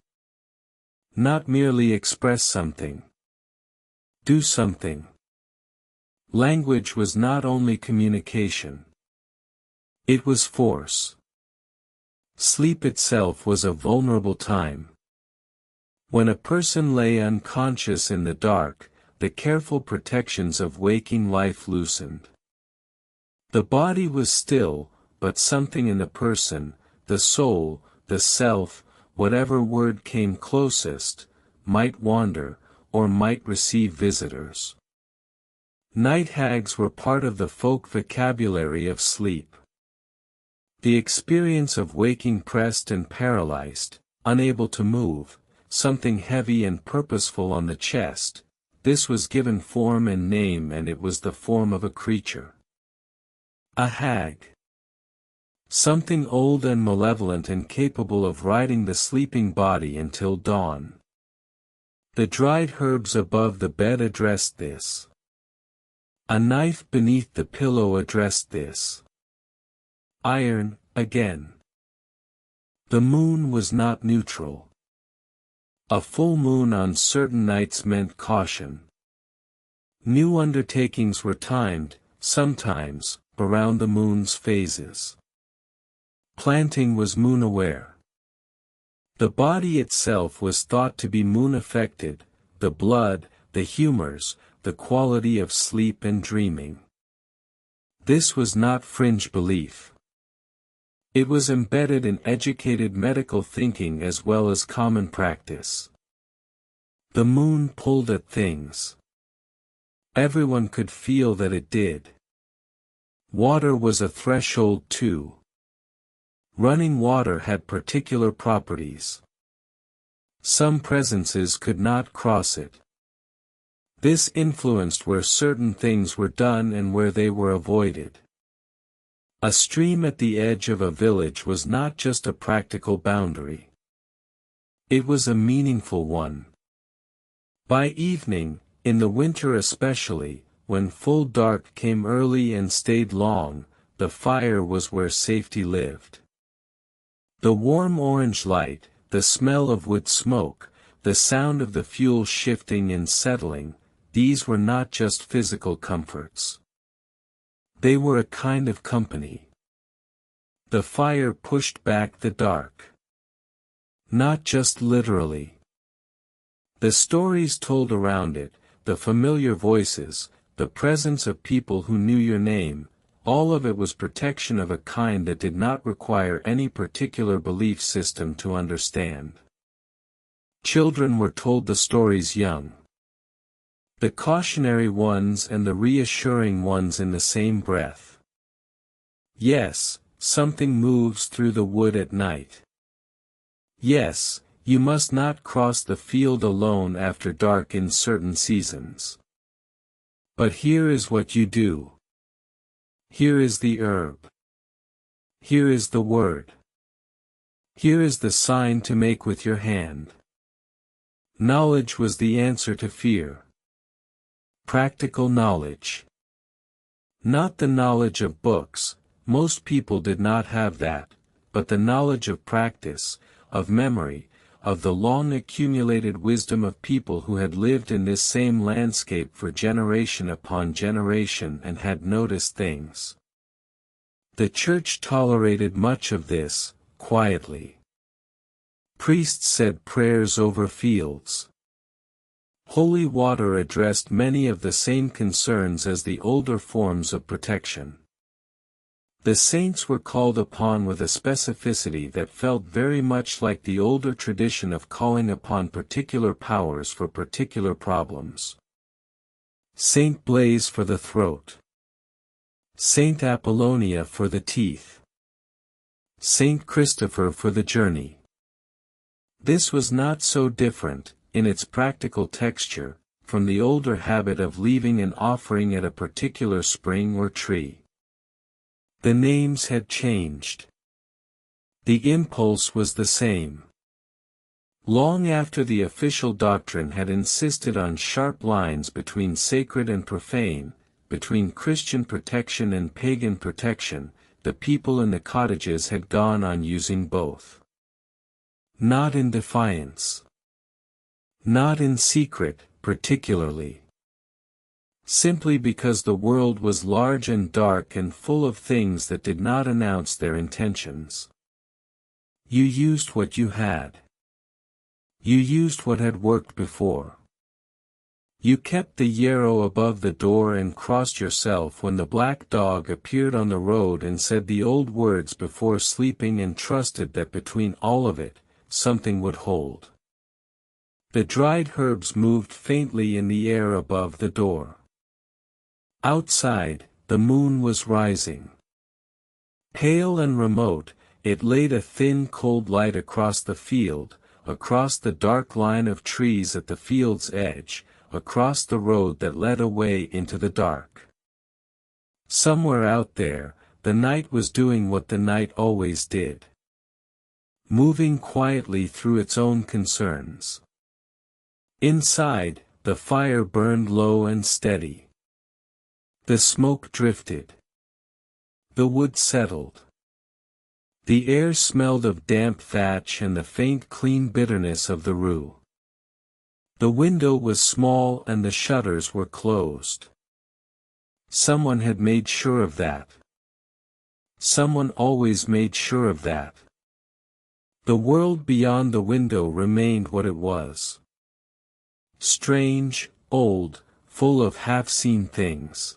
Not merely express something. Do something. Language was not only communication. It was force. Sleep itself was a vulnerable time. When a person lay unconscious in the dark, the careful protections of waking life loosened. The body was still, but something in the person, the soul, the self, whatever word came closest, might wander, or might receive visitors. Night hags were part of the folk vocabulary of sleep. The experience of waking pressed and paralyzed, unable to move, something heavy and purposeful on the chest, this was given form and name, and it was the form of a creature. A hag. Something old and malevolent and capable of riding the sleeping body until dawn. The dried herbs above the bed addressed this. A knife beneath the pillow addressed this. Iron, again. The moon was not neutral. A full moon on certain nights meant caution. New undertakings were timed, sometimes, around the moon's phases. Planting was moon-aware. The body itself was thought to be moon-affected, the blood, the humors, the quality of sleep and dreaming. This was not fringe belief. It was embedded in educated medical thinking as well as common practice. The moon pulled at things. Everyone could feel that it did. Water was a threshold too. Running water had particular properties. Some presences could not cross it. This influenced where certain things were done and where they were avoided. A stream at the edge of a village was not just a practical boundary. It was a meaningful one. By evening, in the winter especially, when full dark came early and stayed long, the fire was where safety lived. The warm orange light, the smell of wood smoke, the sound of the fuel shifting and settling, these were not just physical comforts. They were a kind of company. The fire pushed back the dark. Not just literally. The stories told around it, the familiar voices, the presence of people who knew your name, all of it was protection of a kind that did not require any particular belief system to understand. Children were told the stories young. The cautionary ones and the reassuring ones in the same breath. Yes, something moves through the wood at night. Yes, you must not cross the field alone after dark in certain seasons. But here is what you do. Here is the herb. Here is the word. Here is the sign to make with your hand. Knowledge was the answer to fear. Practical knowledge. Not the knowledge of books, most people did not have that, but the knowledge of practice, of memory, of the long accumulated wisdom of people who had lived in this same landscape for generation upon generation and had noticed things. The church tolerated much of this, quietly. Priests said prayers over fields. Holy water addressed many of the same concerns as the older forms of protection. The saints were called upon with a specificity that felt very much like the older tradition of calling upon particular powers for particular problems. Saint Blaise for the throat. Saint Apollonia for the teeth. Saint Christopher for the journey. This was not so different, in its practical texture, from the older habit of leaving an offering at a particular spring or tree. The names had changed. The impulse was the same. Long after the official doctrine had insisted on sharp lines between sacred and profane, between Christian protection and pagan protection, the people in the cottages had gone on using both. Not in defiance. Not in secret, particularly. Simply because the world was large and dark and full of things that did not announce their intentions. You used what you had. You used what had worked before. You kept the yarrow above the door and crossed yourself when the black dog appeared on the road and said the old words before sleeping and trusted that between all of it, something would hold. The dried herbs moved faintly in the air above the door. Outside, the moon was rising. Pale and remote, it laid a thin cold light across the field, across the dark line of trees at the field's edge, across the road that led away into the dark. Somewhere out there, the night was doing what the night always did. Moving quietly through its own concerns. Inside, the fire burned low and steady. The smoke drifted. The wood settled. The air smelled of damp thatch and the faint clean bitterness of the rue. The window was small and the shutters were closed. Someone had made sure of that. Someone always made sure of that. The world beyond the window remained what it was. Strange, old, full of half-seen things.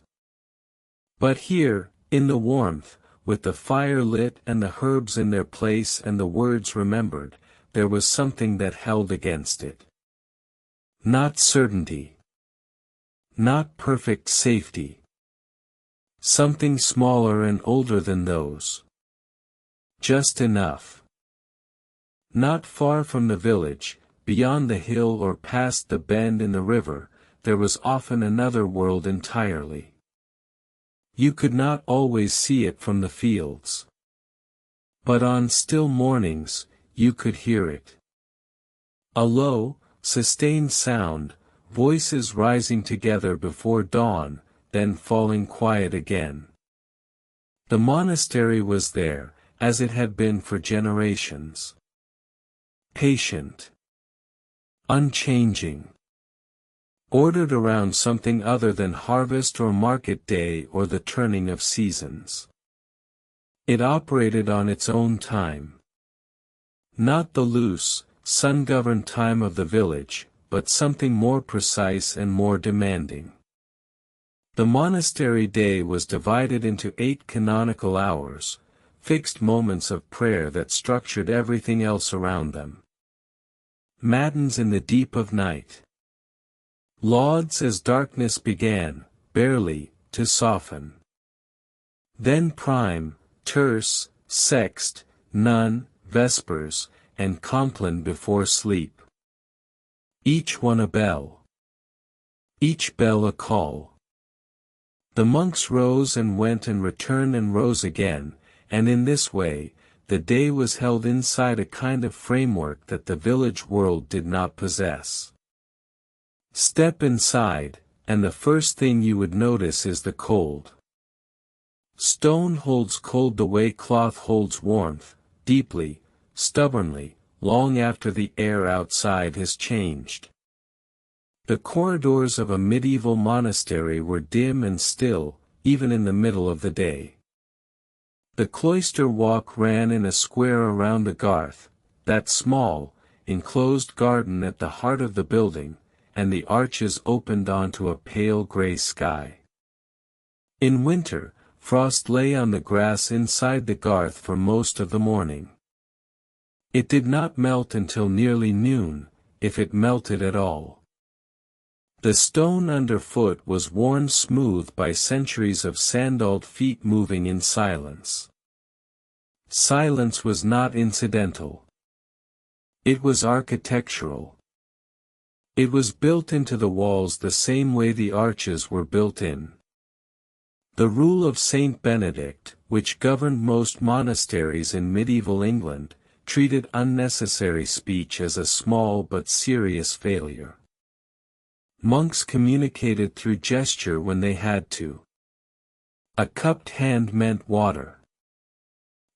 But here, in the warmth, with the fire lit and the herbs in their place and the words remembered, there was something that held against it. Not certainty. Not perfect safety. Something smaller and older than those. Just enough. Not far from the village, beyond the hill or past the bend in the river, there was often another world entirely. You could not always see it from the fields. But on still mornings, you could hear it. A low, sustained sound, voices rising together before dawn, then falling quiet again. The monastery was there, as it had been for generations. Patient. Unchanging. Ordered around something other than harvest or market day or the turning of seasons. It operated on its own time. Not the loose, sun-governed time of the village, but something more precise and more demanding. The monastery day was divided into 8 canonical hours, fixed moments of prayer that structured everything else around them. Matins in the deep of night. Lauds as darkness began, barely, to soften. Then prime, terce, sext, none, vespers, and compline before sleep. Each one a bell. Each bell a call. The monks rose and went and returned and rose again, and in this way, the day was held inside a kind of framework that the village world did not possess. Step inside, and the first thing you would notice is the cold. Stone holds cold the way cloth holds warmth, deeply, stubbornly, long after the air outside has changed. The corridors of a medieval monastery were dim and still, even in the middle of the day. The cloister walk ran in a square around the garth, that small, enclosed garden at the heart of the building, and the arches opened onto a pale grey sky. In winter, frost lay on the grass inside the garth for most of the morning. It did not melt until nearly noon, if it melted at all. The stone underfoot was worn smooth by centuries of sandaled feet moving in silence. Silence was not incidental. It was architectural. It was built into the walls the same way the arches were built in. The rule of Saint Benedict, which governed most monasteries in medieval England, treated unnecessary speech as a small but serious failure. Monks communicated through gesture when they had to. A cupped hand meant water.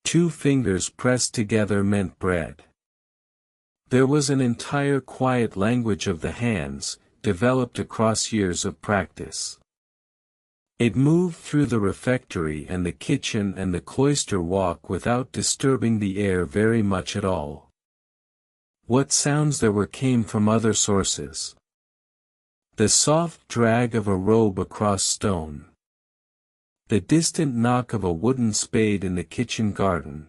2 fingers pressed together meant bread. There was an entire quiet language of the hands, developed across years of practice. It moved through the refectory and the kitchen and the cloister walk without disturbing the air very much at all. What sounds there were came from other sources. The soft drag of a robe across stone. The distant knock of a wooden spade in the kitchen garden.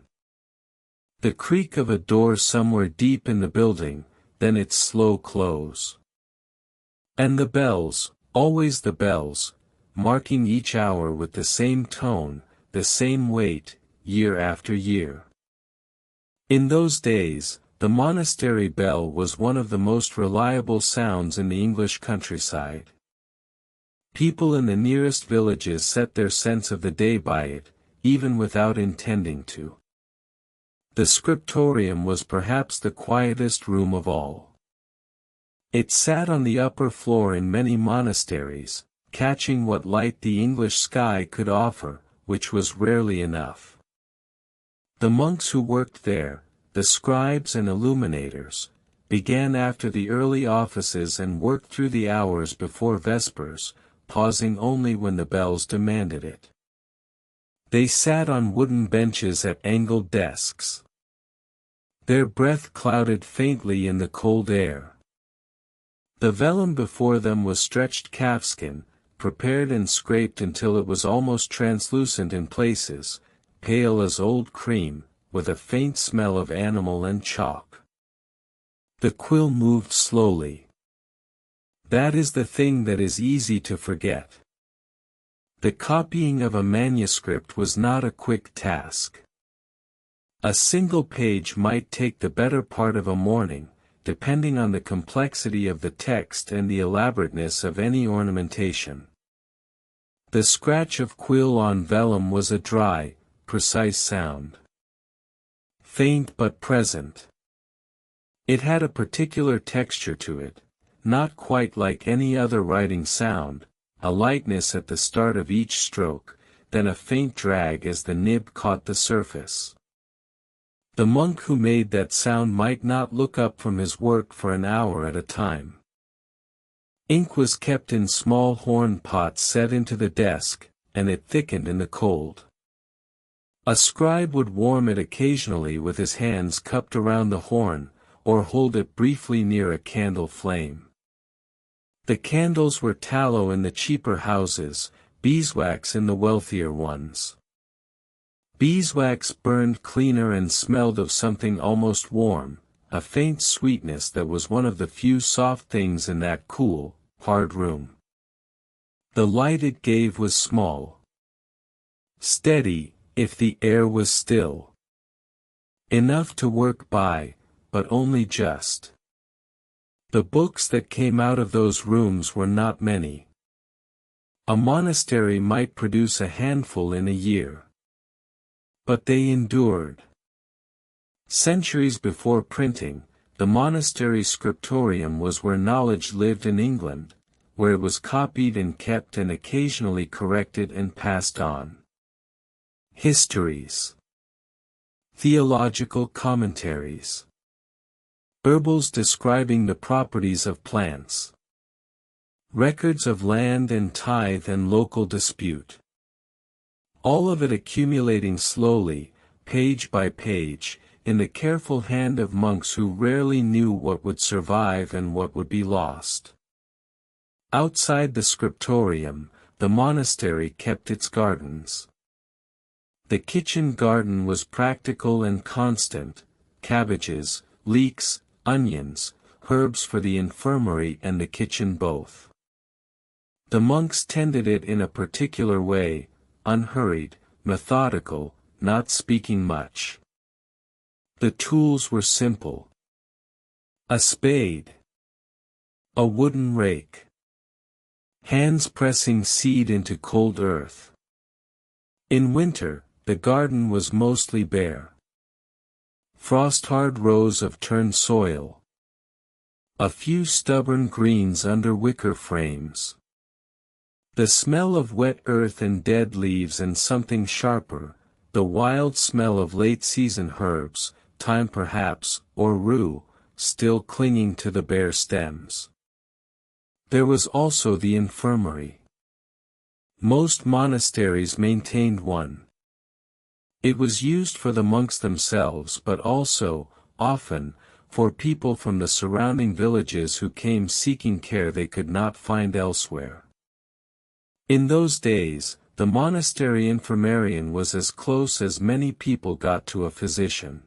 The creak of a door somewhere deep in the building, then its slow close. And the bells, always the bells, marking each hour with the same tone, the same weight, year after year. In those days, the monastery bell was one of the most reliable sounds in the English countryside. People in the nearest villages set their sense of the day by it, even without intending to. The scriptorium was perhaps the quietest room of all. It sat on the upper floor in many monasteries, catching what light the English sky could offer, which was rarely enough. The monks who worked there, the scribes and illuminators, began after the early offices and worked through the hours before vespers, pausing only when the bells demanded it. They sat on wooden benches at angled desks. Their breath clouded faintly in the cold air. The vellum before them was stretched calfskin, prepared and scraped until it was almost translucent in places, pale as old cream, with a faint smell of animal and chalk. The quill moved slowly. That is the thing that is easy to forget. The copying of a manuscript was not a quick task. A single page might take the better part of a morning, depending on the complexity of the text and the elaborateness of any ornamentation. The scratch of quill on vellum was a dry, precise sound. Faint but present. It had a particular texture to it, not quite like any other writing sound, a lightness at the start of each stroke, then a faint drag as the nib caught the surface. The monk who made that sound might not look up from his work for an hour at a time. Ink was kept in small horn pots set into the desk, and it thickened in the cold. A scribe would warm it occasionally with his hands cupped around the horn, or hold it briefly near a candle flame. The candles were tallow in the cheaper houses, beeswax in the wealthier ones. Beeswax burned cleaner and smelled of something almost warm, a faint sweetness that was one of the few soft things in that cool, hard room. The light it gave was small. Steady, if the air was still. Enough to work by, but only just. The books that came out of those rooms were not many. A monastery might produce a handful in a year. But they endured. Centuries before printing, the monastery scriptorium was where knowledge lived in England, where it was copied and kept and occasionally corrected and passed on. Histories. Theological commentaries. Herbals describing the properties of plants. Records of land and tithe and local dispute. All of it accumulating slowly, page by page, in the careful hand of monks who rarely knew what would survive and what would be lost. Outside the scriptorium, the monastery kept its gardens. The kitchen garden was practical and constant: cabbages, leeks, onions, herbs for the infirmary and the kitchen both. The monks tended it in a particular way, unhurried, methodical, not speaking much. The tools were simple. A spade. A wooden rake. Hands pressing seed into cold earth. In winter, the garden was mostly bare. Frost-hard rows of turned soil. A few stubborn greens under wicker frames. The smell of wet earth and dead leaves, and something sharper, the wild smell of late-season herbs, thyme perhaps, or rue, still clinging to the bare stems. There was also the infirmary. Most monasteries maintained one. It was used for the monks themselves, but also, often, for people from the surrounding villages who came seeking care they could not find elsewhere. In those days, the monastery infirmarian was as close as many people got to a physician.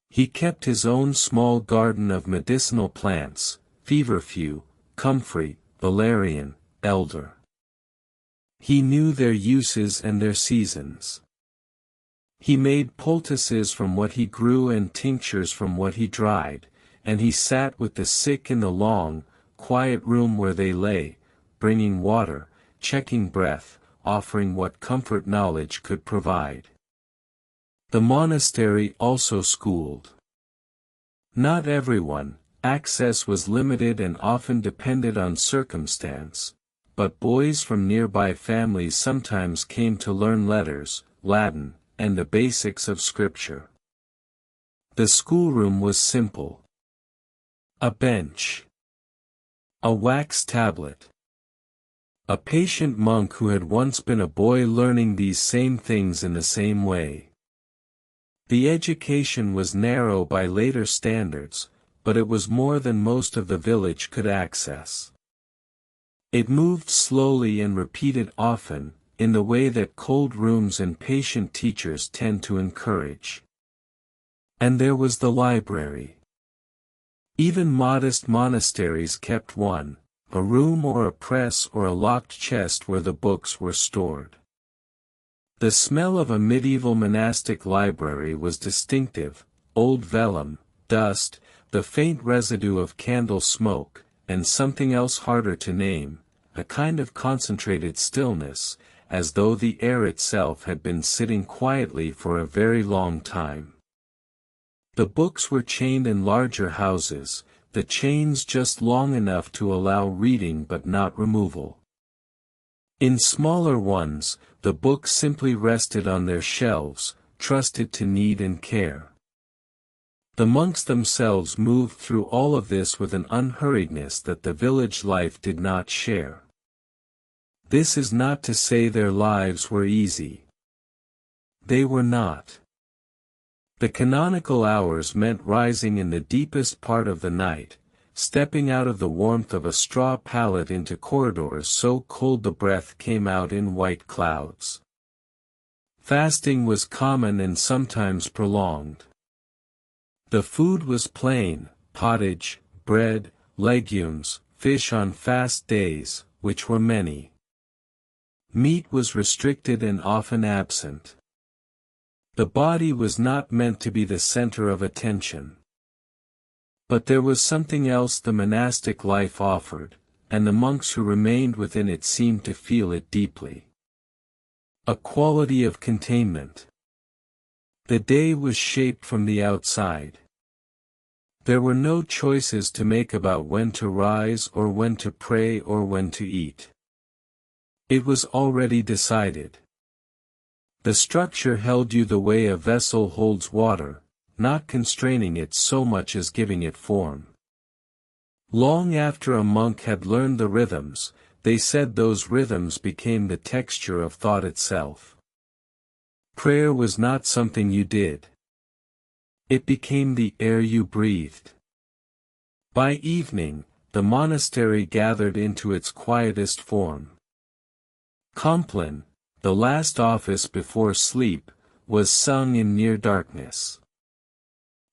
He kept his own small garden of medicinal plants: feverfew, comfrey, valerian, elder. He knew their uses and their seasons. He made poultices from what he grew and tinctures from what he dried, and he sat with the sick in the long, quiet room where they lay, bringing water, checking breath, offering what comfort knowledge could provide. The monastery also schooled. Not everyone, access was limited and often depended on circumstance, but boys from nearby families sometimes came to learn letters, Latin, and the basics of scripture. The schoolroom was simple. A bench. A wax tablet. A patient monk who had once been a boy learning these same things in the same way. The education was narrow by later standards, but it was more than most of the village could access. It moved slowly and repeated often, in the way that cold rooms and patient teachers tend to encourage. And there was the library. Even modest monasteries kept one, a room or a press or a locked chest where the books were stored. The smell of a medieval monastic library was distinctive: old vellum, dust, the faint residue of candle smoke, and something else harder to name, a kind of concentrated stillness, as though the air itself had been sitting quietly for a very long time. The books were chained in larger houses, the chains just long enough to allow reading but not removal. In smaller ones, the books simply rested on their shelves, trusted to need and care. The monks themselves moved through all of this with an unhurriedness that the village life did not share. This is not to say their lives were easy. They were not. The canonical hours meant rising in the deepest part of the night, stepping out of the warmth of a straw pallet into corridors so cold the breath came out in white clouds. Fasting was common and sometimes prolonged. The food was plain: pottage, bread, legumes, fish on fast days, which were many. Meat was restricted and often absent. The body was not meant to be the center of attention. But there was something else the monastic life offered, and the monks who remained within it seemed to feel it deeply. A quality of containment. The day was shaped from the outside. There were no choices to make about when to rise or when to pray or when to eat. It was already decided. The structure held you the way a vessel holds water, not constraining it so much as giving it form. Long after a monk had learned the rhythms, they said those rhythms became the texture of thought itself. Prayer was not something you did. It became the air you breathed. By evening, the monastery gathered into its quietest form. Compline, the last office before sleep, was sung in near darkness.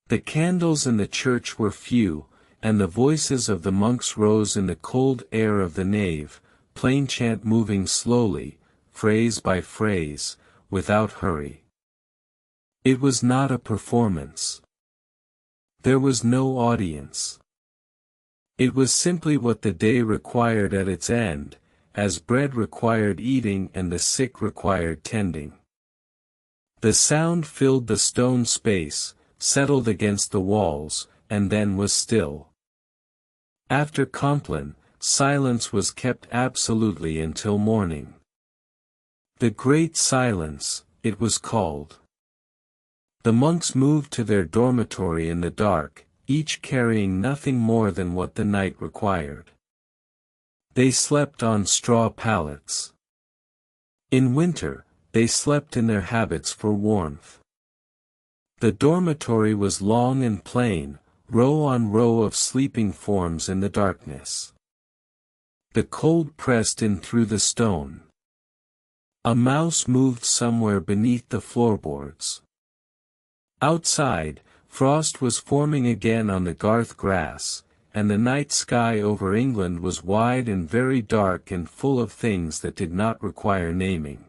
The candles in the church were few, and the voices of the monks rose in the cold air of the nave, plain chant moving slowly, phrase by phrase, without hurry. It was not a performance. There was no audience. It was simply what the day required at its end, as bread required eating and the sick required tending. The sound filled the stone space, settled against the walls, and then was still. After Compline, silence was kept absolutely until morning. The Great Silence, it was called. The monks moved to their dormitory in the dark, each carrying nothing more than what the night required. They slept on straw pallets. In winter, they slept in their habits for warmth. The dormitory was long and plain, row on row of sleeping forms in the darkness. The cold pressed in through the stone. A mouse moved somewhere beneath the floorboards. Outside, frost was forming again on the Garth grass, and the night sky over England was wide and very dark and full of things that did not require naming.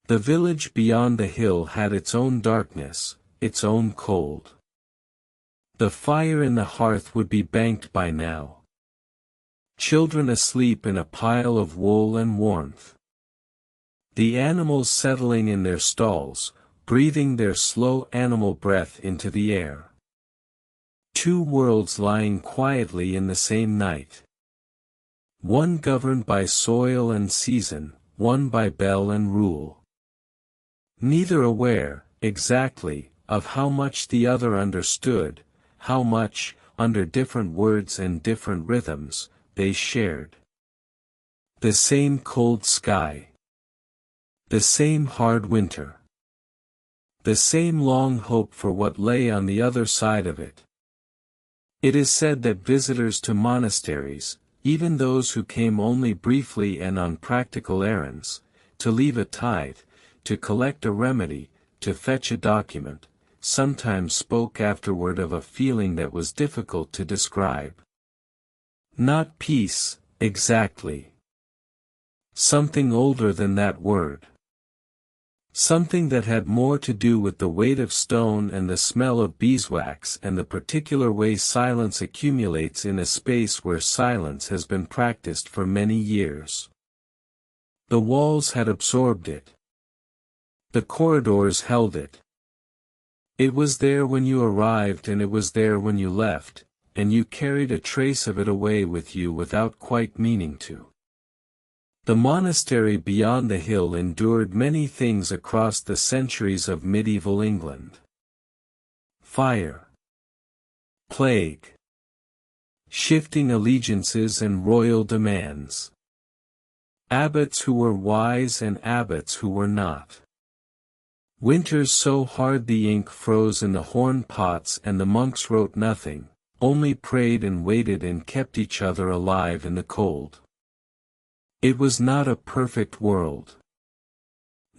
The village beyond the hill had its own darkness, its own cold. The fire in the hearth would be banked by now. Children asleep in a pile of wool and warmth. The animals settling in their stalls, breathing their slow animal breath into the air. Two worlds lying quietly in the same night. One governed by soil and season, one by bell and rule. Neither aware, exactly, of how much the other understood, how much, under different words and different rhythms, they shared. The same cold sky. The same hard winter. The same long hope for what lay on the other side of it. It is said that visitors to monasteries, even those who came only briefly and on practical errands, to leave a tithe, to collect a remedy, to fetch a document, sometimes spoke afterward of a feeling that was difficult to describe. Not peace, exactly. Something older than that word. Something that had more to do with the weight of stone and the smell of beeswax and the particular way silence accumulates in a space where silence has been practiced for many years. The walls had absorbed it. The corridors held it. It was there when you arrived and it was there when you left, and you carried a trace of it away with you without quite meaning to. The monastery beyond the hill endured many things across the centuries of medieval England. Fire. Plague. Shifting allegiances and royal demands. Abbots who were wise and abbots who were not. Winters so hard the ink froze in the horn pots and the monks wrote nothing, only prayed and waited and kept each other alive in the cold. It was not a perfect world.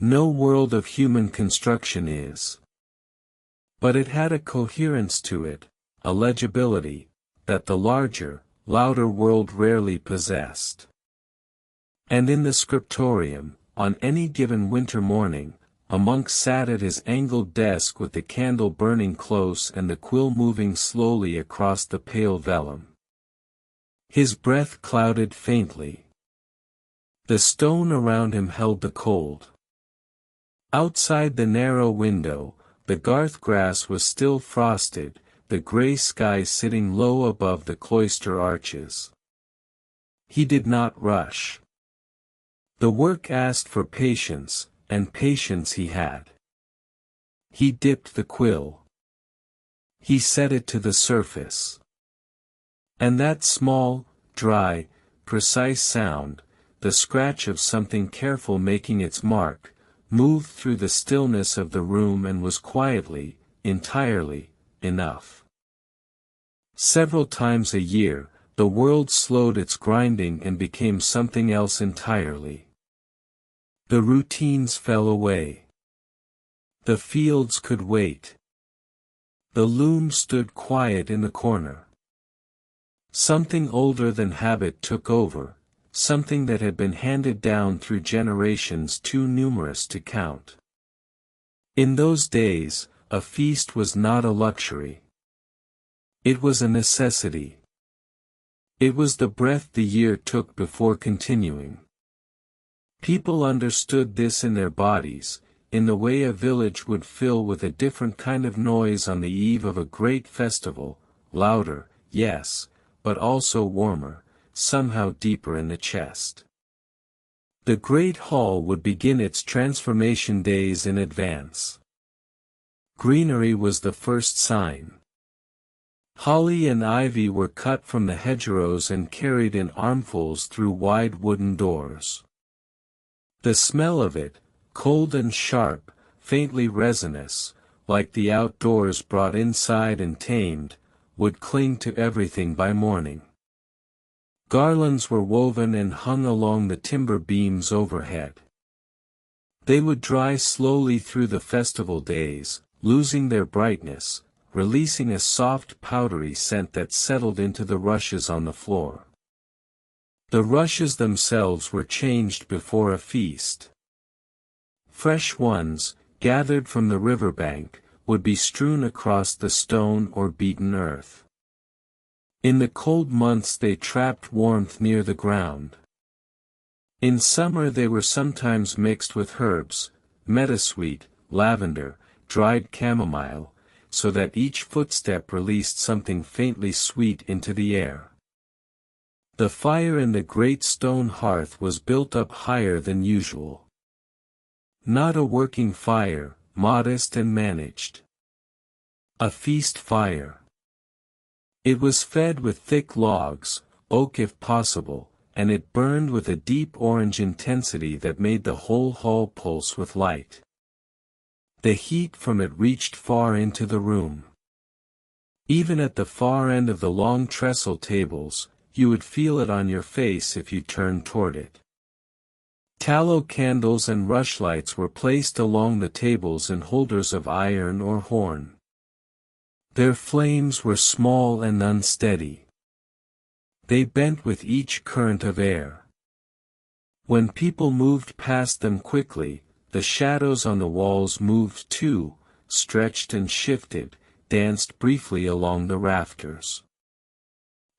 No world of human construction is. But it had a coherence to it, a legibility, that the larger, louder world rarely possessed. And in the scriptorium, on any given winter morning, a monk sat at his angled desk with the candle burning close and the quill moving slowly across the pale vellum. His breath clouded faintly. The stone around him held the cold. Outside the narrow window, the Garth grass was still frosted, the grey sky sitting low above the cloister arches. He did not rush. The work asked for patience, and patience he had. He dipped the quill. He set it to the surface. And that small, dry, precise sound, the scratch of something careful making its mark, moved through the stillness of the room and was quietly, entirely, enough. Several times a year, the world slowed its grinding and became something else entirely. The routines fell away. The fields could wait. The loom stood quiet in the corner. Something older than habit took over, something that had been handed down through generations too numerous to count. In those days, a feast was not a luxury. It was a necessity. It was the breath the year took before continuing. People understood this in their bodies, in the way a village would fill with a different kind of noise on the eve of a great festival, louder, yes, but also warmer, somehow deeper in the chest. The great hall would begin its transformation days in advance. Greenery was the first sign. Holly and ivy were cut from the hedgerows and carried in armfuls through wide wooden doors. The smell of it, cold and sharp, faintly resinous, like the outdoors brought inside and tamed, would cling to everything by morning. Garlands were woven and hung along the timber beams overhead. They would dry slowly through the festival days, losing their brightness, releasing a soft powdery scent that settled into the rushes on the floor. The rushes themselves were changed before a feast. Fresh ones, gathered from the riverbank, would be strewn across the stone or beaten earth. In the cold months they trapped warmth near the ground. In summer they were sometimes mixed with herbs, meadowsweet, lavender, dried chamomile, so that each footstep released something faintly sweet into the air. The fire in the great stone hearth was built up higher than usual. Not a working fire, modest and managed. A feast fire. It was fed with thick logs, oak if possible, and it burned with a deep orange intensity that made the whole hall pulse with light. The heat from it reached far into the room. Even at the far end of the long trestle tables, you would feel it on your face if you turned toward it. Tallow candles and rushlights were placed along the tables in holders of iron or horn. Their flames were small and unsteady. They bent with each current of air. When people moved past them quickly, the shadows on the walls moved too, stretched and shifted, danced briefly along the rafters.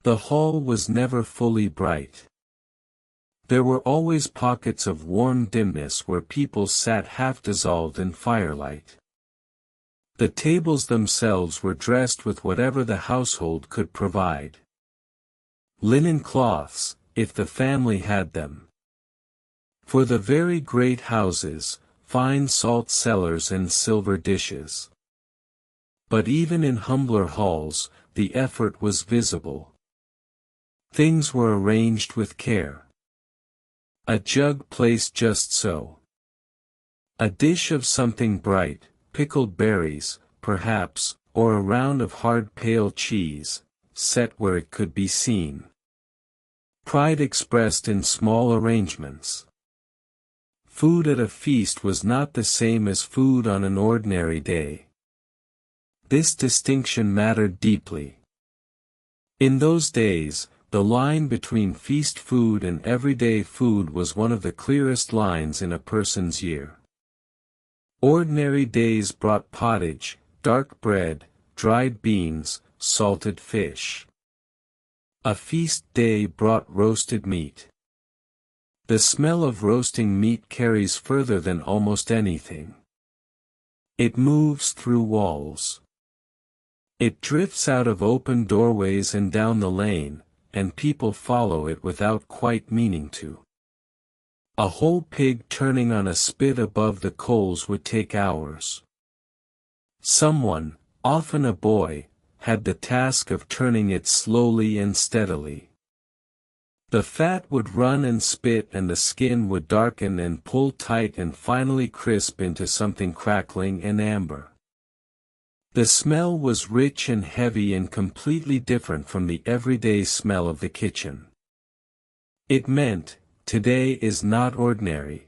The hall was never fully bright. There were always pockets of warm dimness where people sat half dissolved in firelight. The tables themselves were dressed with whatever the household could provide. Linen cloths, if the family had them. For the very great houses, fine salt cellars and silver dishes. But even in humbler halls, the effort was visible. Things were arranged with care. A jug placed just so. A dish of something bright, pickled berries, perhaps, or a round of hard pale cheese, set where it could be seen. Pride expressed in small arrangements. Food at a feast was not the same as food on an ordinary day. This distinction mattered deeply. In those days, the line between feast food and everyday food was one of the clearest lines in a person's year. Ordinary days brought pottage, dark bread, dried beans, salted fish. A feast day brought roasted meat. The smell of roasting meat carries further than almost anything. It moves through walls. It drifts out of open doorways and down the lane, and people follow it without quite meaning to. A whole pig turning on a spit above the coals would take hours. Someone, often a boy, had the task of turning it slowly and steadily. The fat would run and spit and the skin would darken and pull tight and finally crisp into something crackling and amber. The smell was rich and heavy and completely different from the everyday smell of the kitchen. It meant, today is not ordinary.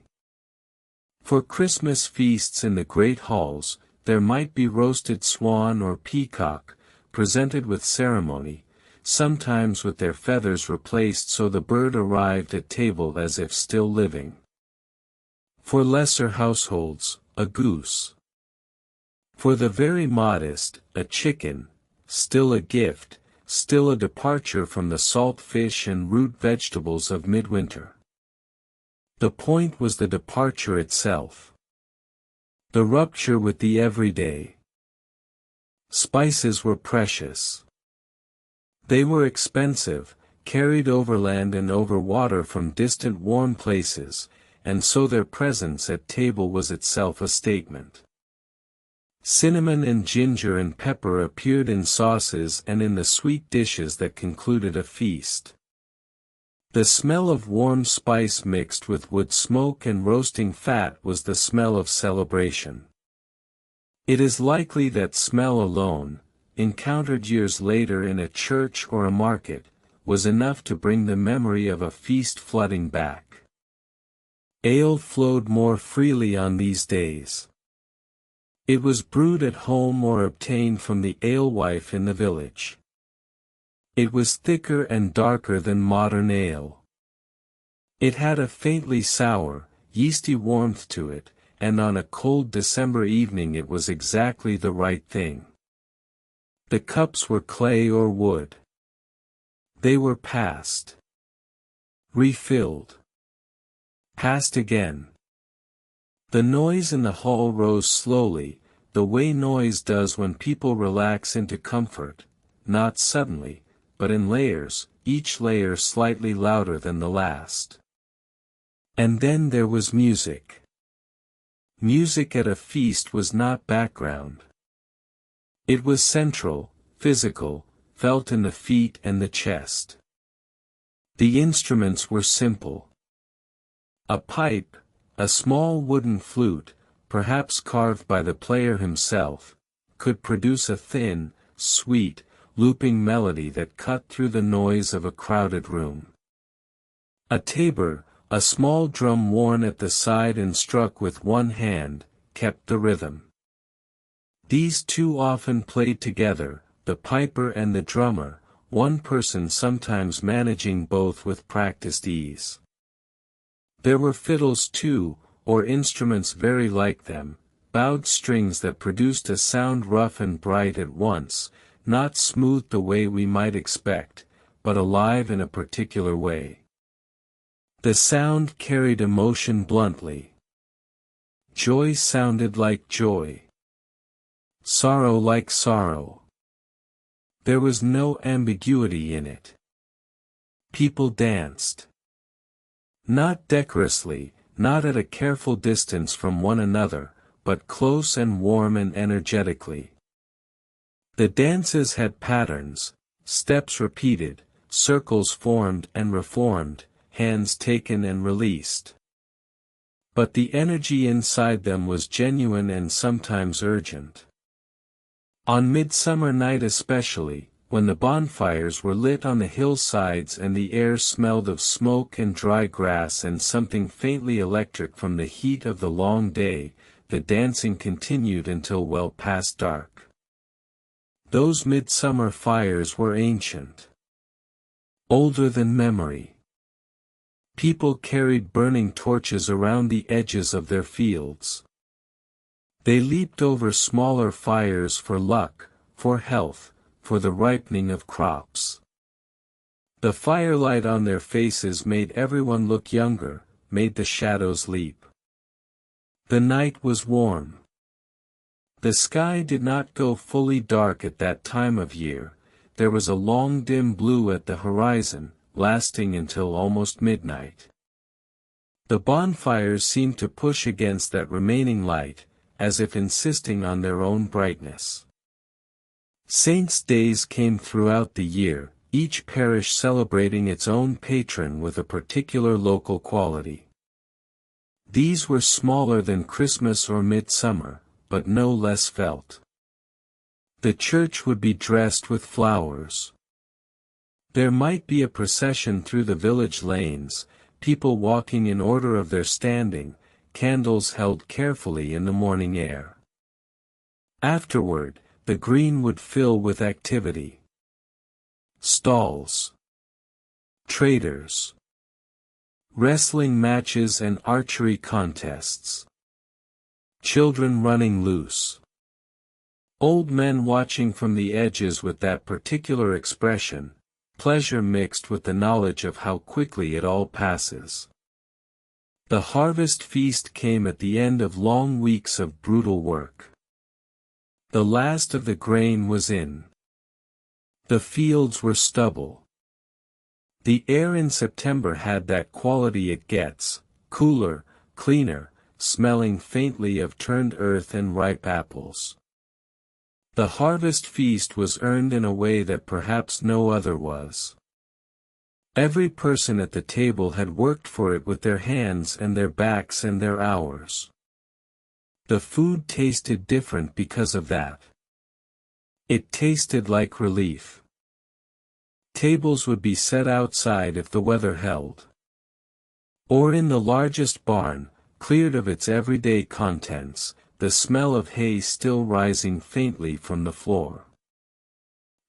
For Christmas feasts in the great halls, there might be roasted swan or peacock, presented with ceremony, sometimes with their feathers replaced so the bird arrived at table as if still living. For lesser households, a goose. For the very modest, a chicken, still a gift, still a departure from the salt fish and root vegetables of midwinter. The point was the departure itself. The rupture with the everyday. Spices were precious. They were expensive, carried overland and over water from distant warm places, and so their presence at table was itself a statement. Cinnamon and ginger and pepper appeared in sauces and in the sweet dishes that concluded a feast. The smell of warm spice mixed with wood smoke and roasting fat was the smell of celebration. It is likely that smell alone, encountered years later in a church or a market, was enough to bring the memory of a feast flooding back. Ale flowed more freely on these days. It was brewed at home or obtained from the alewife in the village. It was thicker and darker than modern ale. It had a faintly sour, yeasty warmth to it, and on a cold December evening it was exactly the right thing. The cups were clay or wood. They were passed. Refilled. Passed again. The noise in the hall rose slowly, the way noise does when people relax into comfort, not suddenly, but in layers, each layer slightly louder than the last. And then there was music. Music at a feast was not background. It was central, physical, felt in the feet and the chest. The instruments were simple. A pipe, a small wooden flute, perhaps carved by the player himself, could produce a thin, sweet, looping melody that cut through the noise of a crowded room. A tabor, a small drum worn at the side and struck with one hand, kept the rhythm. These two often played together, the piper and the drummer, one person sometimes managing both with practiced ease. There were fiddles too, or instruments very like them, bowed strings that produced a sound rough and bright at once, not smooth the way we might expect, but alive in a particular way. The sound carried emotion bluntly. Joy sounded like joy. Sorrow like sorrow. There was no ambiguity in it. People danced. Not decorously, not at a careful distance from one another, but close and warm and energetically. The dances had patterns, steps repeated, circles formed and reformed, hands taken and released. But the energy inside them was genuine and sometimes urgent. On midsummer night especially, when the bonfires were lit on the hillsides and the air smelled of smoke and dry grass and something faintly electric from the heat of the long day, the dancing continued until well past dark. Those midsummer fires were ancient. Older than memory. People carried burning torches around the edges of their fields. They leaped over smaller fires for luck, for health, for the ripening of crops. The firelight on their faces made everyone look younger, made the shadows leap. The night was warm. The sky did not go fully dark at that time of year, there was a long dim blue at the horizon, lasting until almost midnight. The bonfires seemed to push against that remaining light, as if insisting on their own brightness. Saints' days came throughout the year, each parish celebrating its own patron with a particular local quality. These were smaller than Christmas or midsummer, but no less felt. The church would be dressed with flowers. There might be a procession through the village lanes, people walking in order of their standing, candles held carefully in the morning air. Afterward, the green would fill with activity. Stalls, traders, wrestling matches and archery contests, children running loose, old men watching from the edges with that particular expression, pleasure mixed with the knowledge of how quickly it all passes. The harvest feast came at the end of long weeks of brutal work. The last of the grain was in. The fields were stubble. The air in September had that quality it gets, cooler, cleaner, smelling faintly of turned earth and ripe apples. The harvest feast was earned in a way that perhaps no other was. Every person at the table had worked for it with their hands and their backs and their hours. The food tasted different because of that. It tasted like relief. Tables would be set outside if the weather held. Or in the largest barn, cleared of its everyday contents, the smell of hay still rising faintly from the floor.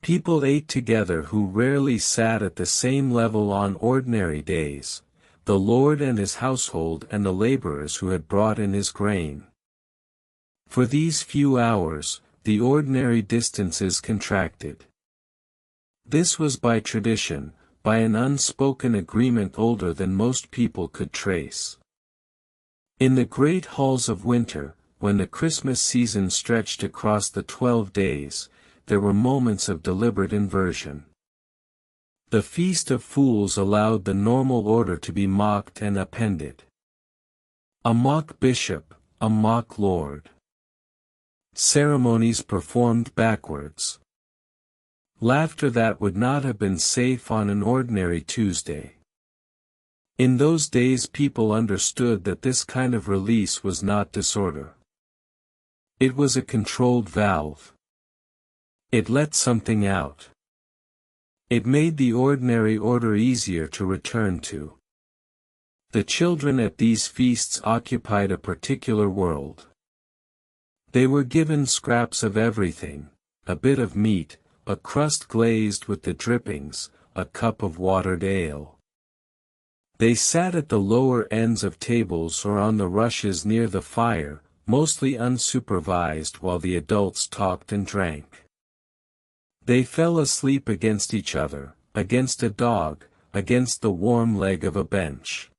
People ate together who rarely sat at the same level on ordinary days, the Lord and his household and the laborers who had brought in his grain. For these few hours, the ordinary distances contracted. This was by tradition, by an unspoken agreement older than most people could trace. In the great halls of winter, when the Christmas season stretched across the 12 days, there were moments of deliberate inversion. The Feast of Fools allowed the normal order to be mocked and appended. A mock bishop, a mock lord. Ceremonies performed backwards. Laughter that would not have been safe on an ordinary Tuesday. In those days people understood that this kind of release was not disorder. It was a controlled valve. It let something out. It made the ordinary order easier to return to. The children at these feasts occupied a particular world. They were given scraps of everything, a bit of meat, a crust glazed with the drippings, a cup of watered ale. They sat at the lower ends of tables or on the rushes near the fire, mostly unsupervised while the adults talked and drank. They fell asleep against each other, against a dog, against the warm leg of a bench.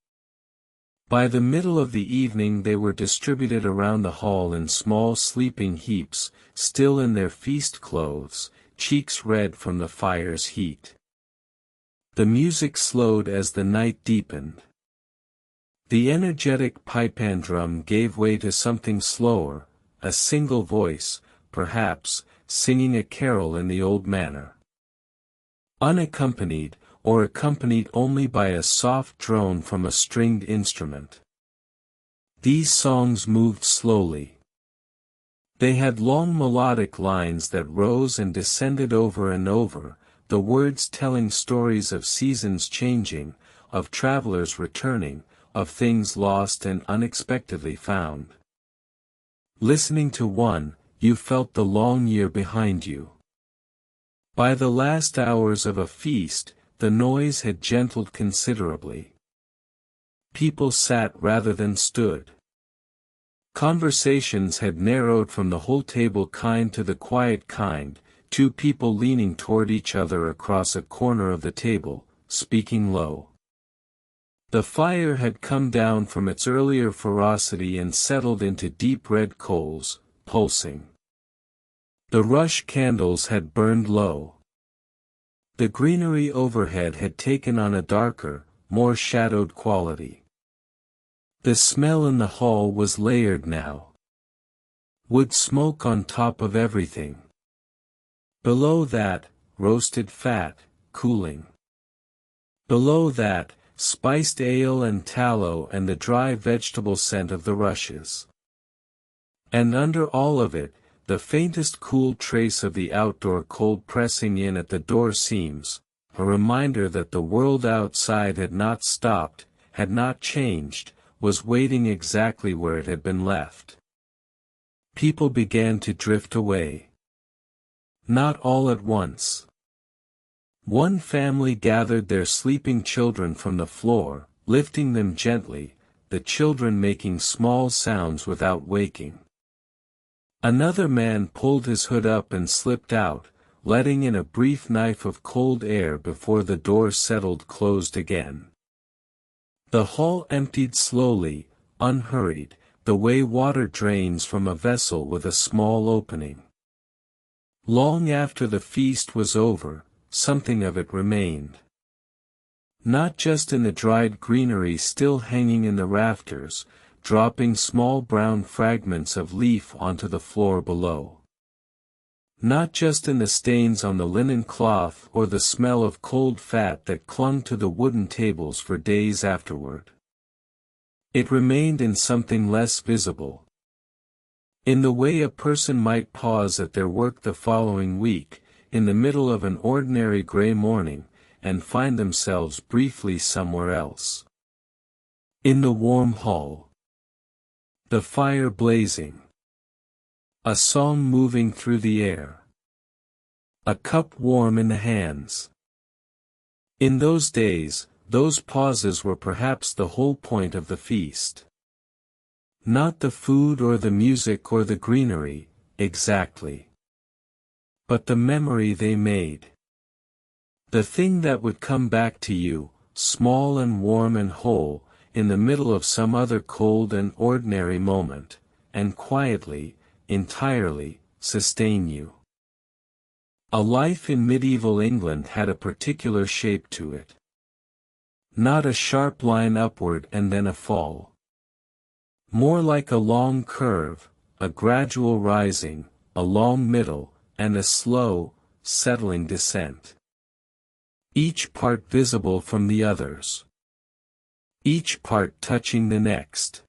By the middle of the evening they were distributed around the hall in small sleeping heaps, still in their feast clothes, cheeks red from the fire's heat. The music slowed as the night deepened. The energetic pipandrum gave way to something slower, a single voice, perhaps, singing a carol in the old manner. Unaccompanied, or accompanied only by a soft drone from a stringed instrument. These songs moved slowly. They had long melodic lines that rose and descended over and over, the words telling stories of seasons changing, of travelers returning, of things lost and unexpectedly found. Listening to one, you felt the long year behind you. By the last hours of a feast, the noise had gentled considerably. People sat rather than stood. Conversations had narrowed from the whole table kind to the quiet kind, two people leaning toward each other across a corner of the table, speaking low. The fire had come down from its earlier ferocity and settled into deep red coals, pulsing. The rush candles had burned low. The greenery overhead had taken on a darker, more shadowed quality. The smell in the hall was layered now. Wood smoke on top of everything. Below that, roasted fat, cooling. Below that, spiced ale and tallow and the dry vegetable scent of the rushes. And under all of it, the faintest cool trace of the outdoor cold pressing in at the door seams, a reminder that the world outside had not stopped, had not changed, was waiting exactly where it had been left. People began to drift away. Not all at once. One family gathered their sleeping children from the floor, lifting them gently, the children making small sounds without waking. Another man pulled his hood up and slipped out, letting in a brief knife of cold air before the door settled closed again. The hall emptied slowly, unhurried, the way water drains from a vessel with a small opening. Long after the feast was over, something of it remained. Not just in the dried greenery still hanging in the rafters, dropping small brown fragments of leaf onto the floor below. Not just in the stains on the linen cloth or the smell of cold fat that clung to the wooden tables for days afterward. It remained in something less visible. In the way a person might pause at their work the following week, in the middle of an ordinary gray morning, and find themselves briefly somewhere else. In the warm hall. The fire blazing. A song moving through the air. A cup warm in the hands. In those days, those pauses were perhaps the whole point of the feast. Not the food or the music or the greenery, exactly. But the memory they made. The thing that would come back to you, small and warm and whole, in the middle of some other cold and ordinary moment, and quietly, entirely, sustain you. A life in medieval England had a particular shape to it. Not a sharp line upward and then a fall. More like a long curve, a gradual rising, a long middle, and a slow, settling descent. Each part visible from the others. Each part touching the next.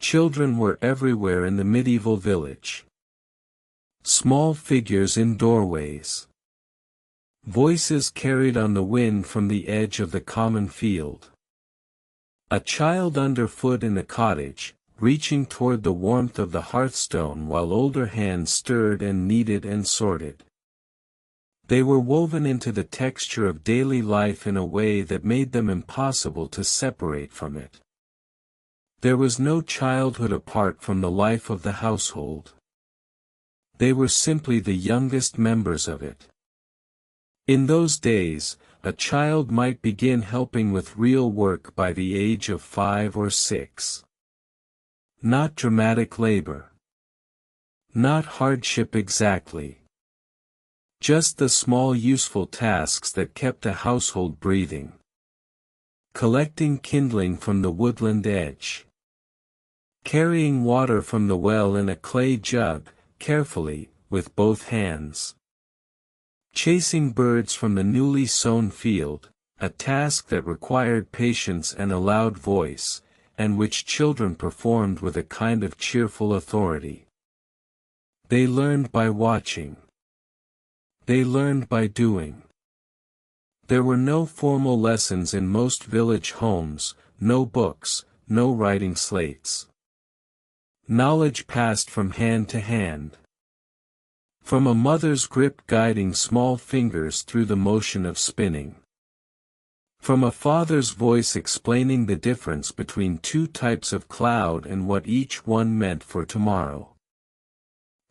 Children were everywhere in the medieval village. Small figures in doorways. Voices carried on the wind from the edge of the common field. A child underfoot in a cottage, reaching toward the warmth of the hearthstone while older hands stirred and kneaded and sorted. They were woven into the texture of daily life in a way that made them impossible to separate from it. There was no childhood apart from the life of the household. They were simply the youngest members of it. In those days, a child might begin helping with real work by the age of 5 or 6. Not dramatic labor. Not hardship exactly. Just the small useful tasks that kept a household breathing. Collecting kindling from the woodland edge. Carrying water from the well in a clay jug, carefully, with both hands. Chasing birds from the newly sown field, a task that required patience and a loud voice, and which children performed with a kind of cheerful authority. They learned by watching. They learned by doing. There were no formal lessons in most village homes, no books, no writing slates. Knowledge passed from hand to hand. From a mother's grip guiding small fingers through the motion of spinning. From a father's voice explaining the difference between two types of cloud and what each one meant for tomorrow.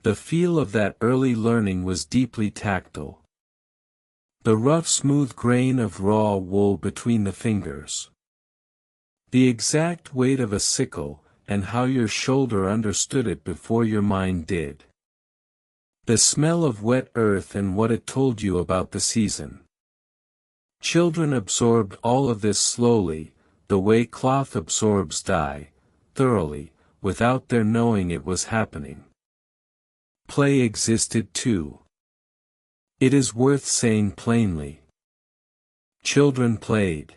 The feel of that early learning was deeply tactile. The rough smooth grain of raw wool between the fingers. The exact weight of a sickle, and how your shoulder understood it before your mind did. The smell of wet earth and what it told you about the season. Children absorbed all of this slowly, the way cloth absorbs dye, thoroughly, without their knowing it was happening. Play existed too. It is worth saying plainly. Children played.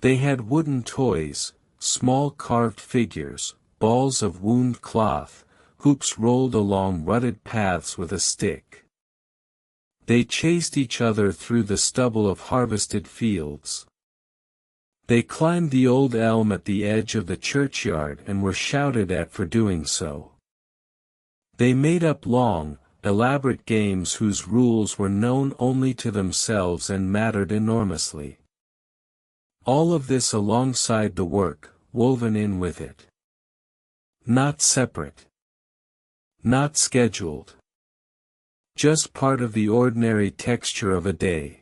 They had wooden toys, small carved figures, balls of wound cloth, hoops rolled along rutted paths with a stick. They chased each other through the stubble of harvested fields. They climbed the old elm at the edge of the churchyard and were shouted at for doing so. They made up long, elaborate games whose rules were known only to themselves and mattered enormously. All of this alongside the work, woven in with it. Not separate. Not scheduled. Just part of the ordinary texture of a day.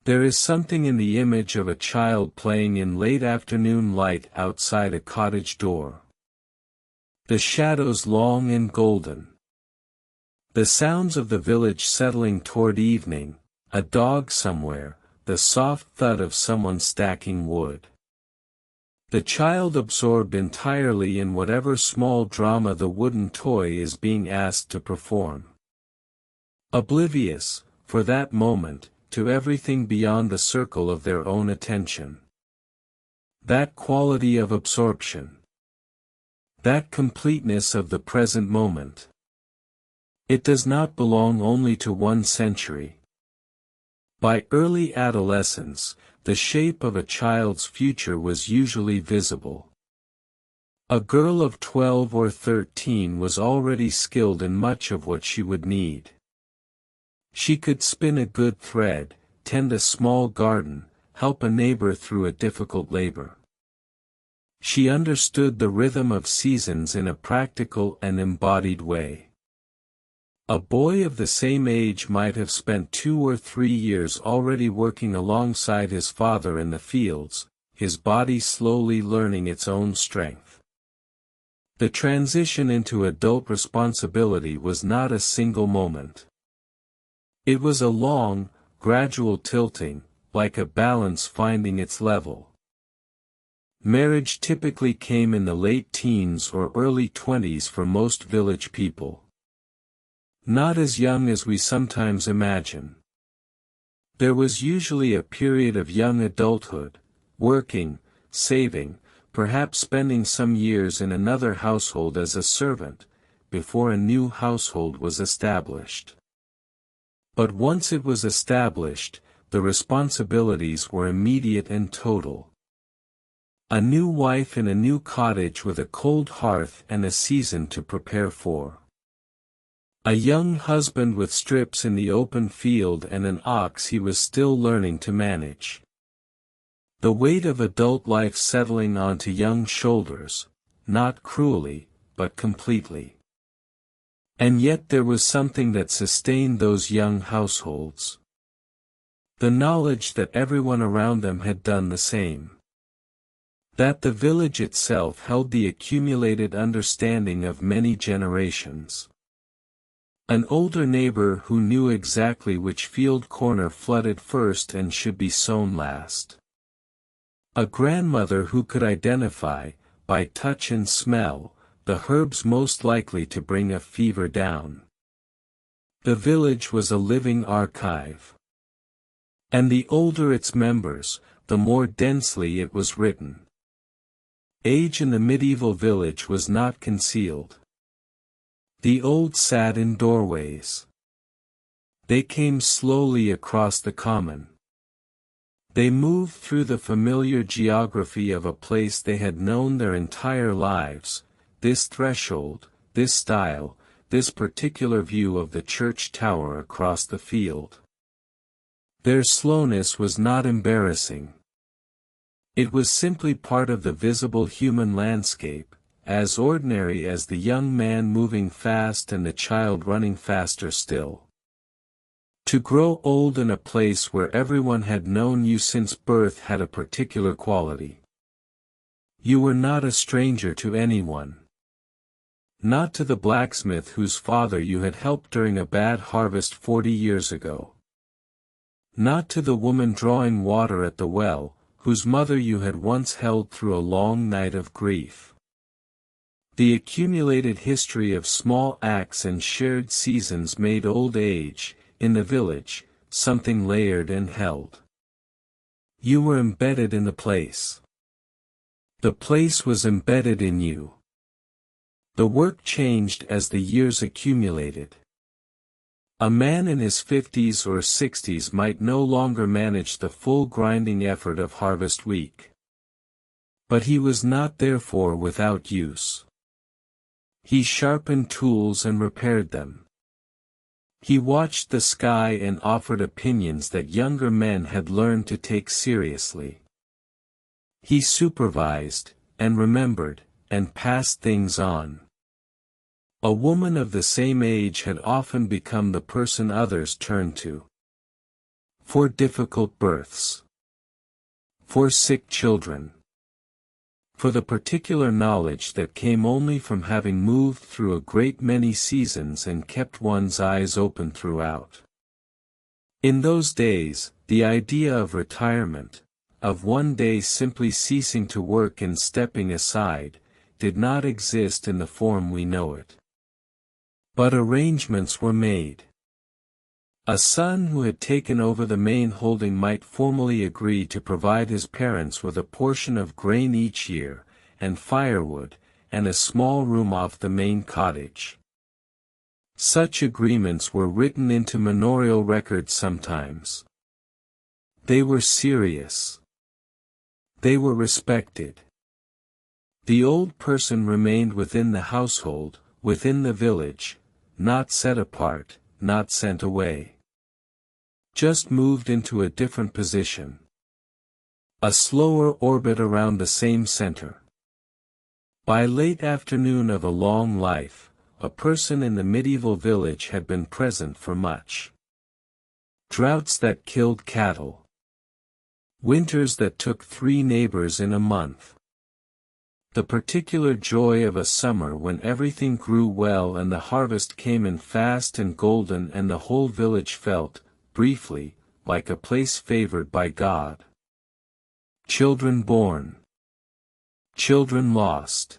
There is something in the image of a child playing in late afternoon light outside a cottage door. The shadows long and golden. The sounds of the village settling toward evening, a dog somewhere, the soft thud of someone stacking wood. The child absorbed entirely in whatever small drama the wooden toy is being asked to perform. Oblivious, for that moment, to everything beyond the circle of their own attention. That quality of absorption. That completeness of the present moment. It does not belong only to one century. By early adolescence, the shape of a child's future was usually visible. A girl of 12 or 13 was already skilled in much of what she would need. She could spin a good thread, tend a small garden, help a neighbor through a difficult labor. She understood the rhythm of seasons in a practical and embodied way. A boy of the same age might have spent 2 or 3 years already working alongside his father in the fields, his body slowly learning its own strength. The transition into adult responsibility was not a single moment. It was a long, gradual tilting, like a balance finding its level. Marriage typically came in the late teens or early 20s for most village people. Not as young as we sometimes imagine. There was usually a period of young adulthood, working, saving, perhaps spending some years in another household as a servant, before a new household was established. But once it was established, the responsibilities were immediate and total. A new wife in a new cottage with a cold hearth and a season to prepare for. A young husband with strips in the open field and an ox he was still learning to manage. The weight of adult life settling onto young shoulders, not cruelly, but completely. And yet there was something that sustained those young households. The knowledge that everyone around them had done the same. That the village itself held the accumulated understanding of many generations. An older neighbor who knew exactly which field corner flooded first and should be sown last. A grandmother who could identify, by touch and smell, the herbs most likely to bring a fever down. The village was a living archive. And the older its members, the more densely it was written. Age in the medieval village was not concealed. The old sat in doorways. They came slowly across the common. They moved through the familiar geography of a place they had known their entire lives, this threshold, this stile, this particular view of the church tower across the field. Their slowness was not embarrassing. It was simply part of the visible human landscape, as ordinary as the young man moving fast and the child running faster still. To grow old in a place where everyone had known you since birth had a particular quality. You were not a stranger to anyone. Not to the blacksmith whose father you had helped during a bad harvest 40 years ago. Not to the woman drawing water at the well, whose mother you had once held through a long night of grief. The accumulated history of small acts and shared seasons made old age, in the village, something layered and held. You were embedded in the place. The place was embedded in you. The work changed as the years accumulated. A man in his 50s or 60s might no longer manage the full grinding effort of harvest week. But he was not therefore without use. He sharpened tools and repaired them. He watched the sky and offered opinions that younger men had learned to take seriously. He supervised, and remembered, and passed things on. A woman of the same age had often become the person others turned to. For difficult births. For sick children. For the particular knowledge that came only from having moved through a great many seasons and kept one's eyes open throughout. In those days, the idea of retirement, of one day simply ceasing to work and stepping aside, did not exist in the form we know it. But arrangements were made. A son who had taken over the main holding might formally agree to provide his parents with a portion of grain each year, and firewood, and a small room off the main cottage. Such agreements were written into manorial records sometimes. They were serious. They were respected. The old person remained within the household, within the village, not set apart, not sent away. Just moved into a different position. A slower orbit around the same center. By late afternoon of a long life, a person in the medieval village had been present for much. Droughts that killed cattle. Winters that took 3 neighbors in a month. The particular joy of a summer when everything grew well and the harvest came in fast and golden and the whole village felt, briefly, like a place favored by God. Children born. Children lost.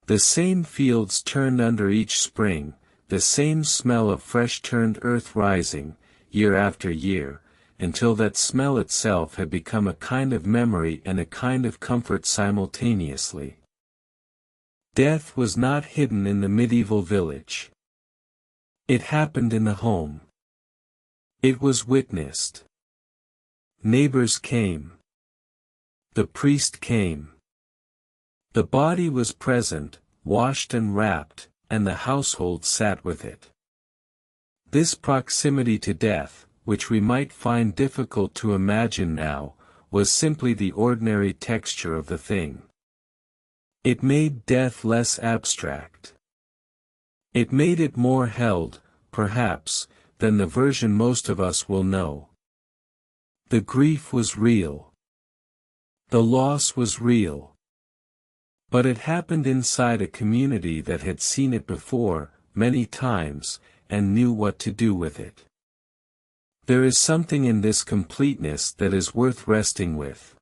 The same fields turned under each spring, the same smell of fresh-turned earth rising, year after year, until that smell itself had become a kind of memory and a kind of comfort simultaneously. Death was not hidden in the medieval village. It happened in the home. It was witnessed. Neighbors came. The priest came. The body was present, washed and wrapped, and the household sat with it. This proximity to death, which we might find difficult to imagine now, was simply the ordinary texture of the thing. It made death less abstract. It made it more held, perhaps, than the version most of us will know. The grief was real. The loss was real. But it happened inside a community that had seen it before, many times, and knew what to do with it. There is something in this completeness that is worth resting with.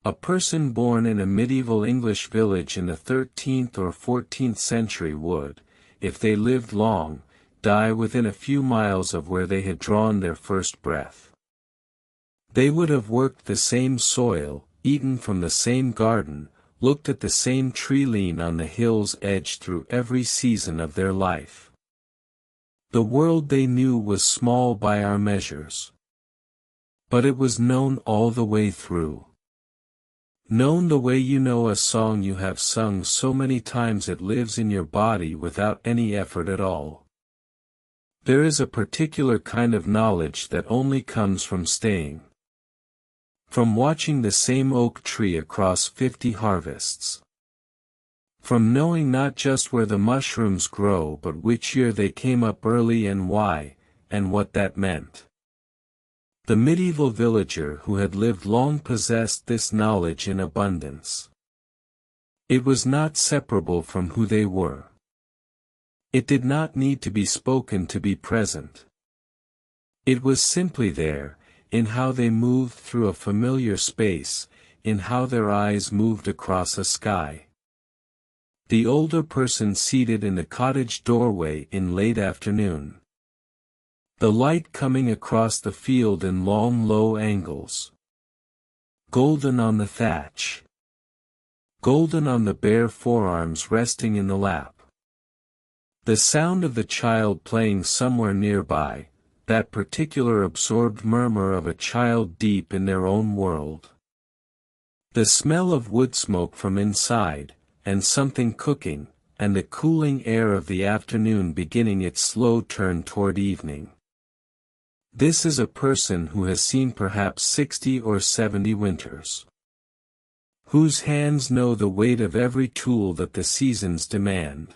A person born in a medieval English village in the 13th or 14th century would, if they lived long, die within a few miles of where they had drawn their first breath. They would have worked the same soil, eaten from the same garden, looked at the same tree lean on the hill's edge through every season of their life. The world they knew was small by our measures. But it was known all the way through. Known the way you know a song you have sung so many times it lives in your body without any effort at all. There is a particular kind of knowledge that only comes from staying. From watching the same oak tree across 50 harvests. From knowing not just where the mushrooms grow but which year they came up early and why, and what that meant. The medieval villager who had lived long possessed this knowledge in abundance. It was not separable from who they were. It did not need to be spoken to be present. It was simply there, in how they moved through a familiar space, in how their eyes moved across a sky. The older person seated in the cottage doorway in late afternoon. The light coming across the field in long low angles. Golden on the thatch. Golden on the bare forearms resting in the lap. The sound of the child playing somewhere nearby, that particular absorbed murmur of a child deep in their own world. The smell of wood smoke from inside, and something cooking, and the cooling air of the afternoon beginning its slow turn toward evening. This is a person who has seen perhaps 60 or 70 winters. Whose hands know the weight of every tool that the seasons demand.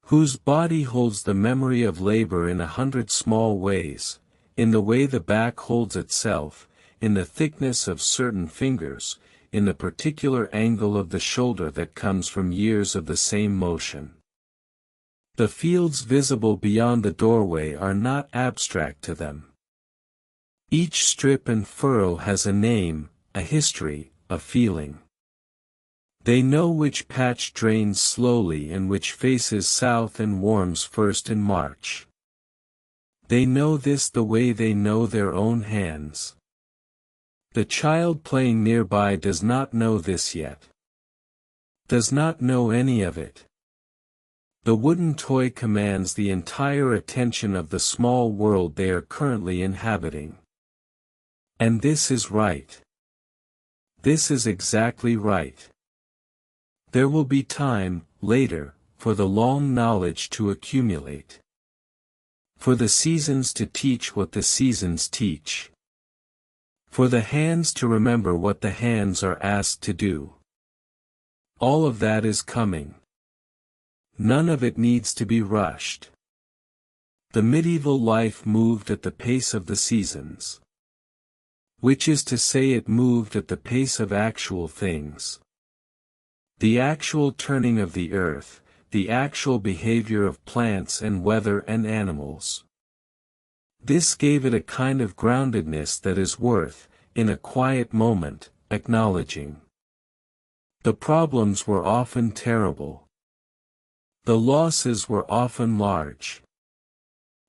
Whose body holds the memory of labor in 100 small ways, in the way the back holds itself, in the thickness of certain fingers, in the particular angle of the shoulder that comes from years of the same motion. The fields visible beyond the doorway are not abstract to them. Each strip and furrow has a name, a history, a feeling. They know which patch drains slowly and which faces south and warms first in March. They know this the way they know their own hands. The child playing nearby does not know this yet. Does not know any of it. The wooden toy commands the entire attention of the small world they are currently inhabiting. And this is right. This is exactly right. There will be time, later, for the long knowledge to accumulate. For the seasons to teach what the seasons teach. For the hands to remember what the hands are asked to do. All of that is coming. None of it needs to be rushed. The medieval life moved at the pace of the seasons. Which is to say, it moved at the pace of actual things. The actual turning of the earth, the actual behavior of plants and weather and animals. This gave it a kind of groundedness that is worth, in a quiet moment, acknowledging. The problems were often terrible. The losses were often large.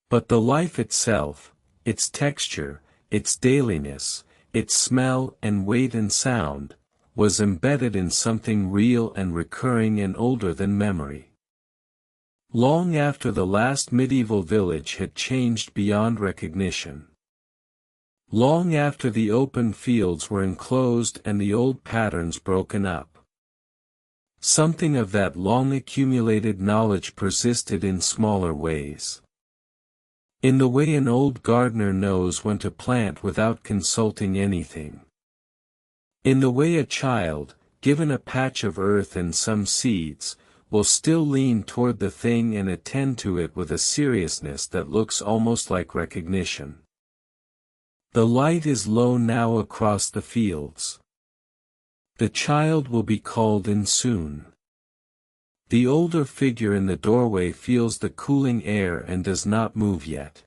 But the life itself, its texture, its dailiness, its smell and weight and sound, was embedded in something real and recurring and older than memory. Long after the last medieval village had changed beyond recognition. Long after the open fields were enclosed and the old patterns broken up. Something of that long accumulated knowledge persisted in smaller ways. In the way an old gardener knows when to plant without consulting anything. In the way a child, given a patch of earth and some seeds, will still lean toward the thing and attend to it with a seriousness that looks almost like recognition. The light is low now across the fields. The child will be called in soon. The older figure in the doorway feels the cooling air and does not move yet.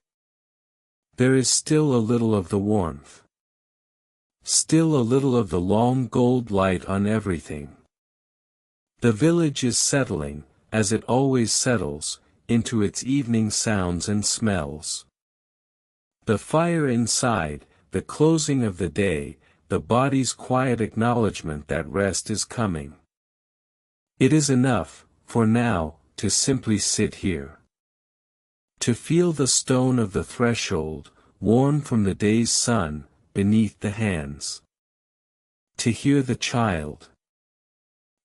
There is still a little of the warmth. Still a little of the long gold light on everything. The village is settling, as it always settles, into its evening sounds and smells. The fire inside, the closing of the day, the body's quiet acknowledgement that rest is coming. It is enough, for now, to simply sit here. To feel the stone of the threshold, warm from the day's sun, beneath the hands. To hear the child.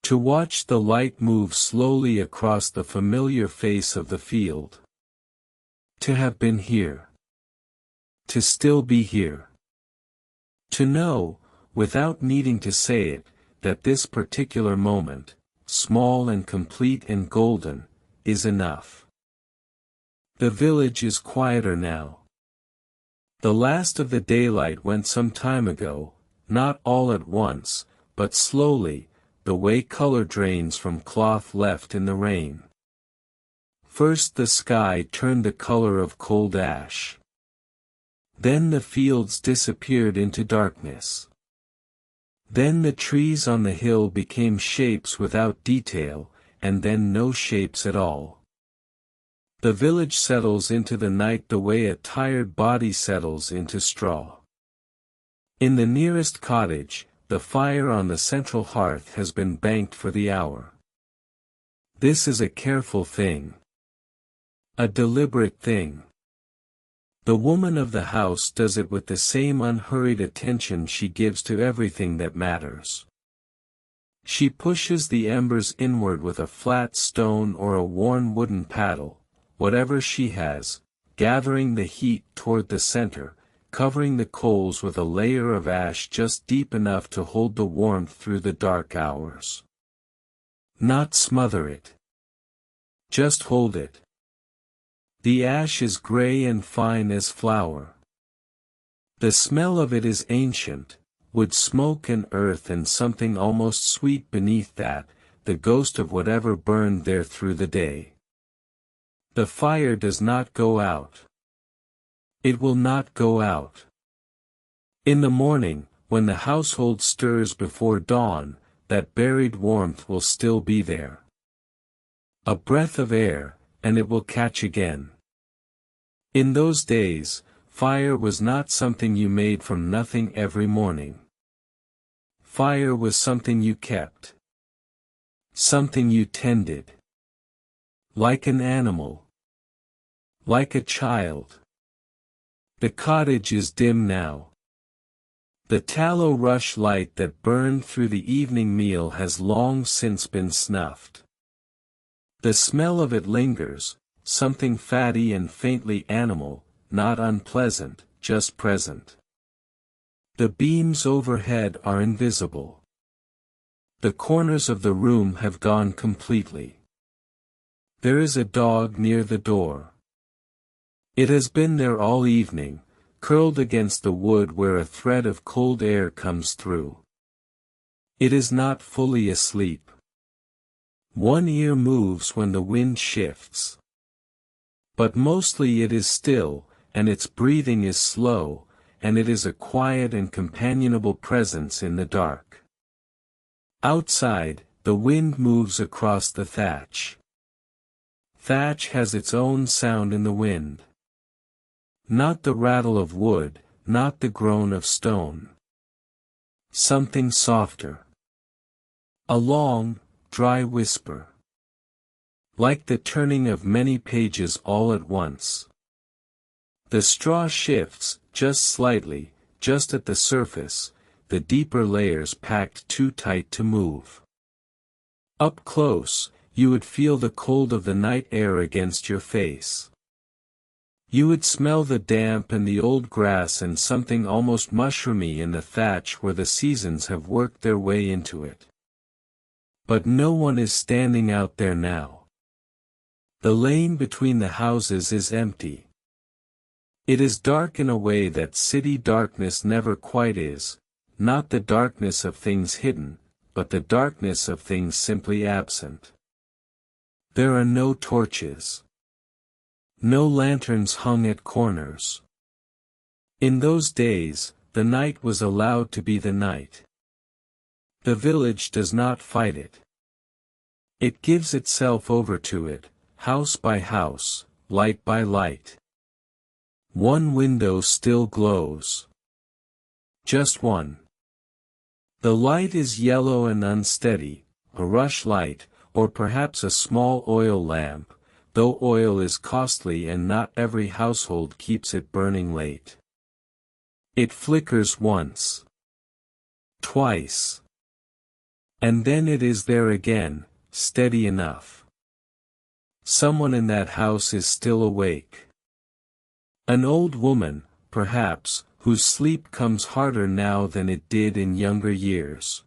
To watch the light move slowly across the familiar face of the field. To have been here. To still be here. To know, without needing to say it, that this particular moment, small and complete and golden, is enough. The village is quieter now. The last of the daylight went some time ago, not all at once, but slowly, the way color drains from cloth left in the rain. First the sky turned the color of cold ash. Then the fields disappeared into darkness. Then the trees on the hill became shapes without detail, and then no shapes at all. The village settles into the night the way a tired body settles into straw. In the nearest cottage, the fire on the central hearth has been banked for the hour. This is a careful thing. A deliberate thing. The woman of the house does it with the same unhurried attention she gives to everything that matters. She pushes the embers inward with a flat stone or a worn wooden paddle, whatever she has, gathering the heat toward the center, covering the coals with a layer of ash just deep enough to hold the warmth through the dark hours. Not smother it. Just hold it. The ash is gray and fine as flour. The smell of it is ancient, wood smoke and earth and something almost sweet beneath that, the ghost of whatever burned there through the day. The fire does not go out. It will not go out. In the morning, when the household stirs before dawn, that buried warmth will still be there. A breath of air, and it will catch again. In those days, fire was not something you made from nothing every morning. Fire was something you kept. Something you tended. Like an animal. Like a child. The cottage is dim now. The tallow rush light that burned through the evening meal has long since been snuffed. The smell of it lingers, something fatty and faintly animal, not unpleasant, just present. The beams overhead are invisible. The corners of the room have gone completely. There is a dog near the door. It has been there all evening, curled against the wood where a thread of cold air comes through. It is not fully asleep. One ear moves when the wind shifts. But mostly it is still, and its breathing is slow, and it is a quiet and companionable presence in the dark. Outside, the wind moves across the thatch. Thatch has its own sound in the wind. Not the rattle of wood, not the groan of stone. Something softer. A long, dry whisper. Like the turning of many pages all at once. The straw shifts, just slightly, just at the surface, the deeper layers packed too tight to move. Up close, you would feel the cold of the night air against your face. You would smell the damp and the old grass and something almost mushroomy in the thatch where the seasons have worked their way into it. But no one is standing out there now. The lane between the houses is empty. It is dark in a way that city darkness never quite is, not the darkness of things hidden, but the darkness of things simply absent. There are no torches. No lanterns hung at corners. In those days, the night was allowed to be the night. The village does not fight it. It gives itself over to it, house by house, light by light. One window still glows. Just one. The light is yellow and unsteady, a rush light, or perhaps a small oil lamp, though oil is costly and not every household keeps it burning late. It flickers once. Twice. And then it is there again, steady enough. Someone in that house is still awake. An old woman, perhaps, whose sleep comes harder now than it did in younger years.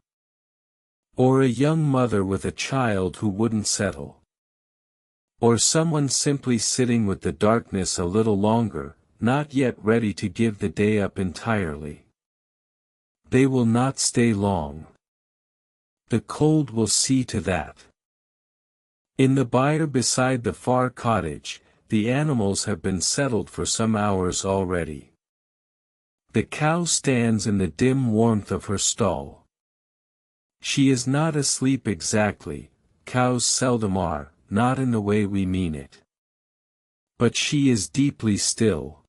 Or a young mother with a child who wouldn't settle. Or someone simply sitting with the darkness a little longer, not yet ready to give the day up entirely. They will not stay long. The cold will see to that. In the byre beside the far cottage, the animals have been settled for some hours already. The cow stands in the dim warmth of her stall. She is not asleep exactly, cows seldom are, not in the way we mean it. But she is deeply still.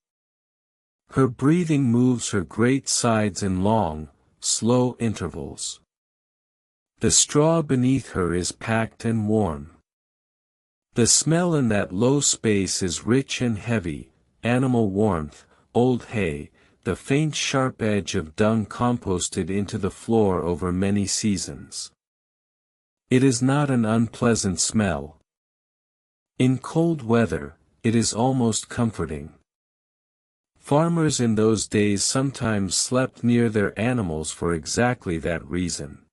Her breathing moves her great sides in long, slow intervals. The straw beneath her is packed and warm. The smell in that low space is rich and heavy, animal warmth, old hay, the faint sharp edge of dung composted into the floor over many seasons. It is not an unpleasant smell. In cold weather, it is almost comforting. Farmers in those days sometimes slept near their animals for exactly that reason.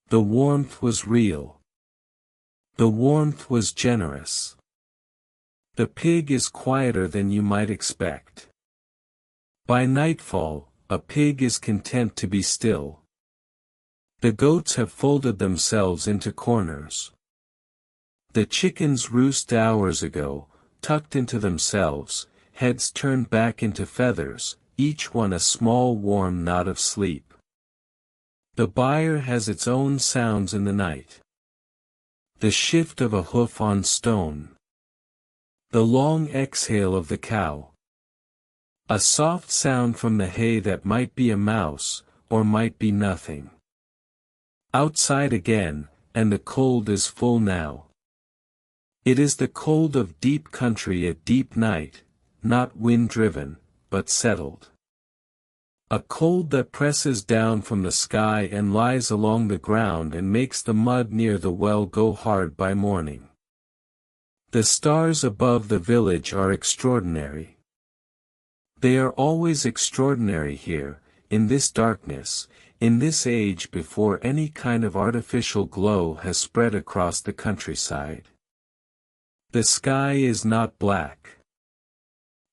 The warmth was real. The warmth was generous. The pig is quieter than you might expect. By nightfall, a pig is content to be still. The goats have folded themselves into corners. The chickens roost hours ago, tucked into themselves, heads turned back into feathers, each one a small warm knot of sleep. The byre has its own sounds in the night. The shift of a hoof on stone. The long exhale of the cow. A soft sound from the hay that might be a mouse, or might be nothing. Outside again, and the cold is full now. It is the cold of deep country at deep night, not wind-driven, but settled. A cold that presses down from the sky and lies along the ground and makes the mud near the well go hard by morning. The stars above the village are extraordinary. They are always extraordinary here, in this darkness, in this age before any kind of artificial glow has spread across the countryside. The sky is not black.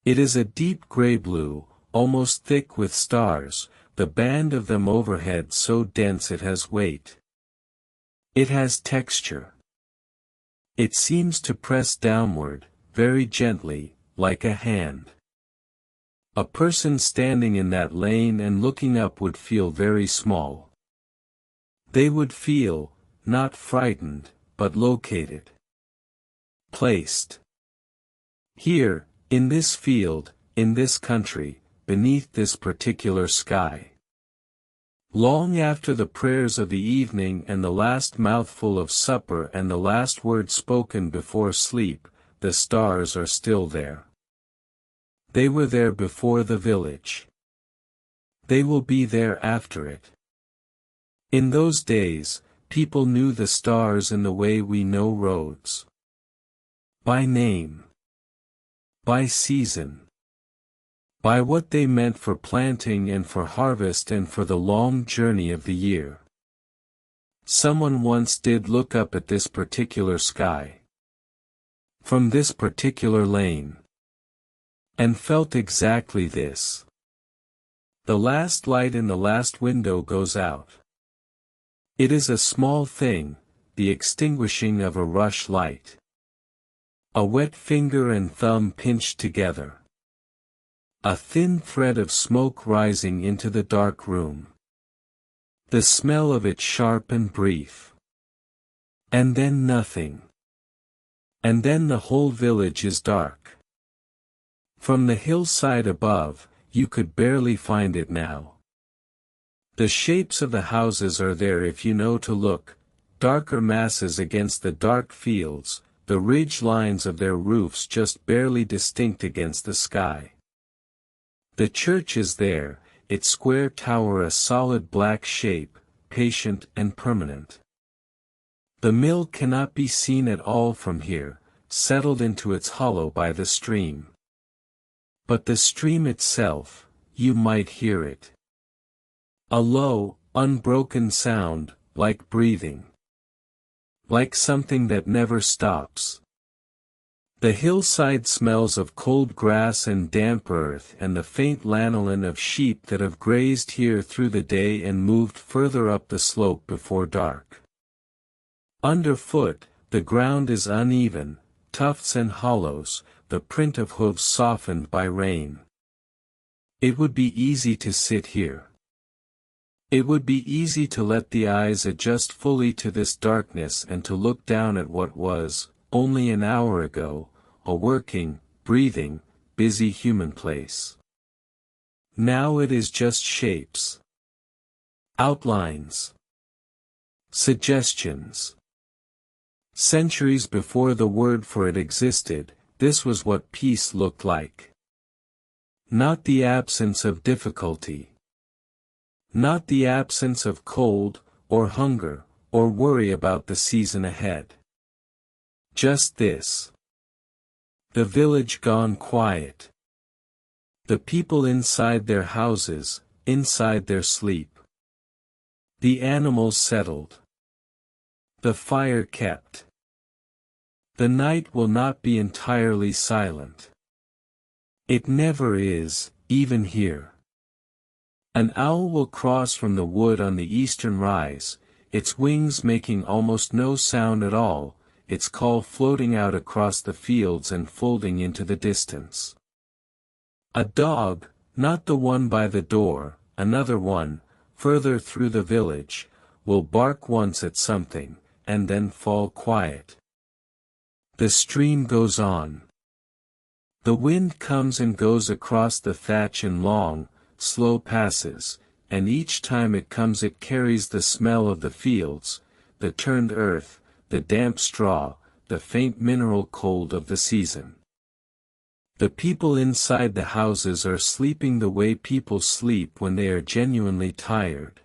It is a deep gray blue, almost thick with stars, the band of them overhead so dense it has weight. It has texture. It seems to press downward, very gently, like a hand. A person standing in that lane and looking up would feel very small. They would feel, not frightened, but located. Placed. Here, in this field, in this country, beneath this particular sky. Long after the prayers of the evening and the last mouthful of supper and the last word spoken before sleep, the stars are still there. They were there before the village. They will be there after it. In those days, people knew the stars in the way we know roads. By name. By season. By what they meant for planting and for harvest and for the long journey of the year. Someone once did look up at this particular sky. From this particular lane. And felt exactly this. The last light in the last window goes out. It is a small thing, the extinguishing of a rush light. A wet finger and thumb pinched together. A thin thread of smoke rising into the dark room. The smell of it sharp and brief. And then nothing. And then the whole village is dark. From the hillside above, you could barely find it now. The shapes of the houses are there if you know to look, darker masses against the dark fields, the ridge lines of their roofs just barely distinct against the sky. The church is there, its square tower a solid black shape, patient and permanent. The mill cannot be seen at all from here, settled into its hollow by the stream. But the stream itself, you might hear it. A low, unbroken sound, like breathing. Like something that never stops. The hillside smells of cold grass and damp earth and the faint lanolin of sheep that have grazed here through the day and moved further up the slope before dark. Underfoot, the ground is uneven, tufts and hollows, the print of hooves softened by rain. It would be easy to sit here. It would be easy to let the eyes adjust fully to this darkness and to look down at what was, only an hour ago, a working, breathing, busy human place. Now it is just shapes. Outlines. Suggestions. Centuries before the word for it existed, this was what peace looked like. Not the absence of difficulty. Not the absence of cold, or hunger, or worry about the season ahead. Just this. The village gone quiet. The people inside their houses, inside their sleep. The animals settled. The fire kept. The night will not be entirely silent. It never is, even here. An owl will cross from the wood on the eastern rise, its wings making almost no sound at all, its call floating out across the fields and folding into the distance. A dog, not the one by the door, another one, further through the village, will bark once at something, and then fall quiet. The stream goes on. The wind comes and goes across the thatch in long, slow passes, and each time it comes it carries the smell of the fields, the turned earth, the damp straw, the faint mineral cold of the season. The people inside the houses are sleeping the way people sleep when they are genuinely tired.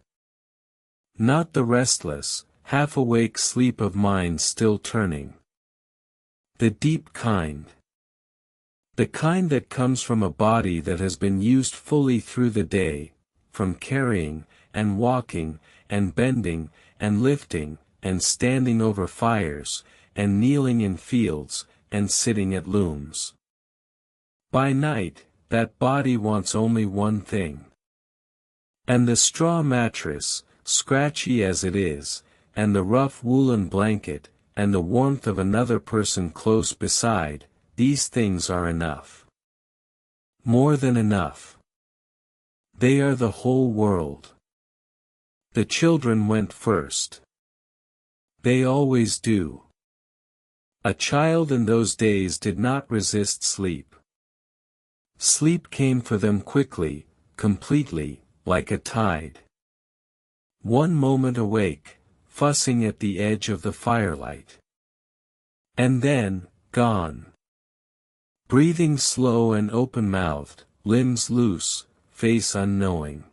Not the restless, half-awake sleep of minds still turning. The deep kind. The kind that comes from a body that has been used fully through the day, from carrying, and walking, and bending, and lifting, and standing over fires, and kneeling in fields, and sitting at looms. By night, that body wants only one thing. And the straw mattress, scratchy as it is, and the rough woolen blanket, and the warmth of another person close beside, these things are enough. More than enough. They are the whole world. The children went first. They always do. A child in those days did not resist sleep. Sleep came for them quickly, completely, like a tide. One moment awake, fussing at the edge of the firelight. And then, gone. Breathing slow and open-mouthed, limbs loose, face unknowing.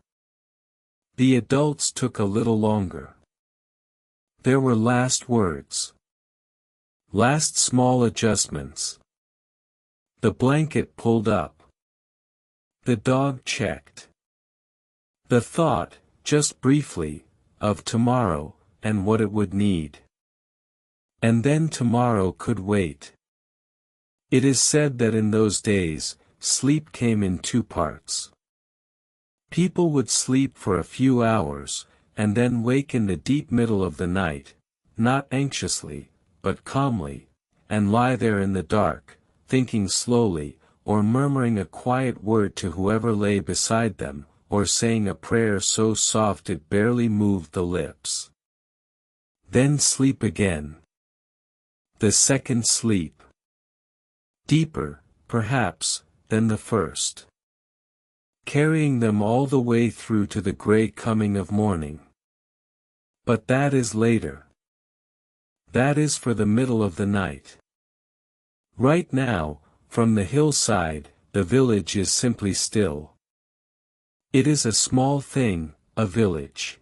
The adults took a little longer. There were last words. Last small adjustments. The blanket pulled up. The dog checked. The thought, just briefly, of tomorrow, and what it would need. And then tomorrow could wait. It is said that in those days, sleep came in two parts. People would sleep for a few hours, and then wake in the deep middle of the night, not anxiously, but calmly, and lie there in the dark, thinking slowly, or murmuring a quiet word to whoever lay beside them, or saying a prayer so soft it barely moved the lips. Then sleep again. The second sleep. Deeper, perhaps, than the first. Carrying them all the way through to the gray coming of morning. But that is later. That is for the middle of the night. Right now, from the hillside, the village is simply still. It is a small thing, a village.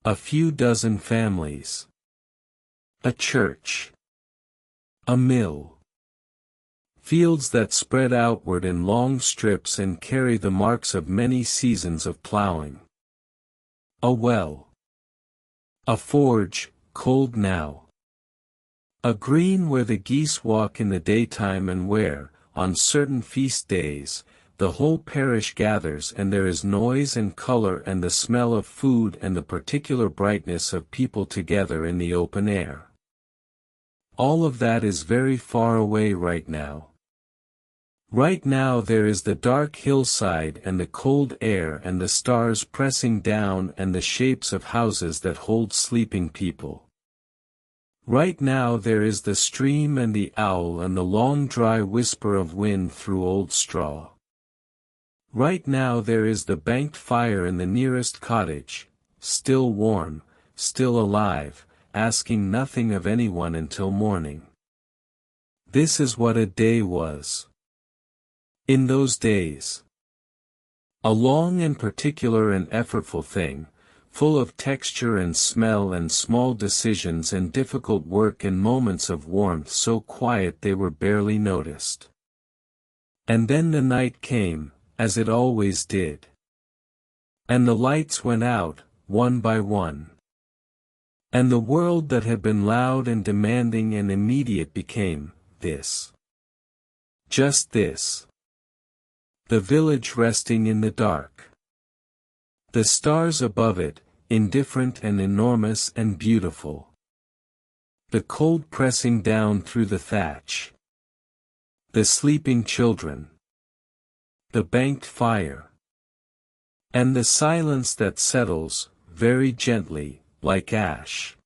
A few dozen families. A church. A mill. Fields that spread outward in long strips and carry the marks of many seasons of plowing. A well. A forge, cold now. A green where the geese walk in the daytime and where, on certain feast days, the whole parish gathers and there is noise and color and the smell of food and the particular brightness of people together in the open air. All of that is very far away right now. Right now there is the dark hillside and the cold air and the stars pressing down and the shapes of houses that hold sleeping people. Right now there is the stream and the owl and the long dry whisper of wind through old straw. Right now there is the banked fire in the nearest cottage, still warm, still alive, asking nothing of anyone until morning. This is what a day was. In those days. A long and particular and effortful thing, full of texture and smell and small decisions and difficult work and moments of warmth so quiet they were barely noticed. And then the night came, as it always did. And the lights went out, one by one. And the world that had been loud and demanding and immediate became, this. Just this. The village resting in the dark. The stars above it, indifferent and enormous and beautiful. The cold pressing down through the thatch. The sleeping children. The banked fire. And the silence that settles, very gently, like ash.